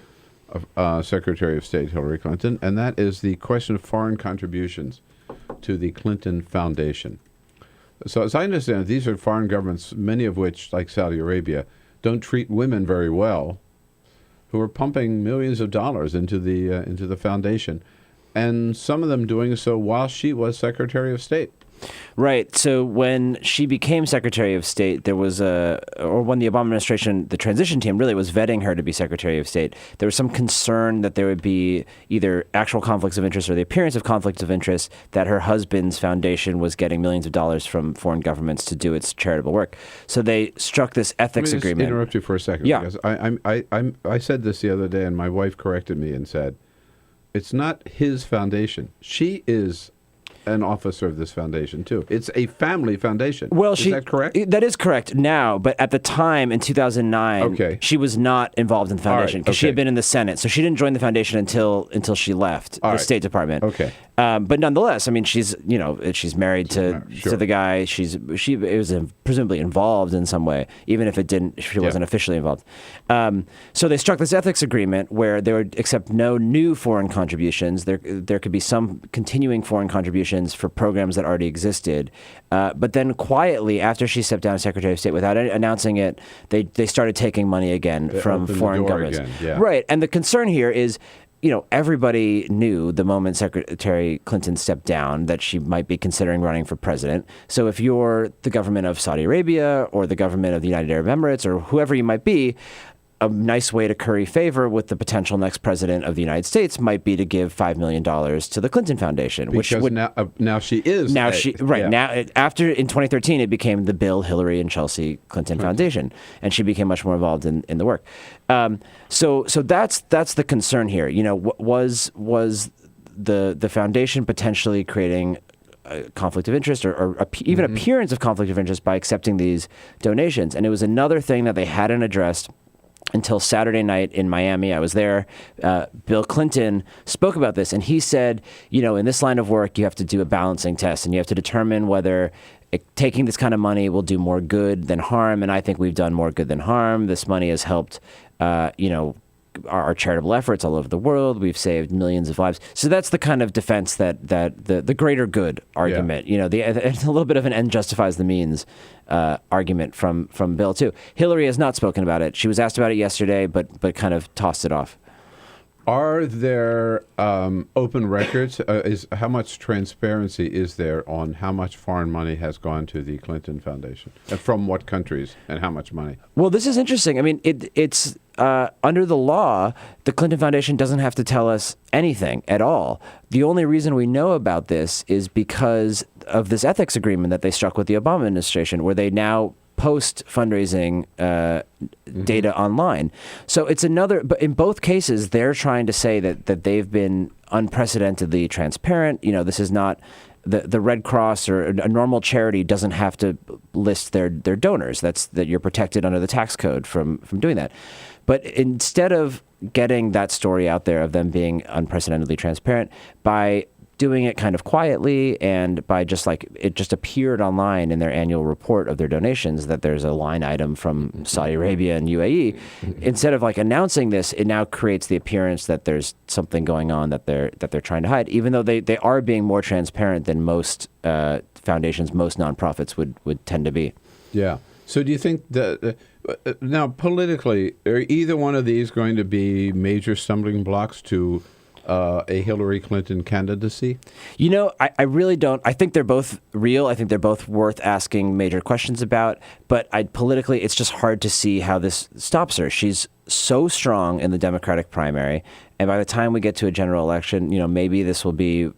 Secretary of State Hillary Clinton, and that is the question of foreign contributions to the Clinton Foundation. So as I understand it, these are foreign governments, many of which, like Saudi Arabia, don't treat women very well, who are pumping millions of dollars into the foundation, and some of them doing so while she was Secretary of State. Right. So when she became Secretary of State, there was when the Obama administration, the transition team really was vetting her to be Secretary of State, there was some concern that there would be either actual conflicts of interest or the appearance of conflicts of interest, that her husband's foundation was getting millions of dollars from foreign governments to do its charitable work. So they struck this ethics agreement. Let me interrupt you for a second. Yeah. Because I said this the other day, and my wife corrected me and said, it's not his foundation. She is an officer of this foundation, too. It's a family foundation. Well, is that correct? That is correct now, but at the time in 2009, she was not involved in the foundation because she had been in the Senate. So she didn't join the foundation until she left the State Department. Okay. But nonetheless, I mean, she's married to the guy. She was presumably involved in some way, even if she wasn't officially involved. So they struck this ethics agreement where they would accept no new foreign contributions. There could be some continuing foreign contributions for programs that already existed. But then quietly, after she stepped down as Secretary of State, without announcing it, they started taking money again from foreign governments. Right. And the concern here is, everybody knew the moment Secretary Clinton stepped down that she might be considering running for president. So if you're the government of Saudi Arabia or the government of the United Arab Emirates or whoever you might be, a nice way to curry favor with the potential next president of the United States might be to give $5 million to the Clinton Foundation. Now she is. Now after in 2013, it became the Bill, Hillary, and Chelsea Clinton Foundation, and she became much more involved in the work. So that's the concern here. Was the foundation potentially creating a conflict of interest or even appearance of conflict of interest by accepting these donations? And it was another thing that they hadn't addressed until Saturday night in Miami. I was there. Bill Clinton spoke about this, and he said, in this line of work, you have to do a balancing test, and you have to determine whether taking this kind of money will do more good than harm. And I think we've done more good than harm. This money has helped, our charitable efforts all over the world. We've saved millions of lives. So that's the kind of defense that the greater good argument, it's a little bit of an end justifies the means argument from Bill too. Hillary has not spoken about it. She was asked about it yesterday, but kind of tossed it off. Are there open records? How much transparency is there on how much foreign money has gone to the Clinton Foundation? And from what countries and how much money? Well, this is interesting. I mean, it's under the law, the Clinton Foundation doesn't have to tell us anything at all. The only reason we know about this is because of this ethics agreement that they struck with the Obama administration, where they now post fundraising data online. So it's but in both cases, they're trying to say that they've been unprecedentedly transparent. This is not the Red Cross or a normal charity doesn't have to list their donors. That you're protected under the tax code from doing that. But instead of getting that story out there of them being unprecedentedly transparent by doing it kind of quietly and by it just appeared online in their annual report of their donations that there's a line item from Saudi Arabia and UAE. Instead of announcing this, it now creates the appearance that there's something going on that they're trying to hide, even though they are being more transparent than most foundations, most nonprofits would tend to be. Yeah. So do you think that now politically, are either one of these going to be major stumbling blocks to a Hillary Clinton candidacy? I really don't. I think they're both real. I think they're both worth asking major questions about. But politically, it's just hard to see how this stops her. She's so strong in the Democratic primary. And by the time we get to a general election, maybe this will be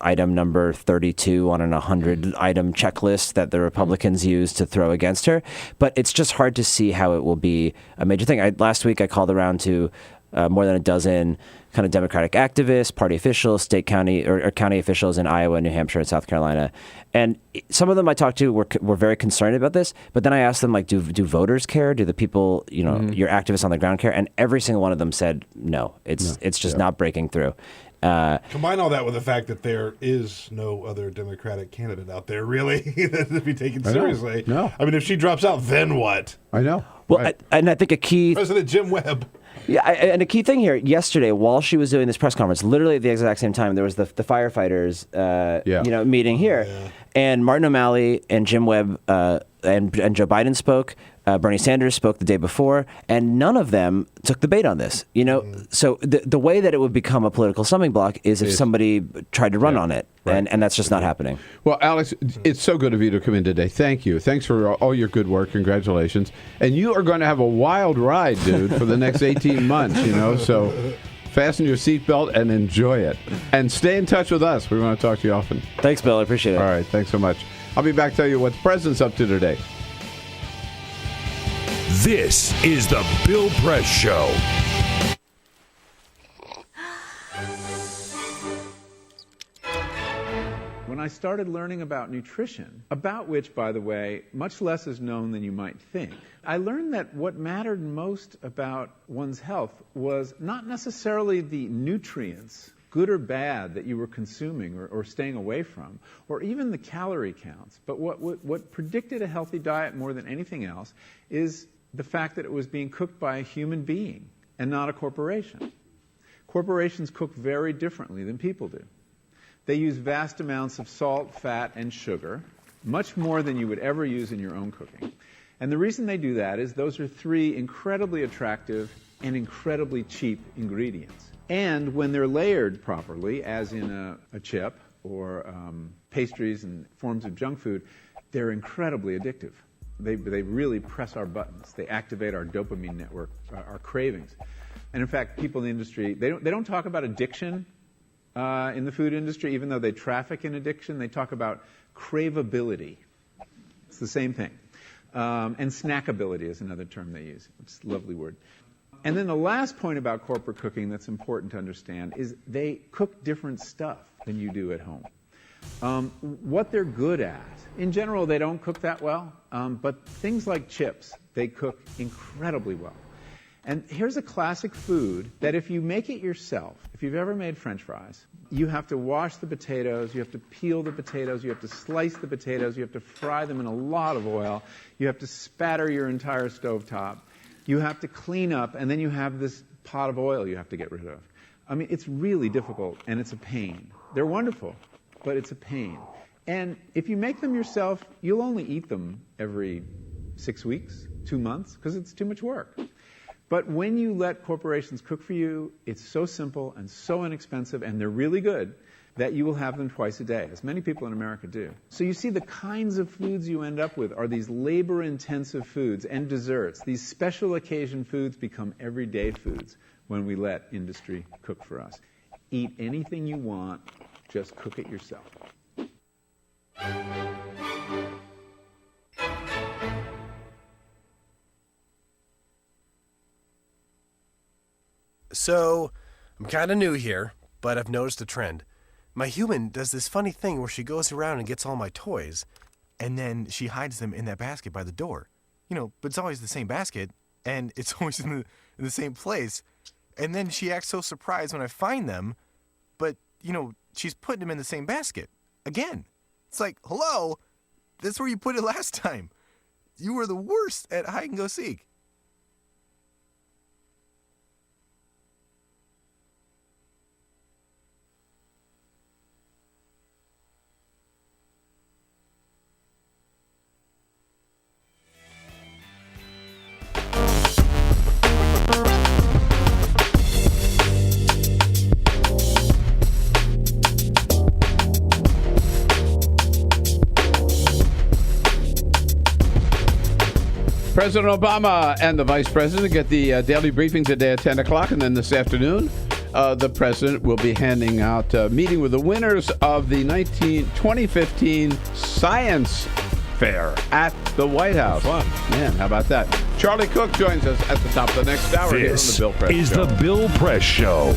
item number 32 on an 100-item checklist that the Republicans use to throw against her. But it's just hard to see how it will be a major thing. Last week, I called around to more than a dozen kind of Democratic activists, party officials, state, county, or county officials in Iowa, New Hampshire, and South Carolina. And some of them I talked to were very concerned about this. But then I asked them, do voters care? Do the people, your activists on the ground care? And every single one of them said, no, it's just not breaking through. Combine all that with the fact that there is no other Democratic candidate out there, really, to be taken seriously. No. I mean, if she drops out, then what? I know. Well, right. I think a key... President Jim Webb. Yeah, and a key thing here, yesterday, while she was doing this press conference, literally at the exact same time, there was the firefighters meeting here. And Martin O'Malley and Jim Webb and Joe Biden spoke. Bernie Sanders spoke the day before, and none of them took the bait on this. So the way that it would become a political stumbling block is if somebody tried to run on it, and that's just not happening. Well, Alex, it's so good of you to come in today. Thank you. Thanks for all your good work. Congratulations. And you are going to have a wild ride, dude, for the next 18 months, so fasten your seatbelt and enjoy it. And stay in touch with us. We want to talk to you often. Thanks, Bill. I appreciate it. All right. Thanks so much. I'll be back to tell you what the president's up to today. This is the Bill Press Show. when I started learning about nutrition, about which, by the way, much less is known than you might think, I learned that what mattered most about one's health was not necessarily the nutrients, good or bad, that you were consuming or staying away from, or even the calorie counts. But what predicted a healthy diet more than anything else is the fact that it was being cooked by a human being and not a corporation. Corporations cook very differently than people do. They use vast amounts of salt, fat, and sugar, much more than you would ever use in your own cooking. And the reason they do that is those are three incredibly attractive and incredibly cheap ingredients. And when they're layered properly, as in a chip or pastries and forms of junk food, they're incredibly addictive. They really press our buttons. They activate our dopamine network, our cravings. And in fact, people in the industry, they don't talk about addiction in the food industry, even though they traffic in addiction. They talk about craveability. It's the same thing. And snackability is another term they use. It's a lovely word. And then the last point about corporate cooking that's important to understand is they cook different stuff than you do at home. What they're good at, in general, they don't cook that well, but things like chips, they cook incredibly well. And here's a classic food that if you make it yourself, if you've ever made French fries, you have to wash the potatoes, you have to peel the potatoes, you have to slice the potatoes, you have to fry them in a lot of oil, you have to spatter your entire stovetop, you have to clean up, and then you have this pot of oil you have to get rid of. I mean, it's really difficult, and it's a pain. They're wonderful, but it's a pain. And if you make them yourself, you'll only eat them every 6 weeks, 2 months, because it's too much work. But when you let corporations cook for you, it's so simple and so inexpensive, and they're really good, that you will have them twice a day, as many people in America do. So you see the kinds of foods you end up with are these labor-intensive foods and desserts. These special occasion foods become everyday foods when we let industry cook for us. Eat anything you want, just cook it yourself. So, I'm kind of new here, but I've noticed a trend. My human does this funny thing where she goes around and gets all my toys, and then she hides them in that basket by the door. But it's always the same basket, and it's always in the same place. And then she acts so surprised when I find them, but, she's putting them in the same basket. Again. It's like, hello? That's where you put it last time. You were the worst at hide and go seek. President Obama and the Vice President get the daily briefing today at 10 o'clock, and then this afternoon, the President will be handing out meeting with the winners of the 2015 Science Fair at the White House. Fun. Man, how about that? Charlie Cook joins us at the top of the next hour here on the Bill Press is Show. the Bill Press Show.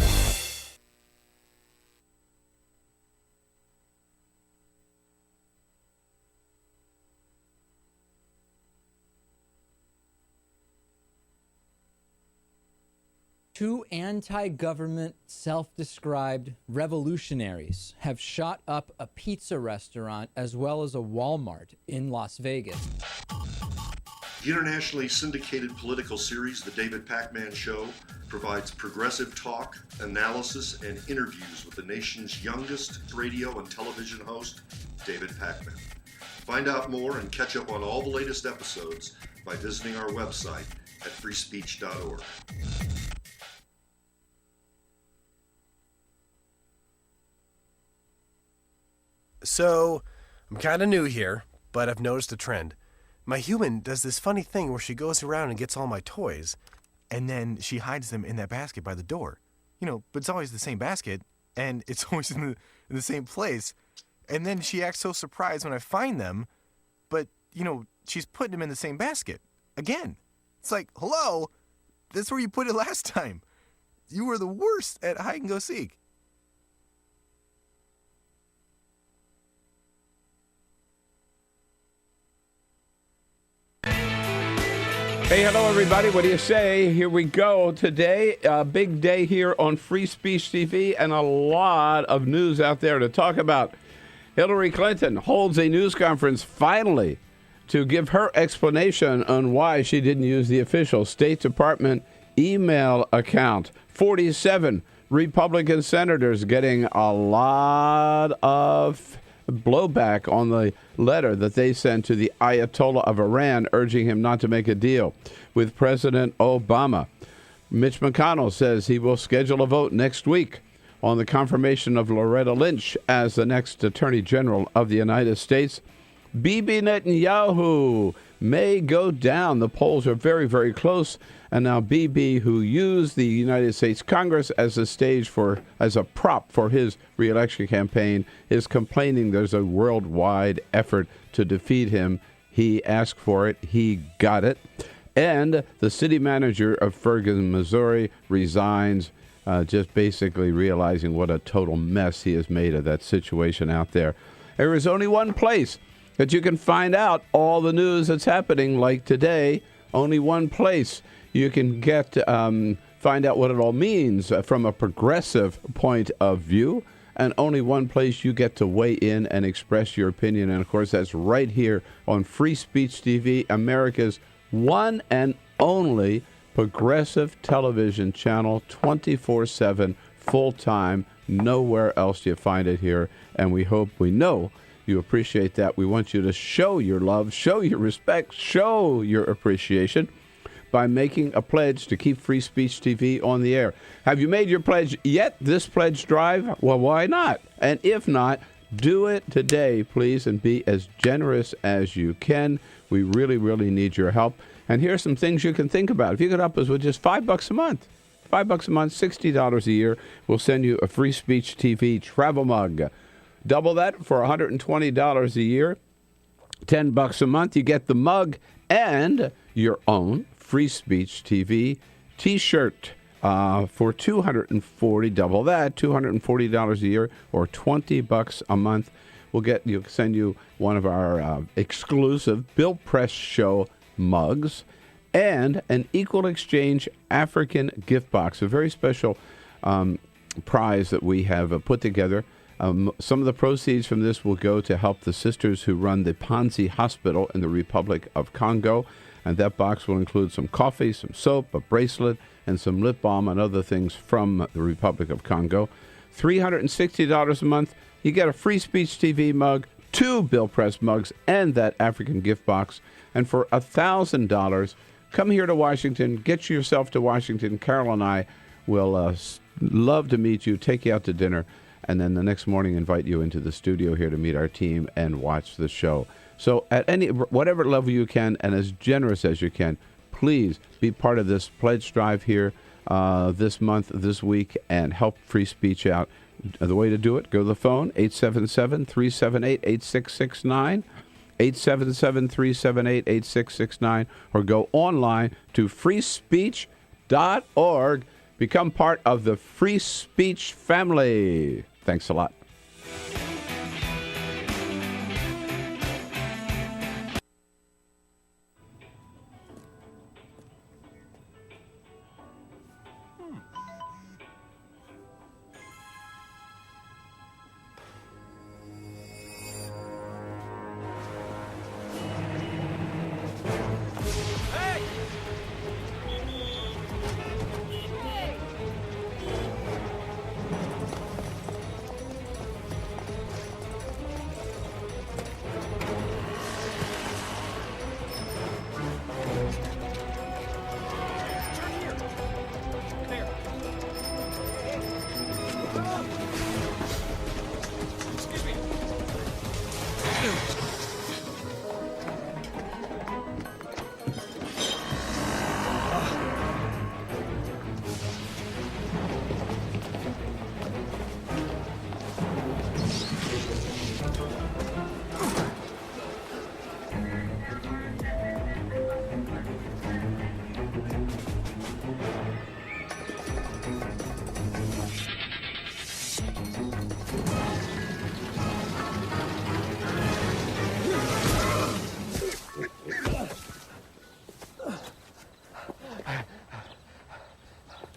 Two anti-government, self-described revolutionaries have shot up a pizza restaurant as well as a Walmart in Las Vegas. The internationally syndicated political series, The David Pakman Show, provides progressive talk, analysis, and interviews with the nation's youngest radio and television host, David Pakman. Find out more and catch up on all the latest episodes by visiting our website at freespeech.org. So, I'm kind of new here, but I've noticed a trend. My human does this funny thing where she goes around and gets all my toys, and then she hides them in that basket by the door. But it's always the same basket, and it's always in the same place. And then she acts so surprised when I find them, but, she's putting them in the same basket. Again. It's like, hello? That's where you put it last time. You were the worst at hide and go seek. Hey, hello, everybody. What do you say? Here we go today. A big day here on Free Speech TV and a lot of news out there to talk about. Hillary Clinton holds a news conference finally to give her explanation on why she didn't use the official State Department email account. 47 Republican senators getting a lot of blowback on the letter that they sent to the Ayatollah of Iran urging him not to make a deal with President Obama. Mitch McConnell says he will schedule a vote next week on the confirmation of Loretta Lynch as the next Attorney General of the United States. Bibi Netanyahu may go down. The polls are very, very close. And now Bibi, who used the United States Congress as a prop for his reelection campaign, is complaining there's a worldwide effort to defeat him. He asked for it. He got it. And the city manager of Ferguson, Missouri, resigns, just basically realizing what a total mess he has made of that situation out there. There is only one place that you can find out all the news that's happening, like today. Only one place you can find out what it all means from a progressive point of view, and only one place you get to weigh in and express your opinion. And, of course, that's right here on Free Speech TV, America's one and only progressive television channel, 24/7, full-time. Nowhere else do you find it here, and we know you appreciate that. We want you to show your love, show your respect, show your appreciation by making a pledge to keep Free Speech TV on the air. Have you made your pledge yet, this pledge drive? Well, why not? And if not, do it today, please, and be as generous as you can. We really, really need your help. And here are some things you can think about. If you could help us with just $5 a month, $5 a month, $60 a year, we'll send you a Free Speech TV travel mug. Double that for $120 a year, $10 a month. You get the mug and your own Free Speech TV T-shirt for $240. Double that, $240 a year, or $20 a month. We'll send you one of our exclusive Bill Press Show mugs and an Equal Exchange African gift box, a very special prize that we have put together. Some of the proceeds from this will go to help the sisters who run the Panzi Hospital in the Republic of Congo. And that box will include some coffee, some soap, a bracelet, and some lip balm and other things from the Republic of Congo. $360 a month, you get a Free Speech TV mug, 2 Bill Press mugs, and that African gift box. And for $1,000, come here to Washington, get yourself to Washington. Carol and I will love to meet you, take you out to dinner, and then the next morning invite you into the studio here to meet our team and watch the show. So at whatever level you can and as generous as you can, please be part of this pledge drive here this month, this week, and help free speech out. The way to do it, go to the phone, 877-378-8669, 877-378-8669, or go online to freespeech.org. Become part of the Free Speech family. Thanks a lot.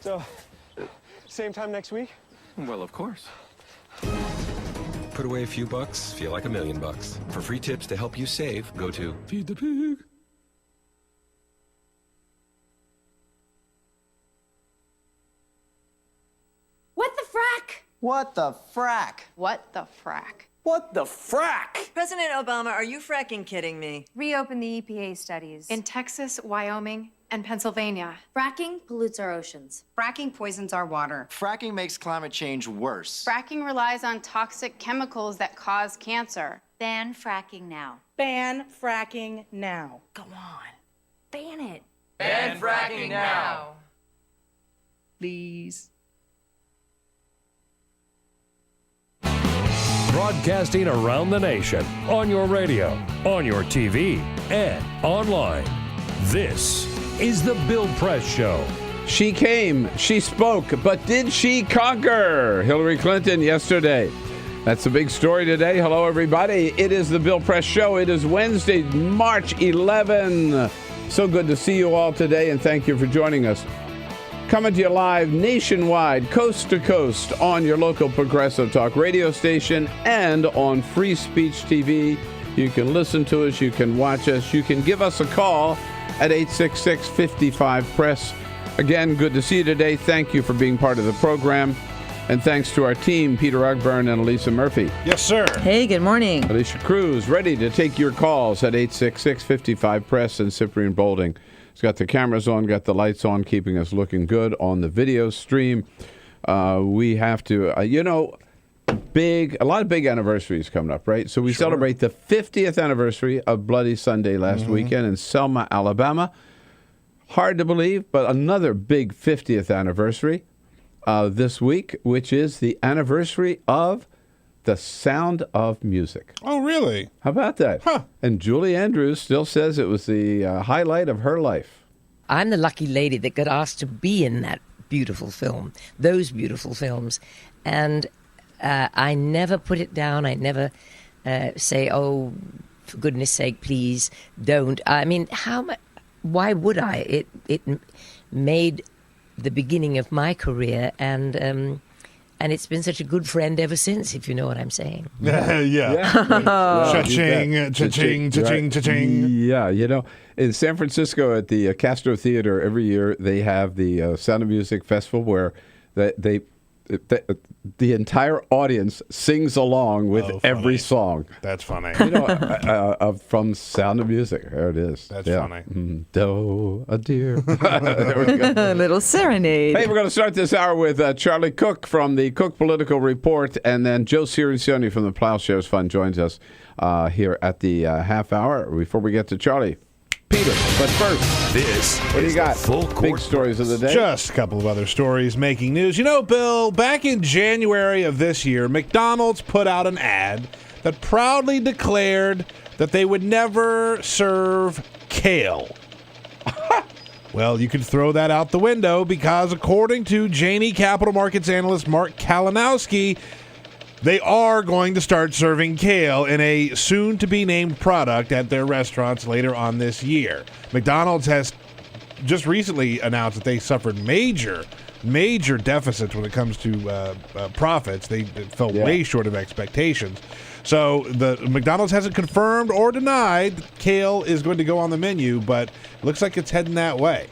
So, same time next week? Well, of course. Put away a few bucks, feel like $1 million. For free tips to help you save, go to Feed the Pig. What the frack? What the frack? What the frack? What the frack? President Obama, are you fracking kidding me? Reopen the EPA studies. In Texas, Wyoming, and Pennsylvania. Fracking pollutes our oceans. Fracking poisons our water. Fracking makes climate change worse. Fracking relies on toxic chemicals that cause cancer. Ban fracking now. Ban fracking now. Go on. Ban it. Ban fracking now. Please. Broadcasting around the nation, on your radio, on your TV, and online. This is the Bill Press Show. She came, she spoke, but did she conquer? Hillary Clinton yesterday. That's the big story today. Hello, everybody. It is the Bill Press Show. It is Wednesday, March 11. So good to see you all today, and thank you for joining us. Coming to you live nationwide, coast to coast, on your local Progressive Talk radio station and on Free Speech TV. You can listen to us, you can watch us, you can give us a call at 866-55-PRESS. Again, good to see you today. Thank you for being part of the program. And thanks to our team, Peter Ogburn and Elisa Murphy. Yes, sir. Hey, good morning. Alicia Cruz, ready to take your calls at 866-55-PRESS, and Cyprian Bolding. He's got the cameras on, got the lights on, keeping us looking good on the video stream. We have to, a lot of big anniversaries coming up, right? So we celebrate the 50th anniversary of Bloody Sunday last weekend in Selma, Alabama. Hard to believe, but another big 50th anniversary this week, which is the anniversary of The Sound of Music. Oh, really? How about that? Huh. And Julie Andrews still says it was the highlight of her life. I'm the lucky lady that got asked to be in that beautiful film, those beautiful films. And I never put it down. I never say, oh, for goodness sake, please don't. I mean, why would I? It made the beginning of my career, and it's been such a good friend ever since, if you know what I'm saying. Cha-ching, cha-ching, cha-ching, cha-ching. Yeah, in San Francisco at the Castro Theater every year, they have the Sound of Music Festival where the entire audience sings along with every song. That's funny. From Sound of Music. There it is. That's funny. Do a dear. There we go. A little serenade. Hey, we're going to start this hour with Charlie Cook from the Cook Political Report, and then Joe Cirincione from the Ploughshares Fund joins us here at the half hour. Before we get to Charlie, Peter, but first, what do you got? Big stories of the day. Just a couple of other stories making news. Bill, back in January of this year, McDonald's put out an ad that proudly declared that they would never serve kale. Well, you can throw that out the window because according to Janney Capital Markets analyst Mark Kalinowski, they are going to start serving kale in a soon-to-be-named product at their restaurants later on this year. McDonald's has just recently announced that they suffered major deficits when it comes to profits. They fell way short of expectations. So the McDonald's hasn't confirmed or denied that kale is going to go on the menu, but it looks like it's heading that way.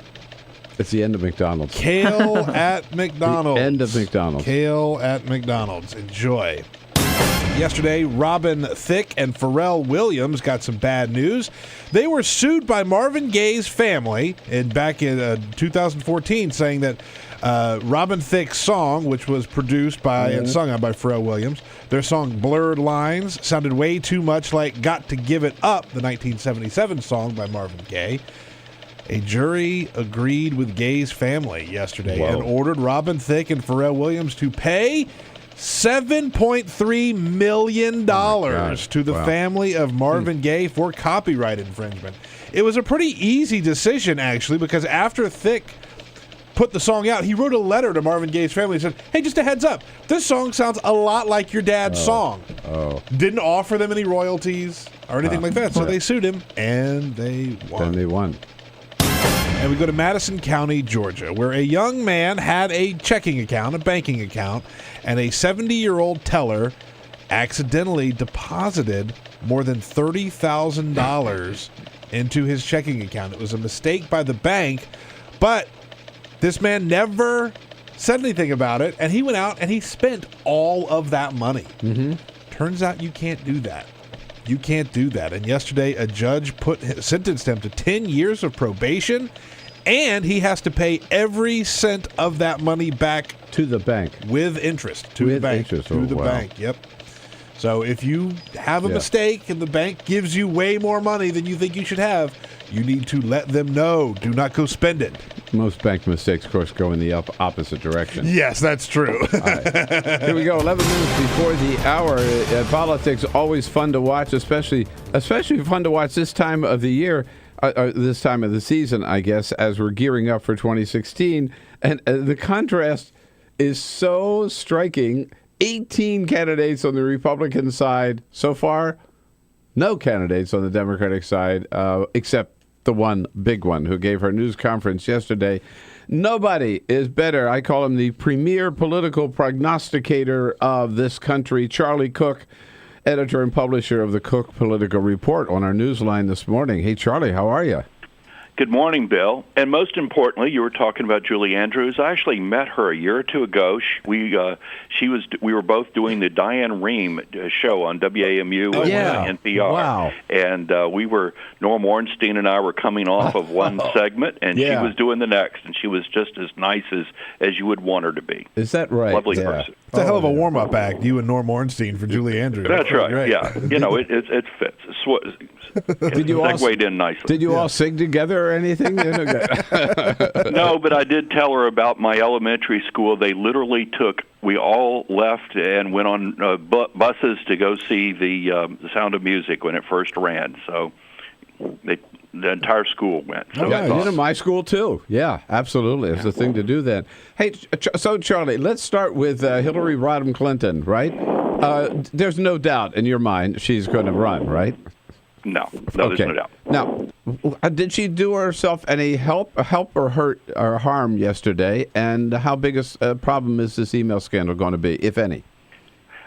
It's the end of McDonald's. Kale at McDonald's. The end of McDonald's. Kale at McDonald's. Enjoy. Yesterday, Robin Thicke and Pharrell Williams got some bad news. They were sued by Marvin Gaye's family back in 2014, saying that Robin Thicke's song, which was produced by and sung on by Pharrell Williams, their song Blurred Lines sounded way too much like Got to Give It Up, the 1977 song by Marvin Gaye. A jury agreed with Gaye's family yesterday and ordered Robin Thicke and Pharrell Williams to pay $7.3 million to the family of Marvin Gaye for copyright infringement. It was a pretty easy decision, actually, because after Thicke put the song out, he wrote a letter to Marvin Gaye's family and said, hey, just a heads up, this song sounds a lot like your dad's song. Didn't offer them any royalties or anything like that, so they sued him, and they won. Then they won. And we go to Madison County, Georgia, where a young man had a checking account, a banking account, and a 70-year-old teller accidentally deposited more than $30,000 into his checking account. It was a mistake by the bank, but this man never said anything about it, and he went out and he spent all of that money. Turns out you can't do that. You can't do that. And yesterday, a judge sentenced him to 10 years of probation, and he has to pay every cent of that money back to the bank with interest. To the bank. Yep. So if you have a mistake and the bank gives you way more money than you think you should have, you need to let them know. Do not go spend it. Most bank mistakes, of course, go in the opposite direction. Yes, that's true. All right. Here we go. 11 minutes before the hour. Politics always fun to watch, especially fun to watch this time of the year, this time of the season, I guess, as we're gearing up for 2016. And the contrast is so striking. 18 candidates on the Republican side so far. No candidates on the Democratic side, except the one big one who gave her news conference yesterday. Nobody is better. I call him the premier political prognosticator of this country, Charlie Cook, editor and publisher of the Cook Political Report, on our newsline this morning. Hey, Charlie, how are you? Good morning, Bill. And most importantly, you were talking about Julie Andrews. I actually met her a year or two ago. We were both doing the Diane Rehm show on WAMU and NPR. Wow. And Norm Ornstein and I were coming off of one segment, and she was doing the next. And she was just as nice as you would want her to be. Is that right? Lovely person. It's a hell of a warm-up act, you and Norm Ornstein for Julie Andrews. That's right. Great. Yeah. It fits. Did you all segued in nicely. Did you all sing together or anything? No, but I did tell her about my elementary school. They literally we all left and went on buses to go see the Sound of Music when it first ran. So the entire school went. So my school too. Yeah, absolutely. It's the thing to do then. Hey, so Charlie, let's start with Hillary Rodham Clinton, right? There's no doubt in your mind she's going to run, right? No, there's no doubt. Now, did she do herself any help or hurt or harm yesterday? And how big a problem is this email scandal going to be, if any?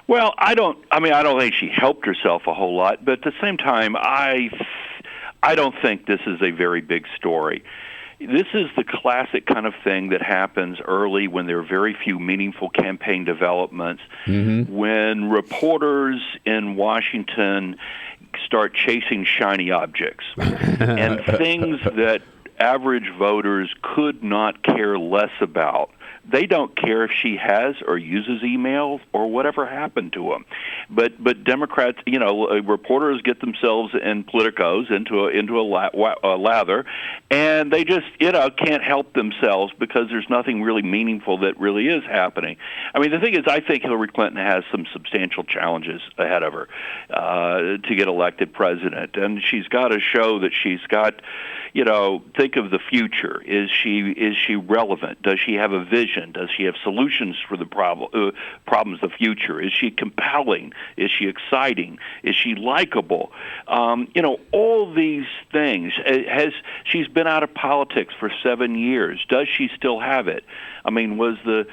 Well, I don't think she helped herself a whole lot, but at the same time, I don't think this is a very big story. This is the classic kind of thing that happens early when there are very few meaningful campaign developments, when reporters in Washington start chasing shiny objects and things that average voters could not care less about. They don't care if she has or uses emails or whatever happened to them. But Democrats, reporters get themselves in politicos into a lather, and they just can't help themselves because there's nothing really meaningful that really is happening. I mean, the thing is, I think Hillary Clinton has some substantial challenges ahead of her to get elected president, and she's got to show that she's got. Think of the future. Is she relevant? Does she have a vision? Does she have solutions for the problems of the future? Is she compelling? Is she exciting? Is she likable? All these things. She's been out of politics for 7 years. Does she still have it? I mean, was the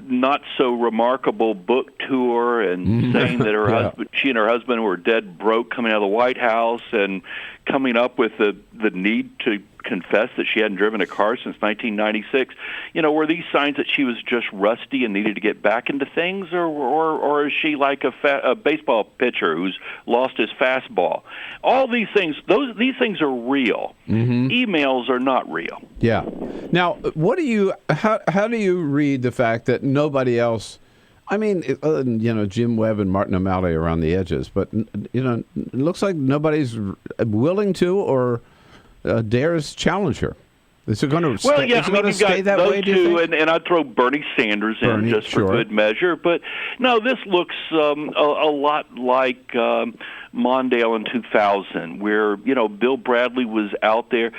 not so remarkable book tour and saying that she and her husband were dead broke coming out of the White House and coming up with the need to confess that she hadn't driven a car since 1996. Were these signs that she was just rusty and needed to get back into things, or is she like a baseball pitcher who's lost his fastball? All these things, these things are real. Emails are not real. Yeah. Now, how do you read the fact that nobody else? I mean, Jim Webb and Martin O'Malley around the edges, but it looks like nobody's willing to or dares challenge her. Is it going to stay that way? Those two, and I'd throw Bernie Sanders in just for good measure. But no, this looks a lot like Mondale in 2000, where Bill Bradley was out there.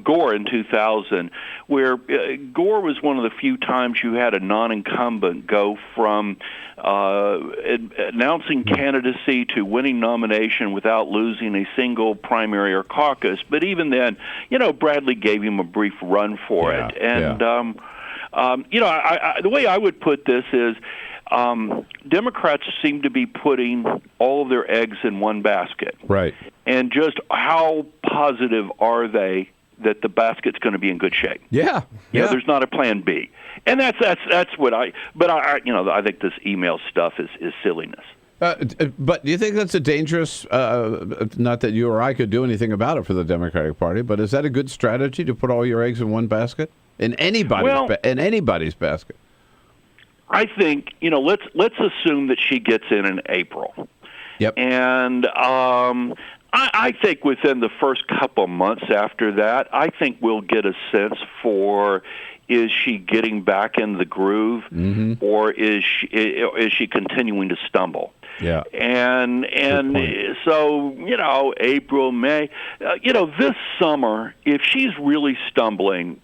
Gore in 2000, where Gore was one of the few times you had a non-incumbent go from announcing candidacy to winning nomination without losing a single primary or caucus. But even then, Bradley gave him a brief run for it. And the way I would put this is, Democrats seem to be putting all of their eggs in one basket. Right. And just how positive are they that the basket's going to be in good shape? Yeah. There's not a plan B. And that's what I think this email stuff is silliness. But do you think that's a dangerous, not that you or I could do anything about it for the Democratic Party, but is that a good strategy to put all your eggs in one basket? In anybody's basket? I think, let's assume that she gets in April. Yep. And I think within the first couple months after that, I think we'll get a sense for, is she getting back in the groove, or is she continuing to stumble? Yeah. And so, April, May, this summer, if she's really stumbling,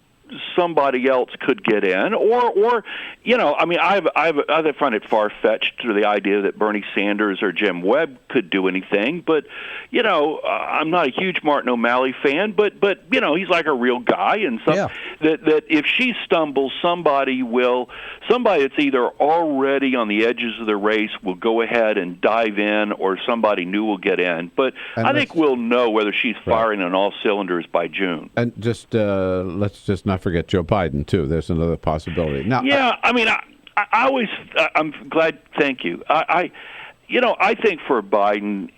somebody else could get in, or I find it far-fetched to the idea that Bernie Sanders or Jim Webb could do anything. But I'm not a huge Martin O'Malley fan, but he's like a real guy, and that if she stumbles, somebody that's either already on the edges of the race will go ahead and dive in, or somebody new will get in. But I think we'll know whether she's firing on all cylinders by June. And let's just not forget Joe Biden too. There's another possibility. Now, I'm glad. Thank you. I think for Biden,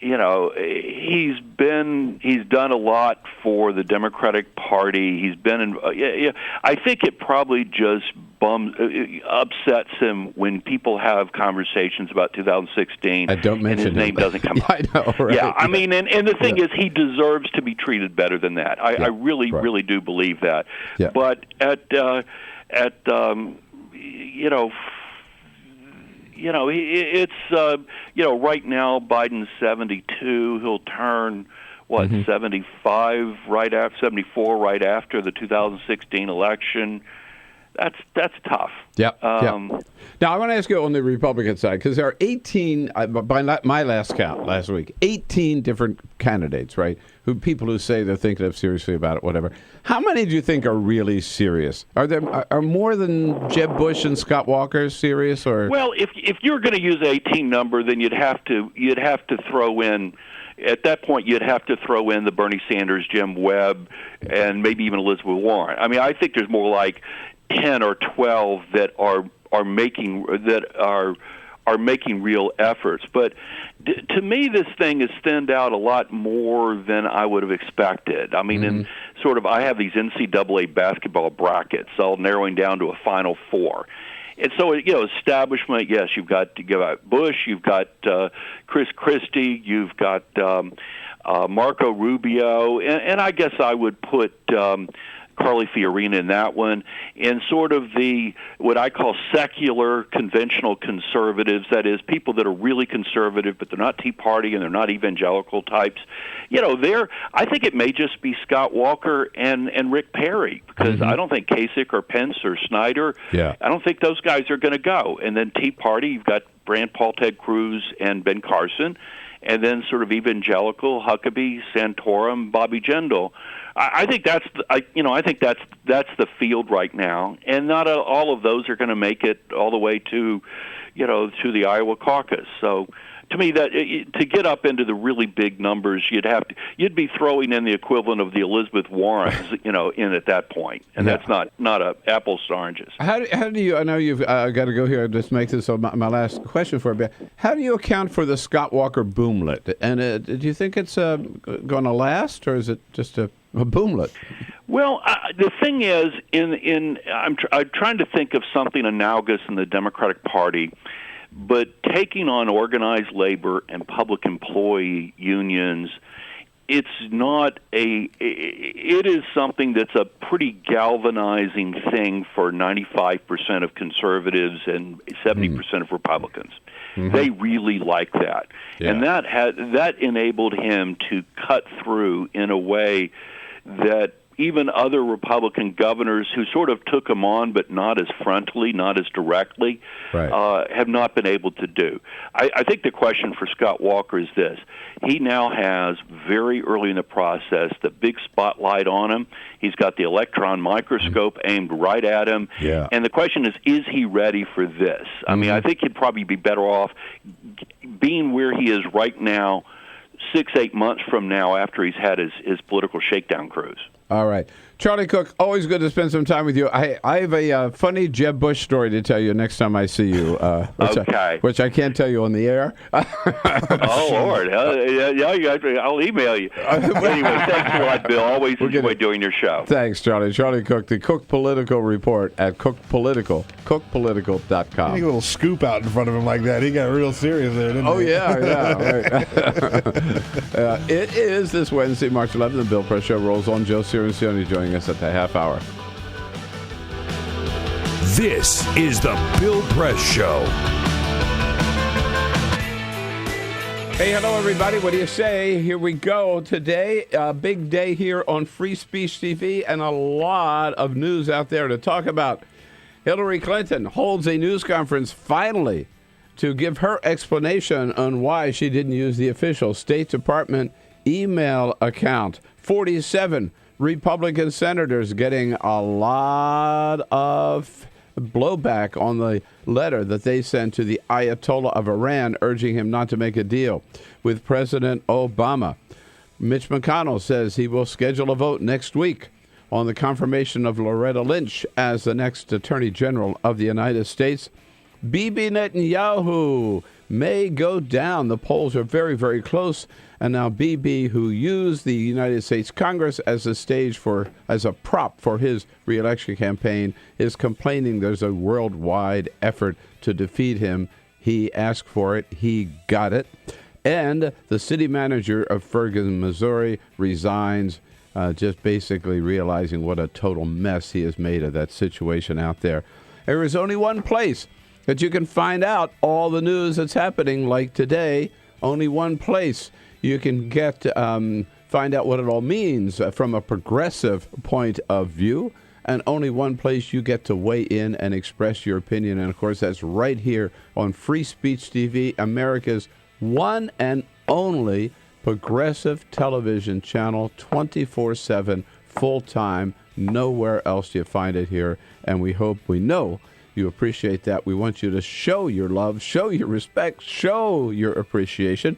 he's done a lot for the Democratic Party. He's been in. I think it probably just upsets him when people have conversations about 2016. Don't mention and his name doesn't come up. I know, right? Yeah, I mean, and the thing is, he deserves to be treated better than that. I really do believe that. Yeah. But it's right now Biden's 72. He'll turn 75 right after 74 right after the 2016 election. That's tough. Yeah. Now, I want to ask you on the Republican side, because there are 18, by my last count last week, 18 different candidates, right? People who say they're thinking seriously about it, whatever. How many do you think are really serious? Are more than Jeb Bush and Scott Walker serious, or? Well, if you're going to use 18 number, then you'd have to throw in. At that point, you'd have to throw in the Bernie Sanders, Jim Webb, and maybe even Elizabeth Warren. I mean, I think there's more like 10 or 12 that are making real efforts. But to me, this thing has thinned out a lot more than I would have expected. I mean, I have these NCAA basketball brackets, all narrowing down to a Final Four. And so, establishment, yes, you've got Bush, you've got Chris Christie, you've got Marco Rubio, and I guess I would put Carly Fiorina in that one, and sort of what I call secular conventional conservatives, that is, people that are really conservative, but they're not Tea Party and they're not evangelical types. I think it may just be Scott Walker and Rick Perry, because I don't think Kasich or Pence or Snyder, I don't think those guys are going to go. And then Tea Party, you've got Rand Paul, Ted Cruz, and Ben Carson, and then sort of evangelical, Huckabee, Santorum, Bobby Jindal. I think that's the field right now, and not all of those are going to make it all the way to the Iowa caucus. So, to me, that to get up into the really big numbers, you'd be throwing in the equivalent of the Elizabeth Warrens, in at that point, and that's not a apples to oranges. How do you? I know you've got to go here and just make this my last question for you. How do you account for the Scott Walker boomlet? And do you think it's going to last, or is it just a boomlet? Well, the thing is, I'm trying to think of something analogous in the Democratic Party, but taking on organized labor and public employee unions, it is something that's a pretty galvanizing thing for 95% of conservatives and 70% of Republicans. They really like that. Yeah. And that enabled him to cut through in a way that even other Republican governors who sort of took him on, but not as frontally, not as directly, have not been able to do. I think the question for Scott Walker is this. He now has, very early in the process, the big spotlight on him. He's got the electron microscope aimed right at him. Yeah. And the question is he ready for this? I mean, I think he'd probably be better off being where he is right now, 6-8 months from now after he's had his political shakedown cruise. All right. Charlie Cook, always good to spend some time with you. I have a funny Jeb Bush story to tell you next time I see you, which I can't tell you on the air. Oh, Lord. I'll email you. Anyway, thanks a lot, Bill. Always enjoy doing your show. Thanks, Charlie. Charlie Cook, the Cook Political Report at cookpolitical.com. A little scoop out in front of him like that. He got real serious there, didn't he? Oh, yeah. Right. It is this Wednesday, March 11th. The Bill Press Show rolls on. Joe Cirincione joining us at the half hour. This is the Bill Press Show. Hey, hello, everybody. What do you say? Here we go. Today, a big day here on Free Speech TV and a lot of news out there to talk about. Hillary Clinton holds a news conference finally to give her explanation on why she didn't use the official State Department email account. 47 Republican senators getting a lot of blowback on the letter that they sent to the Ayatollah of Iran urging him not to make a deal with President Obama. Mitch McConnell says he will schedule a vote next week on the confirmation of Loretta Lynch as the next Attorney General of the United States. Bibi Netanyahu may go down. The polls are very, very close. And now Bibi, who used the United States Congress as a as a prop for his reelection campaign, is complaining there's a worldwide effort to defeat him. He asked for it. He got it. And the city manager of Ferguson, Missouri, resigns, just basically realizing what a total mess he has made of that situation out there. There is only one place that you can find out all the news that's happening, like today. Only one place you can get find out what it all means from a progressive point of view, and only one place you get to weigh in and express your opinion. And of course, that's right here on Free Speech TV, America's one and only progressive television channel, 24/7, full-time. Nowhere else do you find it here, and we know you appreciate that. We want you to show your love, show your respect, show your appreciation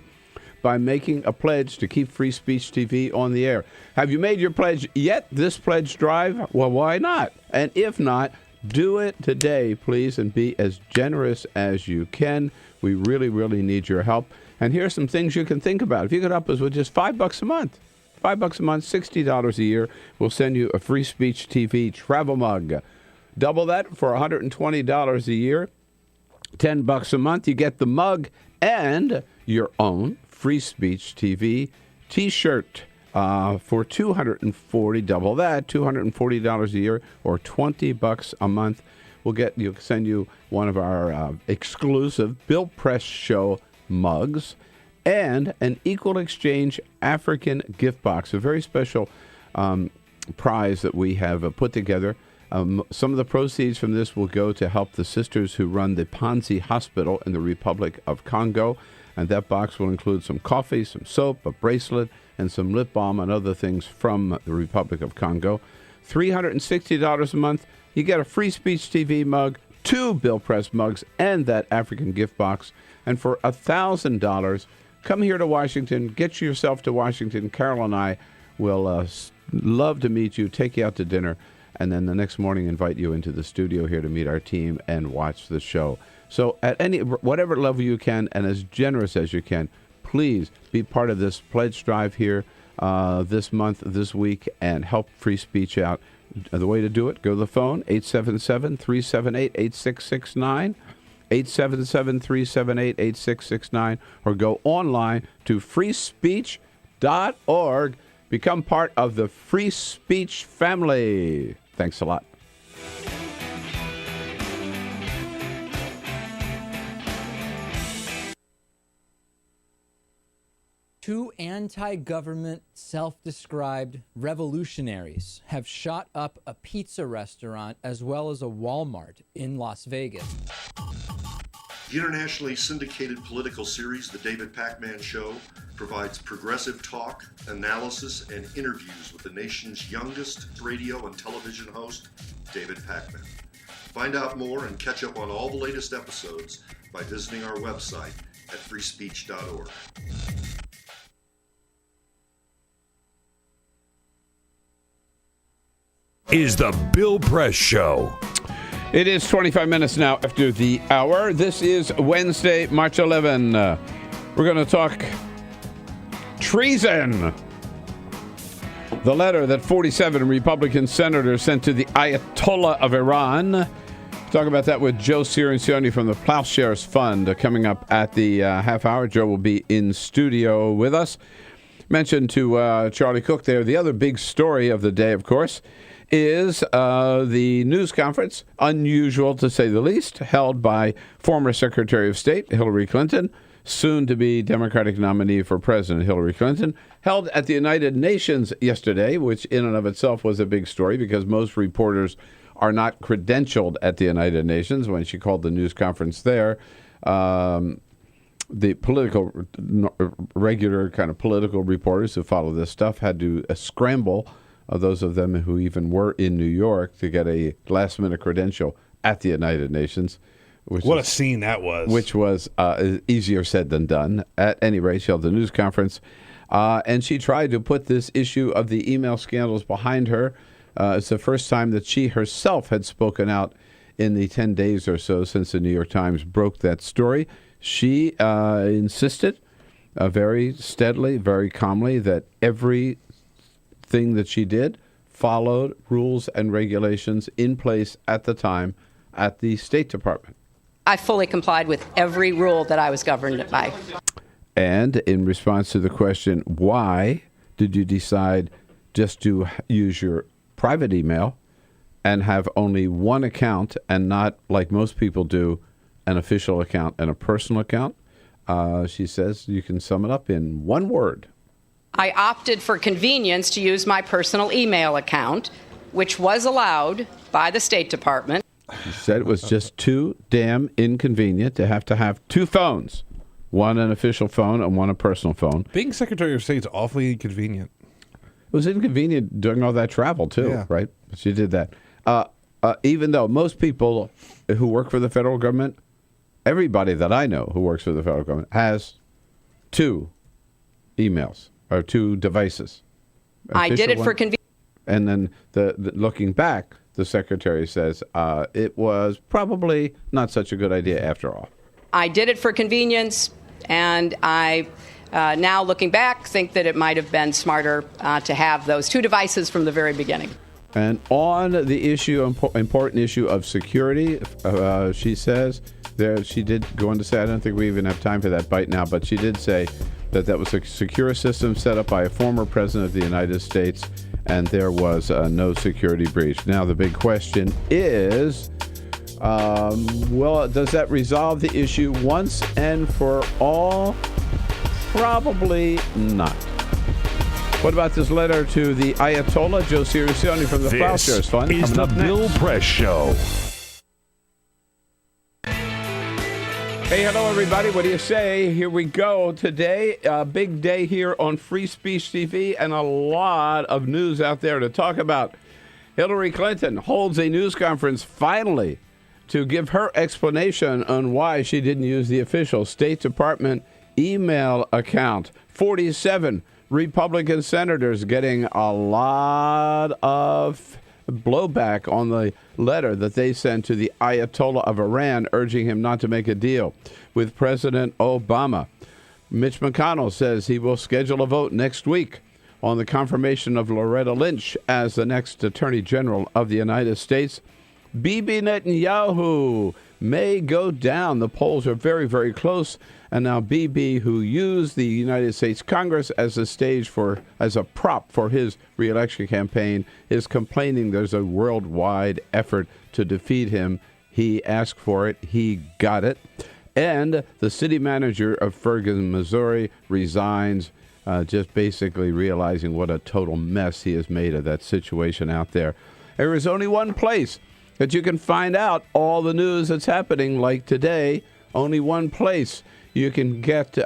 by making a pledge to keep Free Speech TV on the air. Have you made your pledge yet, this pledge drive? Well, why not? And if not, do it today, please, and be as generous as you can. We really, really need your help. And here are some things you can think about. If you could help us with just $5 a month, $5 a month, $60 a year, we'll send you a Free Speech TV travel mug. Double that for $120 a year. $10 a month, you get the mug and your own Free Speech TV T-shirt for $240. Double that, $240 a year, or $20 a month. We'll send you one of our exclusive Bill Press Show mugs and an Equal Exchange African gift box, a very special prize that we have put together. Some of the proceeds from this will go to help the sisters who run the Panzi Hospital in the Republic of Congo. And that box will include some coffee, some soap, a bracelet, and some lip balm and other things from the Republic of Congo. $360 a month, you get a Free Speech TV mug, 2 Bill Press mugs, and that African gift box. And for $1,000, come here to Washington, get yourself to Washington. Carol and I will love to meet you, take you out to dinner, and then the next morning invite you into the studio here to meet our team and watch the show. So at whatever level you can and as generous as you can, please be part of this pledge drive here this month, this week, and help free speech out. The way to do it, go to the phone, 877-378-8669, 877-378-8669, or go online to freespeech.org. Become part of the Free Speech family. Thanks a lot. Two anti-government self-described revolutionaries have shot up a pizza restaurant as well as a Walmart in Las Vegas. The internationally syndicated political series, The David Pakman Show, provides progressive talk, analysis, and interviews with the nation's youngest radio and television host, David Pakman. Find out more and catch up on all the latest episodes by visiting our website at freespeech.org. Is the Bill Press Show. It is 25 minutes now after the hour. This is Wednesday, March 11. We're going to talk treason. The letter that 47 Republican senators sent to the Ayatollah of Iran. Talk about that with Joe Cirincione from the Ploughshares Fund coming up at the half hour. Joe will be in studio with us. Mentioned to Charlie Cook there, the other big story of the day, of course, is the news conference, unusual to say the least, held by former Secretary of State Hillary Clinton, soon-to-be Democratic nominee for President Hillary Clinton, held at the United Nations yesterday, which in and of itself was a big story because most reporters are not credentialed at the United Nations. When she called the news conference there, the regular kind of political reporters who follow this stuff had to scramble, those of them who even were in New York, to get a last-minute credential at the United Nations. What a scene that was. Which was easier said than done. At any rate, she held the news conference, and she tried to put this issue of the email scandals behind her. It's the first time that she herself had spoken out in the 10 days or so since the New York Times broke that story. She insisted very steadily, very calmly, that everything that she did followed rules and regulations in place at the time at the State Department. I fully complied with every rule that I was governed by. And in response to the question, why did you decide just to use your private email and have only one account and not, like most people do, an official account and a personal account? She says you can sum it up in one word. I opted for convenience to use my personal email account, which was allowed by the State Department. She said it was just too damn inconvenient to have two phones, one an official phone and one a personal phone. Being Secretary of State is awfully inconvenient. It was inconvenient during all that travel, too, yeah. Right? She did that. Even though most people who work for the federal government, everybody that I know who works for the federal government has two emails or two devices. I did it for convenience. And then the looking back, the secretary says it was probably not such a good idea after all. I did it for convenience, and I now looking back think that it might have been smarter to have those two devices from the very beginning. And on the important issue of security, she says she did go on to say, I don't think we even have time for that bite now, but she did say that was a secure system set up by a former president of the United States, and there was no security breach. Now, the big question is, does that resolve the issue once and for all? Probably not. What about this letter to the Ayatollah, Joe Cirincione from the Ploughshares Fund? This is the Bill Press Show. Hey, hello, everybody. What do you say? Here we go. Today, a big day here on Free Speech TV and a lot of news out there to talk about. Hillary Clinton holds a news conference finally to give her explanation on why she didn't use the official State Department email account. 47 Republican senators getting a lot of blowback on the letter that they sent to the Ayatollah of Iran, urging him not to make a deal with President Obama. Mitch McConnell says he will schedule a vote next week on the confirmation of Loretta Lynch as the next Attorney General of the United States. Bibi Netanyahu may go down. The polls are very, very close. And now Bibi, who used the United States Congress as a prop for his reelection campaign, is complaining there's a worldwide effort to defeat him. He asked for it. He got it. And the city manager of Ferguson, Missouri, resigns just basically realizing what a total mess he has made of that situation out there. There is only one place that you can find out all the news that's happening, like today. Only one place you can get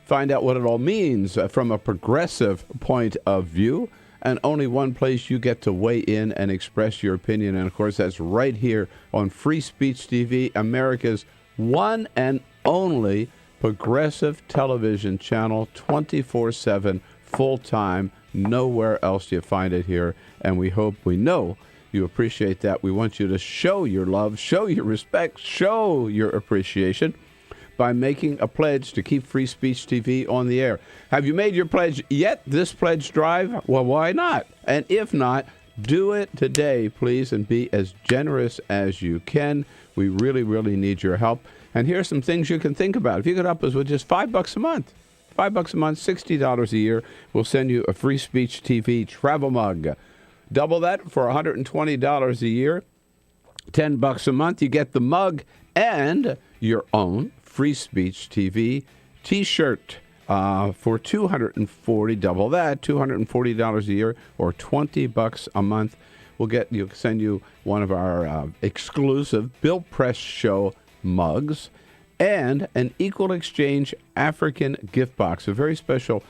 find out what it all means from a progressive point of view, and only one place you get to weigh in and express your opinion. And, of course, that's right here on Free Speech TV, America's one and only progressive television channel, 24/7, full-time. Nowhere else do you find it here, and we know you appreciate that. We want you to show your love, show your respect, show your appreciation by making a pledge to keep Free Speech TV on the air. Have you made your pledge yet, this pledge drive? Well, why not? And if not, do it today, please, and be as generous as you can. We really, really need your help. And here are some things you can think about. If you could help us with just $5 a month, $5 a month, $60 a year, we'll send you a Free Speech TV travel mug. Double that for $120 a year. $10 a month, you get the mug and your own Free Speech TV T-shirt for $240. Double that, $240 a year, or $20 a month. You'll send you one of our exclusive Bill Press Show mugs and an Equal Exchange African gift box, a very special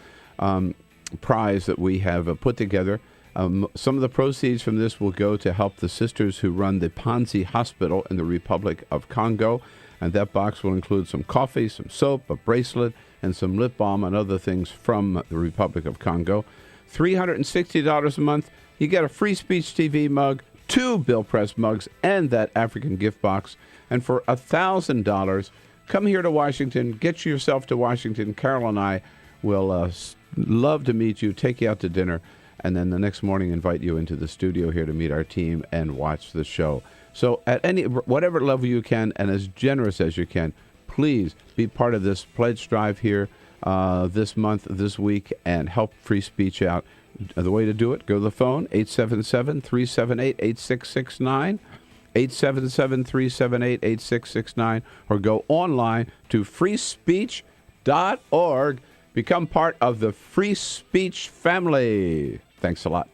prize that we have put together. Some of the proceeds from this will go to help the sisters who run the Panzi Hospital in the Republic of Congo. And that box will include some coffee, some soap, a bracelet, and some lip balm and other things from the Republic of Congo. $360 a month, you get a Free Speech TV mug, 2 Bill Press mugs, and that African gift box. And for $1,000, come here to Washington, get yourself to Washington. Carol and I will love to meet you, take you out to dinner, and then the next morning invite you into the studio here to meet our team and watch the show. So at whatever level you can and as generous as you can, please be part of this pledge drive here this month, this week, and help free speech out. The way to do it, go to the phone, 877-378-8669, 877-378-8669, or go online to freespeech.org. Become part of the Free Speech family. Thanks a lot.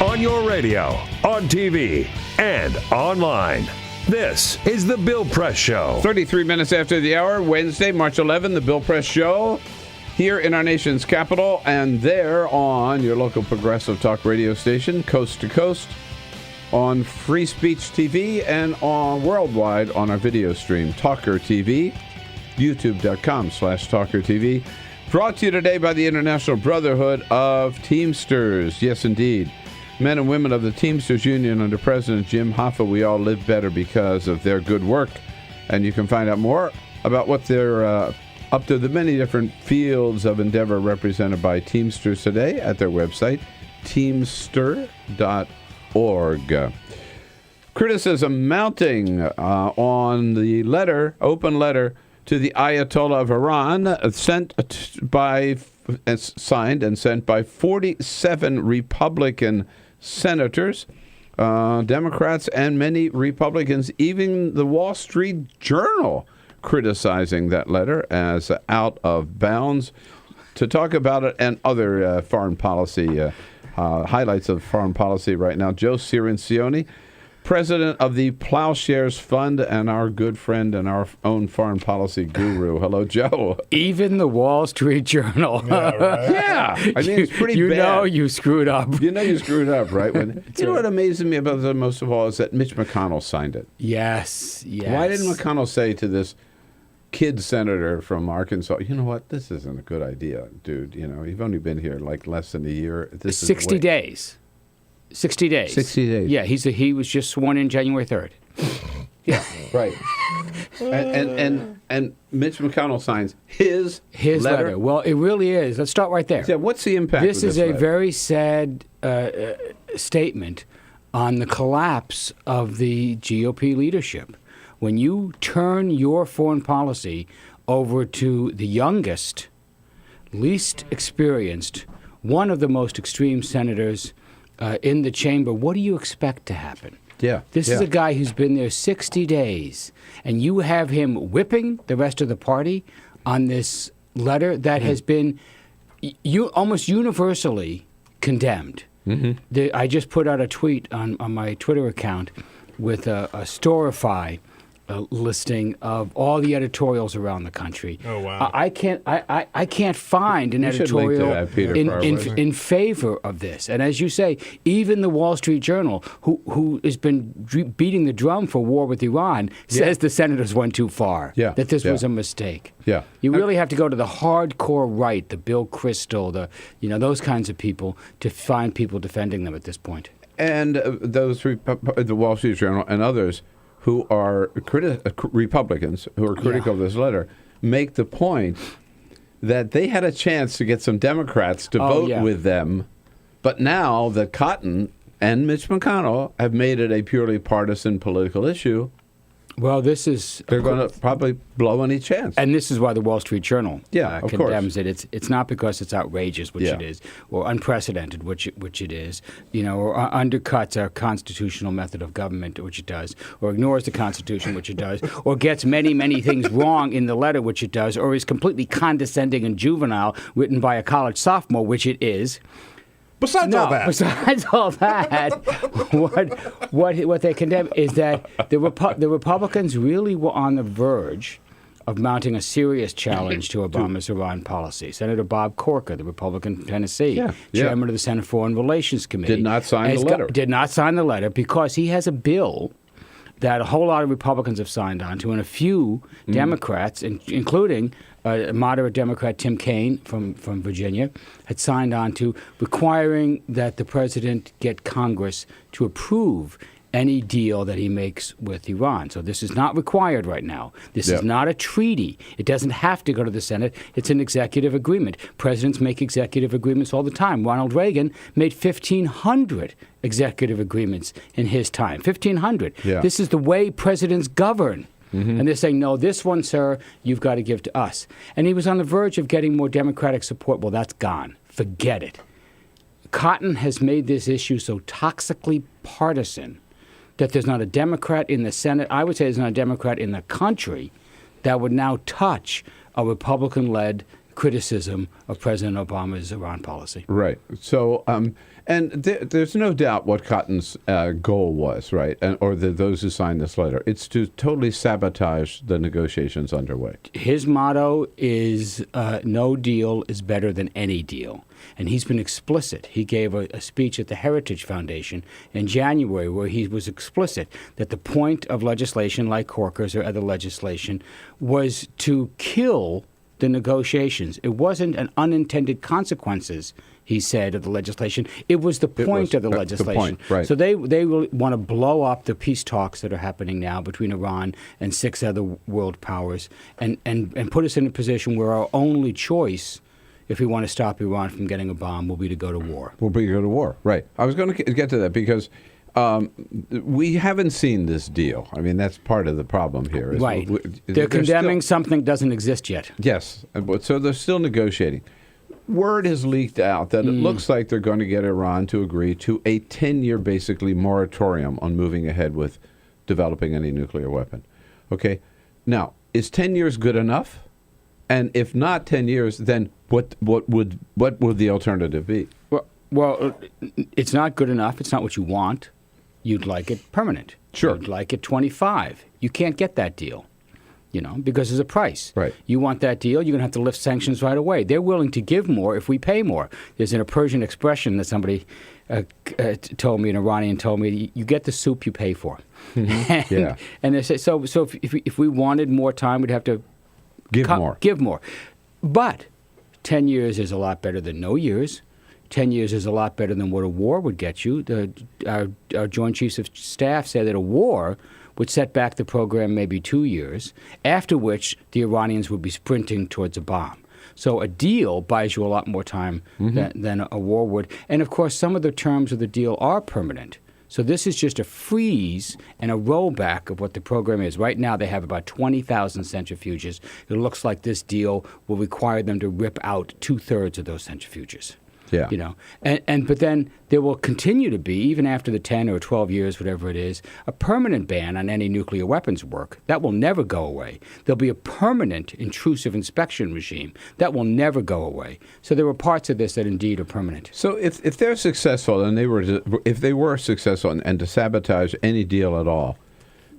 On your radio, on TV, and online. This is The Bill Press Show. 33 minutes after the hour, Wednesday, March 11, The Bill Press Show, here in our nation's capital, and there on your local progressive talk radio station, coast to coast, on Free Speech TV, and on worldwide on our video stream, TawkrTV, youtube.com/TawkrTV. Brought to you today by the International Brotherhood of Teamsters. Yes, indeed. Men and women of the Teamsters Union under President Jim Hoffa, we all live better because of their good work. And you can find out more about what they're up to, the many different fields of endeavor represented by Teamsters today at their website, teamster.org. Criticism mounting on the open letter to the Ayatollah of Iran, signed and sent by 47 Republican senators, Democrats, and many Republicans, even the Wall Street Journal criticizing that letter as out of bounds. To talk about it and other foreign policy highlights of foreign policy right now, Joe Cirincione, president of the Ploughshares Fund and our good friend and our own foreign policy guru. Hello, Joe. Even the Wall Street Journal. Yeah, right? Yeah. I mean, it's pretty bad. You know you screwed up. You know you screwed up, right? You know what amazes me about that most of all is that Mitch McConnell signed it. Yes. Why didn't McConnell say to this kid senator from Arkansas, you know what, this isn't a good idea, dude. You know, you've only been here like less than a year. This 60 days. 60 days. 60 days. Yeah, he was just sworn in January 3rd. Yeah, right. and Mitch McConnell signs his letter. Well, it really is. Let's start right there. Yeah, what's the impact This of is this a letter? very sad statement on the collapse of the GOP leadership. When you turn your foreign policy over to the youngest, least experienced, one of the most extreme senators in the chamber, what do you expect to happen? Yeah. This is a guy who's been there 60 days, and you have him whipping the rest of the party on this letter that has been almost universally condemned. Mm-hmm. I just put out a tweet on my Twitter account with a Storify listing of all the editorials around the country. Oh wow! I can't find an You should link to editorial that, Peter, in favor of this. And as you say, even the Wall Street Journal, who has been beating the drum for war with Iran, says the senators went too far. Yeah. That this was a mistake. Yeah. You really have to go to the hardcore right, the Bill Kristol, those kinds of people, to find people defending them at this point. And those the Wall Street Journal and others who are Republicans who are critical of this letter make the point that they had a chance to get some Democrats to vote with them, but now that Cotton and Mitch McConnell have made it a purely partisan political issue, well, they're going to probably blow any chance. And this is why the Wall Street Journal of condemns it. It's not because it's outrageous, which it is, or unprecedented, which it is, or undercuts our constitutional method of government, which it does, or ignores the Constitution, which it does, or gets many, many things wrong in the letter, which it does, or is completely condescending and juvenile, written by a college sophomore, which it is. Besides all that, what they condemn is that the Republicans really were on the verge of mounting a serious challenge to Obama's Iran policy. Senator Bob Corker, the Republican from Tennessee, chairman of the Senate Foreign Relations Committee, did not sign the letter. Did not sign the letter because he has a bill that a whole lot of Republicans have signed on to, and a few Democrats, including moderate Democrat Tim Kaine from Virginia, had signed on to, requiring that the president get Congress to approve any deal that he makes with Iran. So this is not required right now. This is not a treaty. It doesn't have to go to the Senate. It's an executive agreement. Presidents make executive agreements all the time. Ronald Reagan made 1,500 executive agreements in his time. 1,500. Yeah. This is the way presidents govern. And they're saying, no, this one, sir, you've got to give to us. And he was on the verge of getting more Democratic support. Well, that's gone. Forget it. Cotton has made this issue so toxically partisan that there's not a Democrat in the Senate, I would say there's not a Democrat in the country that would now touch a Republican-led criticism of President Obama's Iran policy. Right. So, and there's no doubt what Cotton's goal was, right? Or those who signed this letter. It's to totally sabotage the negotiations underway. His motto is no deal is better than any deal. And he's been explicit. He gave a speech at the Heritage Foundation in January where he was explicit that the point of legislation like Corker's or other legislation was to kill the negotiations. It wasn't an unintended consequences, he said, of the legislation. It was the point of the legislation. The point, right. So they really want to blow up the peace talks that are happening now between Iran and 6 other world powers and put us in a position where our only choice, if we want to stop Iran from getting a bomb, will be to go to war. Right. I was going to get to that because we haven't seen this deal. I mean, that's part of the problem here. Right. They're condemning something that doesn't exist yet. Yes. So they're still negotiating. Word has leaked out that it looks like they're going to get Iran to agree to a 10-year, basically, moratorium on moving ahead with developing any nuclear weapon. Okay. Now, is 10 years good enough? And if not 10 years, then what would the alternative be? Well, it's not good enough. It's not what you want. You'd like it permanent. Sure. You'd like it 25. You can't get that deal, because there's a price. Right. You want that deal, you're going to have to lift sanctions right away. They're willing to give more if we pay more. There's a Persian expression that somebody told me, an Iranian told me, you get the soup you pay for. Mm-hmm. And they say, so if we wanted more time, we'd have to give more. But 10 years is a lot better than no years. 10 years is a lot better than what a war would get you. Our Joint Chiefs of Staff say that a war would set back the program maybe 2 years, after which the Iranians would be sprinting towards a bomb. So a deal buys you a lot more time than a war would. And, of course, some of the terms of the deal are permanent. So this is just a freeze and a rollback of what the program is. Right now they have about 20,000 centrifuges. It looks like this deal will require them to rip out 2/3 of those centrifuges. Yeah. You know, but then there will continue to be, even after the 10 or 12 years, whatever it is, a permanent ban on any nuclear weapons work. That will never go away. There'll be a permanent intrusive inspection regime. That will never go away. So there are parts of this that indeed are permanent. So if they're successful and if they were successful and to sabotage any deal at all,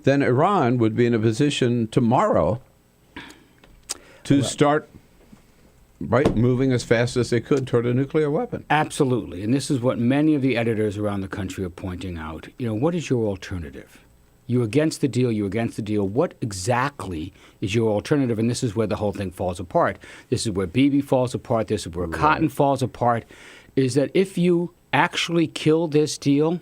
then Iran would be in a position tomorrow to start moving as fast as they could toward a nuclear weapon. Absolutely. And this is what many of the editors around the country are pointing out. You know, what is your alternative? You're against the deal. You're against the deal. What exactly is your alternative? And this is where the whole thing falls apart. This is where Bibi falls apart. This is where Cotton falls apart, is that if you actually kill this deal,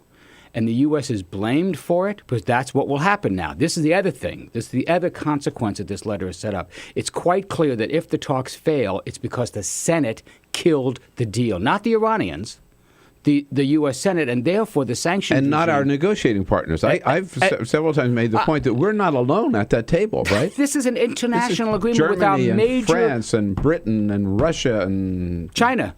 and the U.S. is blamed for it, because that's what will happen now. This is the other thing. This is the other consequence that this letter is set up. It's quite clear that if the talks fail, it's because the Senate killed the deal. Not the Iranians, the U.S. Senate, and therefore the sanctions And not regime. our negotiating partners. I've several times made the point that we're not alone at that table, right? This is an international agreement Germany with our and major... France and Britain and Russia and... China.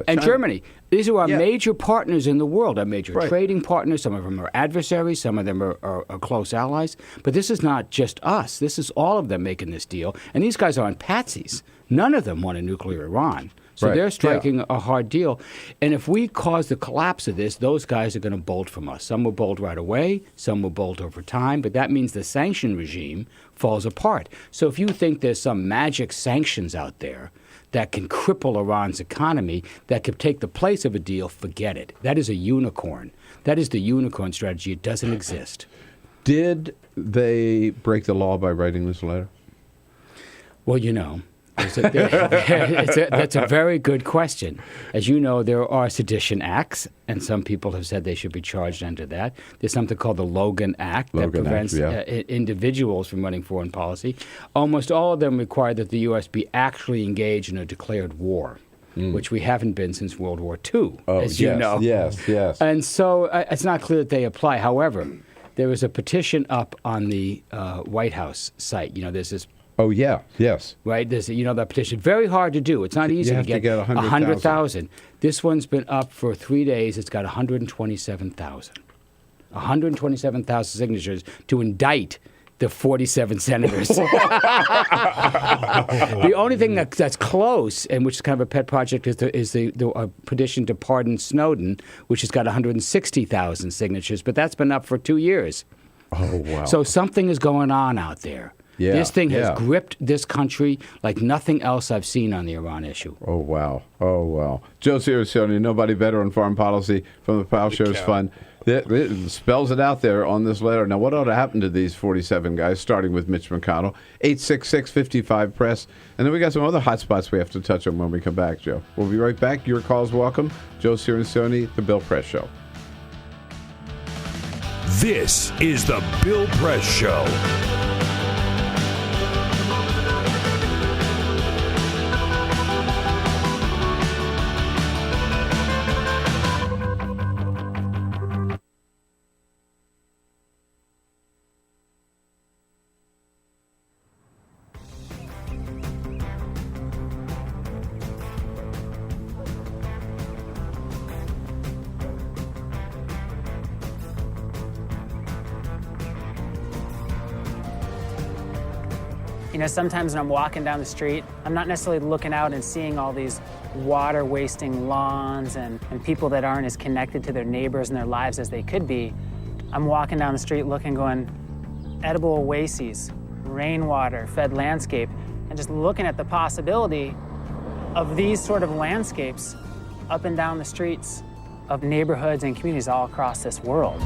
And Germany. These are our major partners in the world, our major trading partners. Some of them are adversaries. Some of them are close allies. But this is not just us. This is all of them making this deal. And these guys aren't patsies. None of them want a nuclear Iran. So they're striking a hard deal. And if we cause the collapse of this, those guys are going to bolt from us. Some will bolt right away. Some will bolt over time. But that means the sanction regime falls apart. So if you think there's some magic sanctions out there that can cripple Iran's economy, that could take the place of a deal, forget it. That is a unicorn. That is the unicorn strategy. It doesn't exist. Did they break the law by writing this letter? Well, you know, that's a very good question. As you know, there are sedition acts, and some people have said they should be charged under that. There's something called the Logan Act that prevents individuals from running foreign policy. Almost all of them require that the U.S. be actually engaged in a declared war, which we haven't been since World War II, as you know. Yes. And so it's not clear that they apply. However, there is a petition up on the White House site. You know, there's this. Oh, yeah. Yes. Right? There's, you know, that petition. Very hard to do. It's not easy to get 100,000. This one's been up for 3 days. It's got 127,000. 127,000 signatures to indict the 47 senators. The only thing that's close, and which is kind of a pet project, is the petition to pardon Snowden, which has got 160,000 signatures. But that's been up for 2 years. Oh, wow. So something is going on out there. Yeah, this thing has gripped this country like nothing else I've seen on the Iran issue. Oh, wow. Joe Cirincione, nobody better on foreign policy from the Ploughshares Fund. It spells it out there on this letter. Now, what ought to happen to these 47 guys, starting with Mitch McConnell? 866-55-PRESS. And then we got some other hot spots we have to touch on when we come back, Joe. We'll be right back. Your call's welcome. Joe Cirincione, The Bill Press Show. This is The Bill Press Show. You know, sometimes when I'm walking down the street, I'm not necessarily looking out and seeing all these water-wasting lawns and people that aren't as connected to their neighbors and their lives as they could be. I'm walking down the street looking, going, edible oases, rainwater, fed landscape, and just looking at the possibility of these sort of landscapes up and down the streets of neighborhoods and communities all across this world.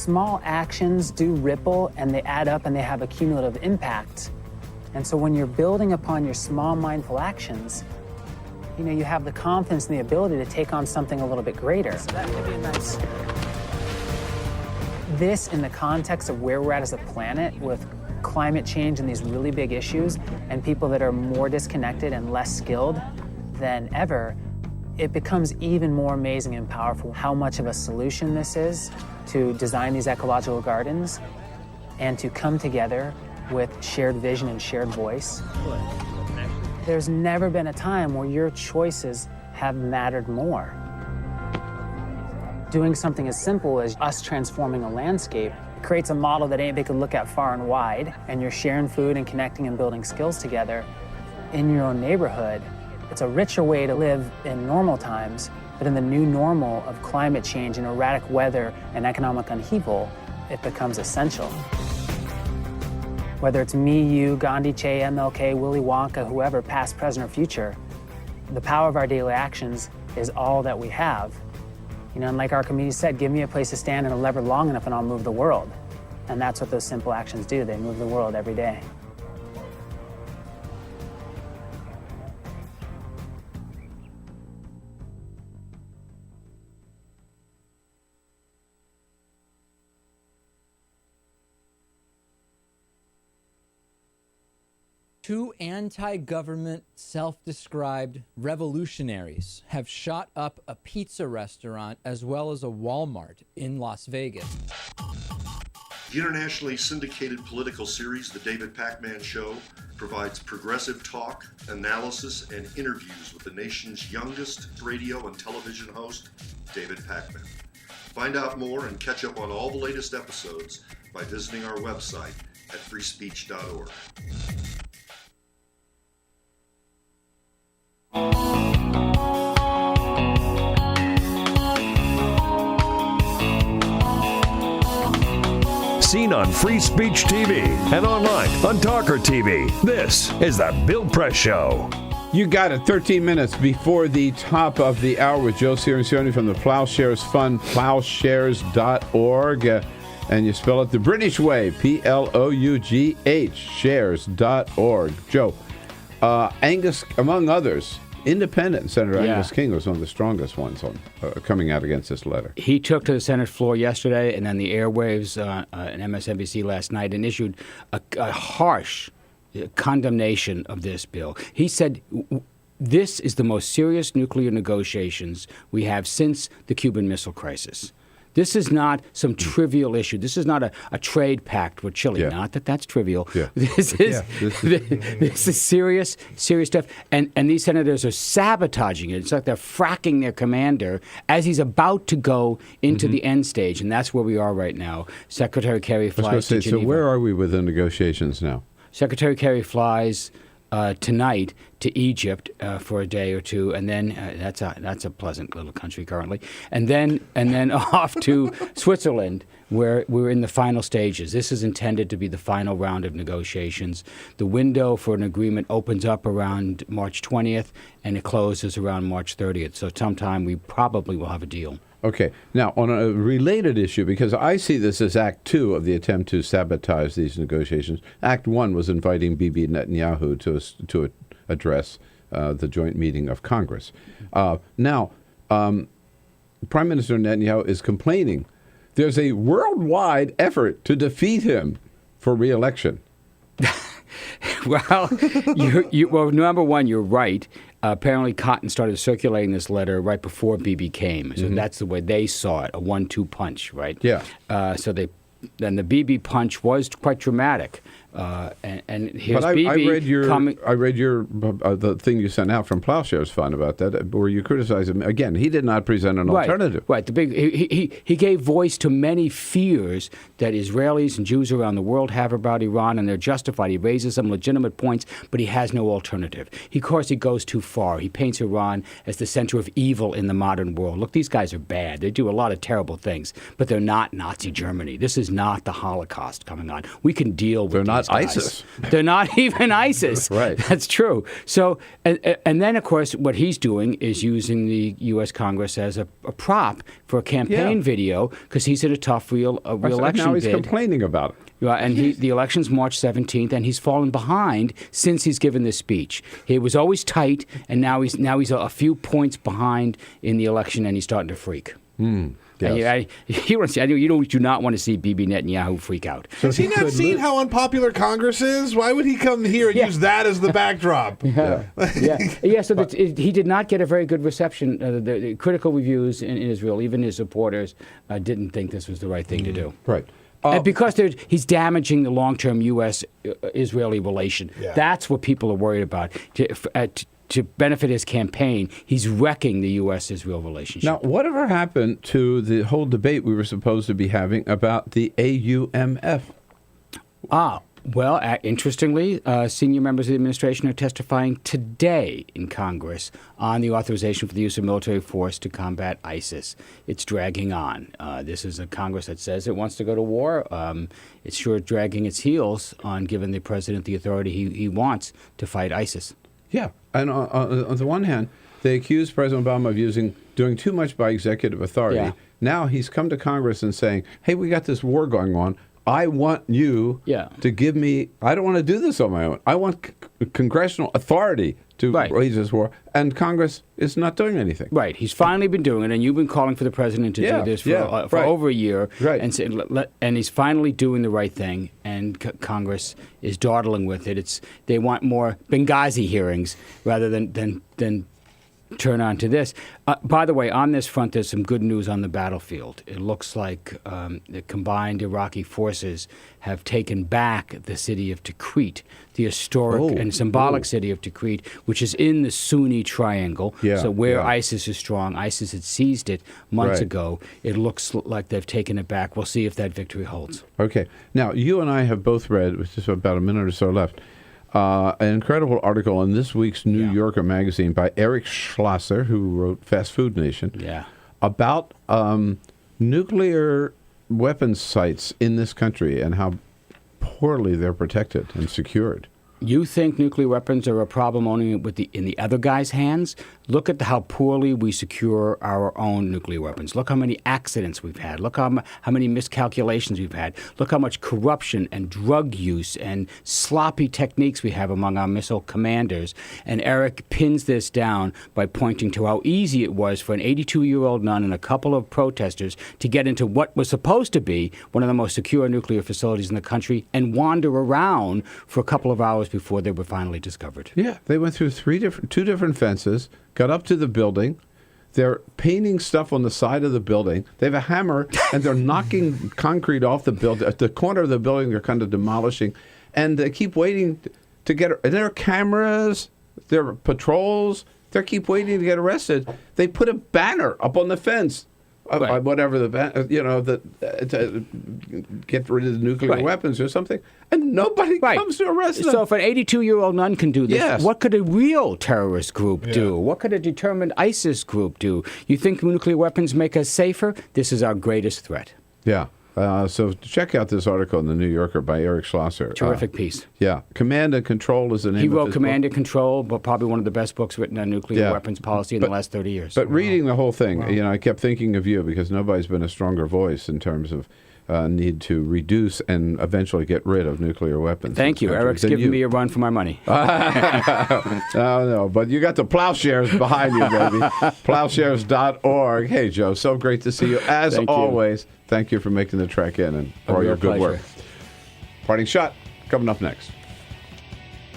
small actions do ripple and they add up and they have a cumulative impact. And so when you're building upon your small mindful actions, you have the confidence and the ability to take on something a little bit greater. So that could be a nice... This, in the context of where we're at as a planet with climate change and these really big issues and people that are more disconnected and less skilled than ever, it becomes even more amazing and powerful how much of a solution this is to design these ecological gardens and to come together with shared vision and shared voice. There's never been a time where your choices have mattered more. Doing something as simple as us transforming a landscape creates a model that anybody could look at far and wide, and you're sharing food and connecting and building skills together in your own neighborhood. It's a richer way to live in normal times, but in the new normal of climate change and erratic weather and economic upheaval, it becomes essential. Whether it's me, you, Gandhi, Che, MLK, Willy Wonka, whoever, past, present, or future, the power of our daily actions is all that we have. And like our community said, give me a place to stand and a lever long enough and I'll move the world. And that's what those simple actions do. They move the world every day. Two anti-government, self-described revolutionaries have shot up a pizza restaurant as well as a Walmart in Las Vegas. The internationally syndicated political series, The David Pakman Show, provides progressive talk, analysis, and interviews with the nation's youngest radio and television host, David Pakman. Find out more and catch up on all the latest episodes by visiting our website at freespeech.org. Seen on Free Speech TV and online on TawkrTV. This is the Bill Press Show. You got it. 13 minutes before the top of the hour with Joe Cirincione from the Ploughshares Fund, ploughshares.org. And you spell it the British way, Plough, shares.org. Joe, Angus, among others, Independent Senator Angus King was one of the strongest ones on coming out against this letter. He took to the Senate floor yesterday and then the airwaves on MSNBC last night and issued a harsh condemnation of this bill. He said, this is the most serious nuclear negotiations we have since the Cuban Missile Crisis. This is not some trivial issue. This is not a trade pact with Chile. Yeah. Not that that's trivial. Yeah. This is serious stuff. And these senators are sabotaging it. It's like they're fracking their commander as he's about to go into the end stage. And that's where we are right now. Secretary Kerry flies to Geneva. So where are we with the negotiations now? Secretary Kerry flies tonight to Egypt for a day or two, and then that's a pleasant little country currently, and then off to Switzerland, where we're in the final stages. This is intended to be the final round of negotiations. The window for an agreement opens up around March 20th, and it closes around March 30th. So sometime we probably will have a deal. Okay. Now, on a related issue, because I see this as Act 2 of the attempt to sabotage these negotiations. Act 1 was inviting Bibi Netanyahu to address the joint meeting of Congress. Now, Prime Minister Netanyahu is complaining there's a worldwide effort to defeat him for re-election. Well, well, number one, you're right. Apparently, Cotton started circulating this letter right before Bibi came. So that's the way they saw it, a 1-2 punch, right? Yeah. Then the Bibi punch was quite dramatic. And here's Bibi I read your the thing you sent out from Ploughshares Fund about that, where you criticize him. Again, he did not present an alternative. Right. He gave voice to many fears that Israelis and Jews around the world have about Iran, and they're justified. He raises some legitimate points, but he has no alternative. Of course, he goes too far. He paints Iran as the center of evil in the modern world. Look, these guys are bad. They do a lot of terrible things, but they're not Nazi Germany. This is not the Holocaust coming on. We can deal with They're not guys. ISIS. They're not even ISIS. Right. That's true. So, and then, of course, what he's doing is using the U.S. Congress as a prop for a campaign video because he's in a tough re-election now he's bid. complaining about it. Right, and the election's March 17th, and he's fallen behind since he's given this speech. He was always tight, and now he's a few points behind in the election, and he's starting to freak. Yes. You do not want to see Bibi Netanyahu freak out. Has he not seen how unpopular Congress is? Why would he come here and use that as the backdrop? So he did not get a very good reception. The critical reviews in Israel, even his supporters, didn't think this was the right thing to do. Right. And because he's damaging the long-term U.S.-Israeli relation. Yeah. That's what people are worried about. To benefit his campaign, he's wrecking the U.S.-Israel relationship. Now, whatever happened to the whole debate we were supposed to be having about the AUMF? Well, interestingly, senior members of the administration are testifying today in Congress on the authorization for the use of military force to combat ISIS. It's dragging on. This is a Congress that says it wants to go to war. It's sure dragging its heels on giving the president the authority he wants to fight ISIS. Yeah, and on the one hand, they accuse President Obama of doing too much by executive authority. Yeah. Now he's come to Congress and saying, hey, we got this war going on. I want you to give me, I don't want to do this on my own. I want congressional authority to raise this war. And Congress is not doing anything. Right. He's finally been doing it, and you've been calling for the president to do this for over a year. Right. And he's finally doing the right thing, and Congress is dawdling with it. They want more Benghazi hearings rather than turn on to this. By the way, on this front, there's some good news on the battlefield. It looks like the combined Iraqi forces have taken back the city of Tikrit, the historic and symbolic city of Tikrit, which is in the Sunni triangle. So where ISIS is strong, ISIS had seized it months ago. It looks like they've taken it back. We'll see if that victory holds. Okay. Now, you and I have both read, with just about a minute or so left, an incredible article in this week's New Yorker magazine by Eric Schlosser, who wrote Fast Food Nation, about nuclear weapons sites in this country and how poorly they're protected and secured. You think nuclear weapons are a problem only in the other guy's hands? Look at how poorly we secure our own nuclear weapons. Look how many accidents we've had. Look how many miscalculations we've had. Look how much corruption and drug use and sloppy techniques we have among our missile commanders. And Eric pins this down by pointing to how easy it was for an 82-year-old nun and a couple of protesters to get into what was supposed to be one of the most secure nuclear facilities in the country and wander around for a couple of hours before they were finally discovered. Yeah, they went through two different fences, got up to the building. They're painting stuff on the side of the building. They have a hammer, and they're knocking concrete off the building. At the corner of the building, they're kind of demolishing. And they keep waiting to get... And there are cameras, there are patrols. They keep waiting to get arrested. They put a banner up on the fence. Whatever to get rid of the nuclear weapons or something, and nobody comes to arrest them. So if an 82-year-old nun can do this, what could a real terrorist group do? What could a determined ISIS group do? You think nuclear weapons make us safer? This is our greatest threat. Yeah. So check out this article in the New Yorker by Eric Schlosser. Terrific piece. Yeah. Command and Control is the name of his book. He wrote Command and Control, but probably one of the best books written on nuclear weapons policy in the last 30 years. But reading the whole thing, I kept thinking of you because nobody's been a stronger voice in terms of need to reduce and eventually get rid of nuclear weapons. Thank you. Eric's giving me a run for my money. No, but you got the Ploughshares behind you, baby. Ploughshares.org. Hey, Joe, so great to see you. As always, thank you for making the trek in and for all your good work. Parting shot coming up next.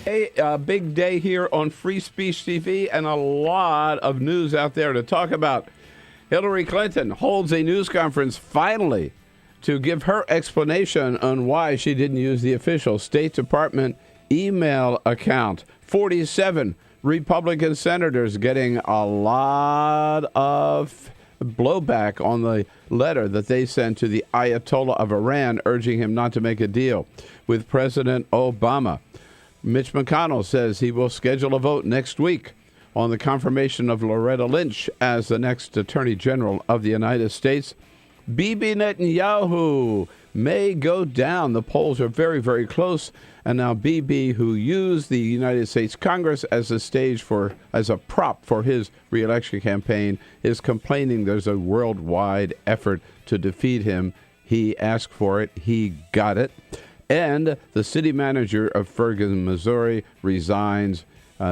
Hey, a big day here on Free Speech TV and a lot of news out there to talk about. Hillary Clinton holds a news conference finally to give her explanation on why she didn't use the official State Department email account. 47 Republican senators getting a lot of blowback on the letter that they sent to the Ayatollah of Iran urging him not to make a deal with President Obama. Mitch McConnell says he will schedule a vote next week on the confirmation of Loretta Lynch as the next Attorney General of the United States. Bibi Netanyahu may go down. The polls are very, very close. And now Bibi, who used the United States Congress as a prop for his re-election campaign, is complaining there's a worldwide effort to defeat him. He asked for it. He got it. And the city manager of Ferguson, Missouri, resigns,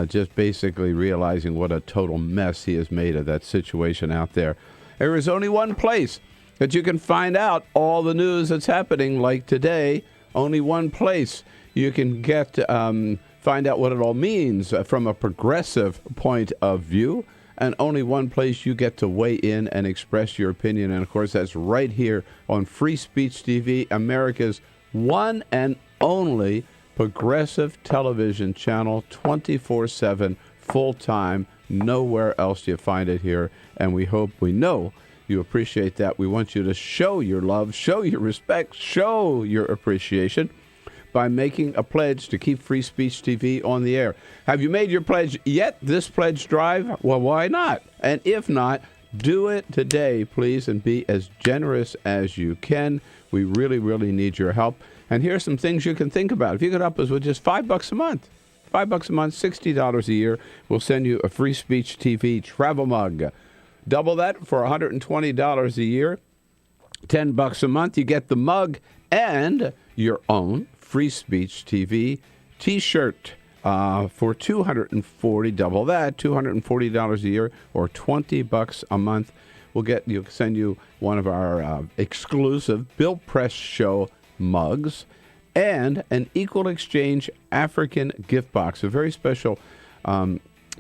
just basically realizing what a total mess he has made of that situation out there. There is only one place that you can find out all the news that's happening, like today. Only one place you can find out what it all means from a progressive point of view. And only one place you get to weigh in and express your opinion. And, of course, that's right here on Free Speech TV, America's one and only progressive television channel, 24/7, full-time. Nowhere else do you find it here. And we know you appreciate that. We want you to show your love, show your respect, show your appreciation by making a pledge to keep Free Speech TV on the air. Have you made your pledge yet, this pledge drive? Well, why not? And if not, do it today, please, and be as generous as you can. We really, really need your help. And here are some things you can think about. If you could help us with just $5 a month, $5 a month, $60 a year, we'll send you a Free Speech TV travel mug. Double that for $120 a year, $10 a month. You get the mug and your own Free Speech TV T-shirt for $240. Double that, $240 a year, or $20 a month. We'll send you one of our exclusive Bill Press Show mugs and an Equal Exchange African gift box, a very special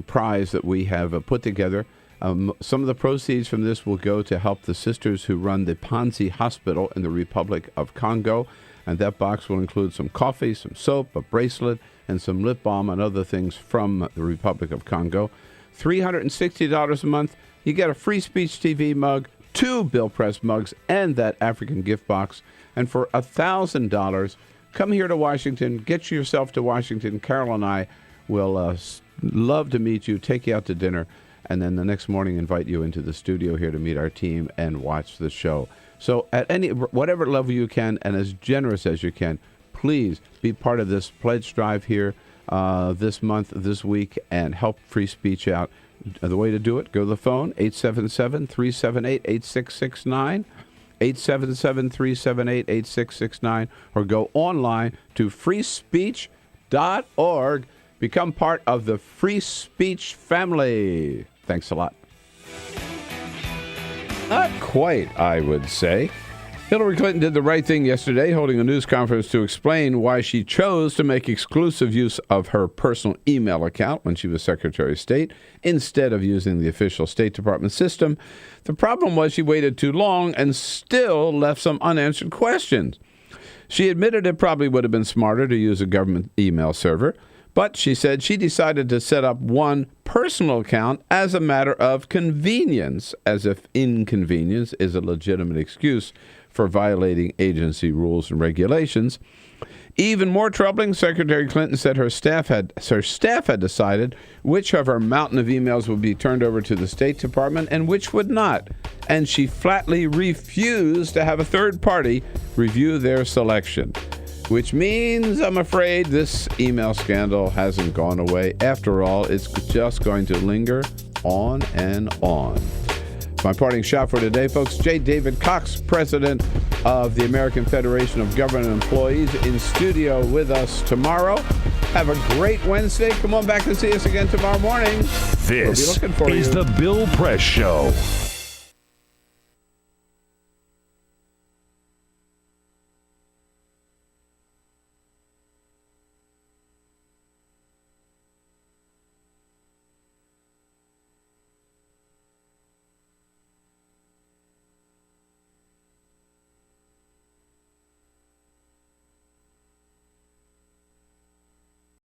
prize that we have put together. Some of the proceeds from this will go to help the sisters who run the Panzi Hospital in the Republic of Congo. And that box will include some coffee, some soap, a bracelet, and some lip balm and other things from the Republic of Congo. $360 a month. You get a Free Speech TV mug, 2 Bill Press mugs, and that African gift box. And for $1,000, come here to Washington. Get yourself to Washington. Carol and I will love to meet you, take you out to dinner, and then the next morning invite you into the studio here to meet our team and watch the show. So at whatever level you can and as generous as you can, please be part of this pledge drive here this month, this week, and help free speech out. The way to do it, go to the phone, 877-378-8669, 877-378-8669, or go online to freespeech.org. Become part of the Free Speech family. Thanks a lot. Not quite, I would say. Hillary Clinton did the right thing yesterday, holding a news conference to explain why she chose to make exclusive use of her personal email account when she was Secretary of State, instead of using the official State Department system. The problem was she waited too long and still left some unanswered questions. She admitted it probably would have been smarter to use a government email server, but she said she decided to set up one personal account as a matter of convenience, as if inconvenience is a legitimate excuse for violating agency rules and regulations. Even more troubling, Secretary Clinton said her staff had decided which of her mountain of emails would be turned over to the State Department and which would not. And she flatly refused to have a third party review their selection. Which means, I'm afraid, this email scandal hasn't gone away. After all, it's just going to linger on and on. My parting shot for today, folks, J. David Cox, president of the American Federation of Government Employees, in studio with us tomorrow. Have a great Wednesday. Come on back and see us again tomorrow morning. This we'll be looking for is you. The Bill Press Show.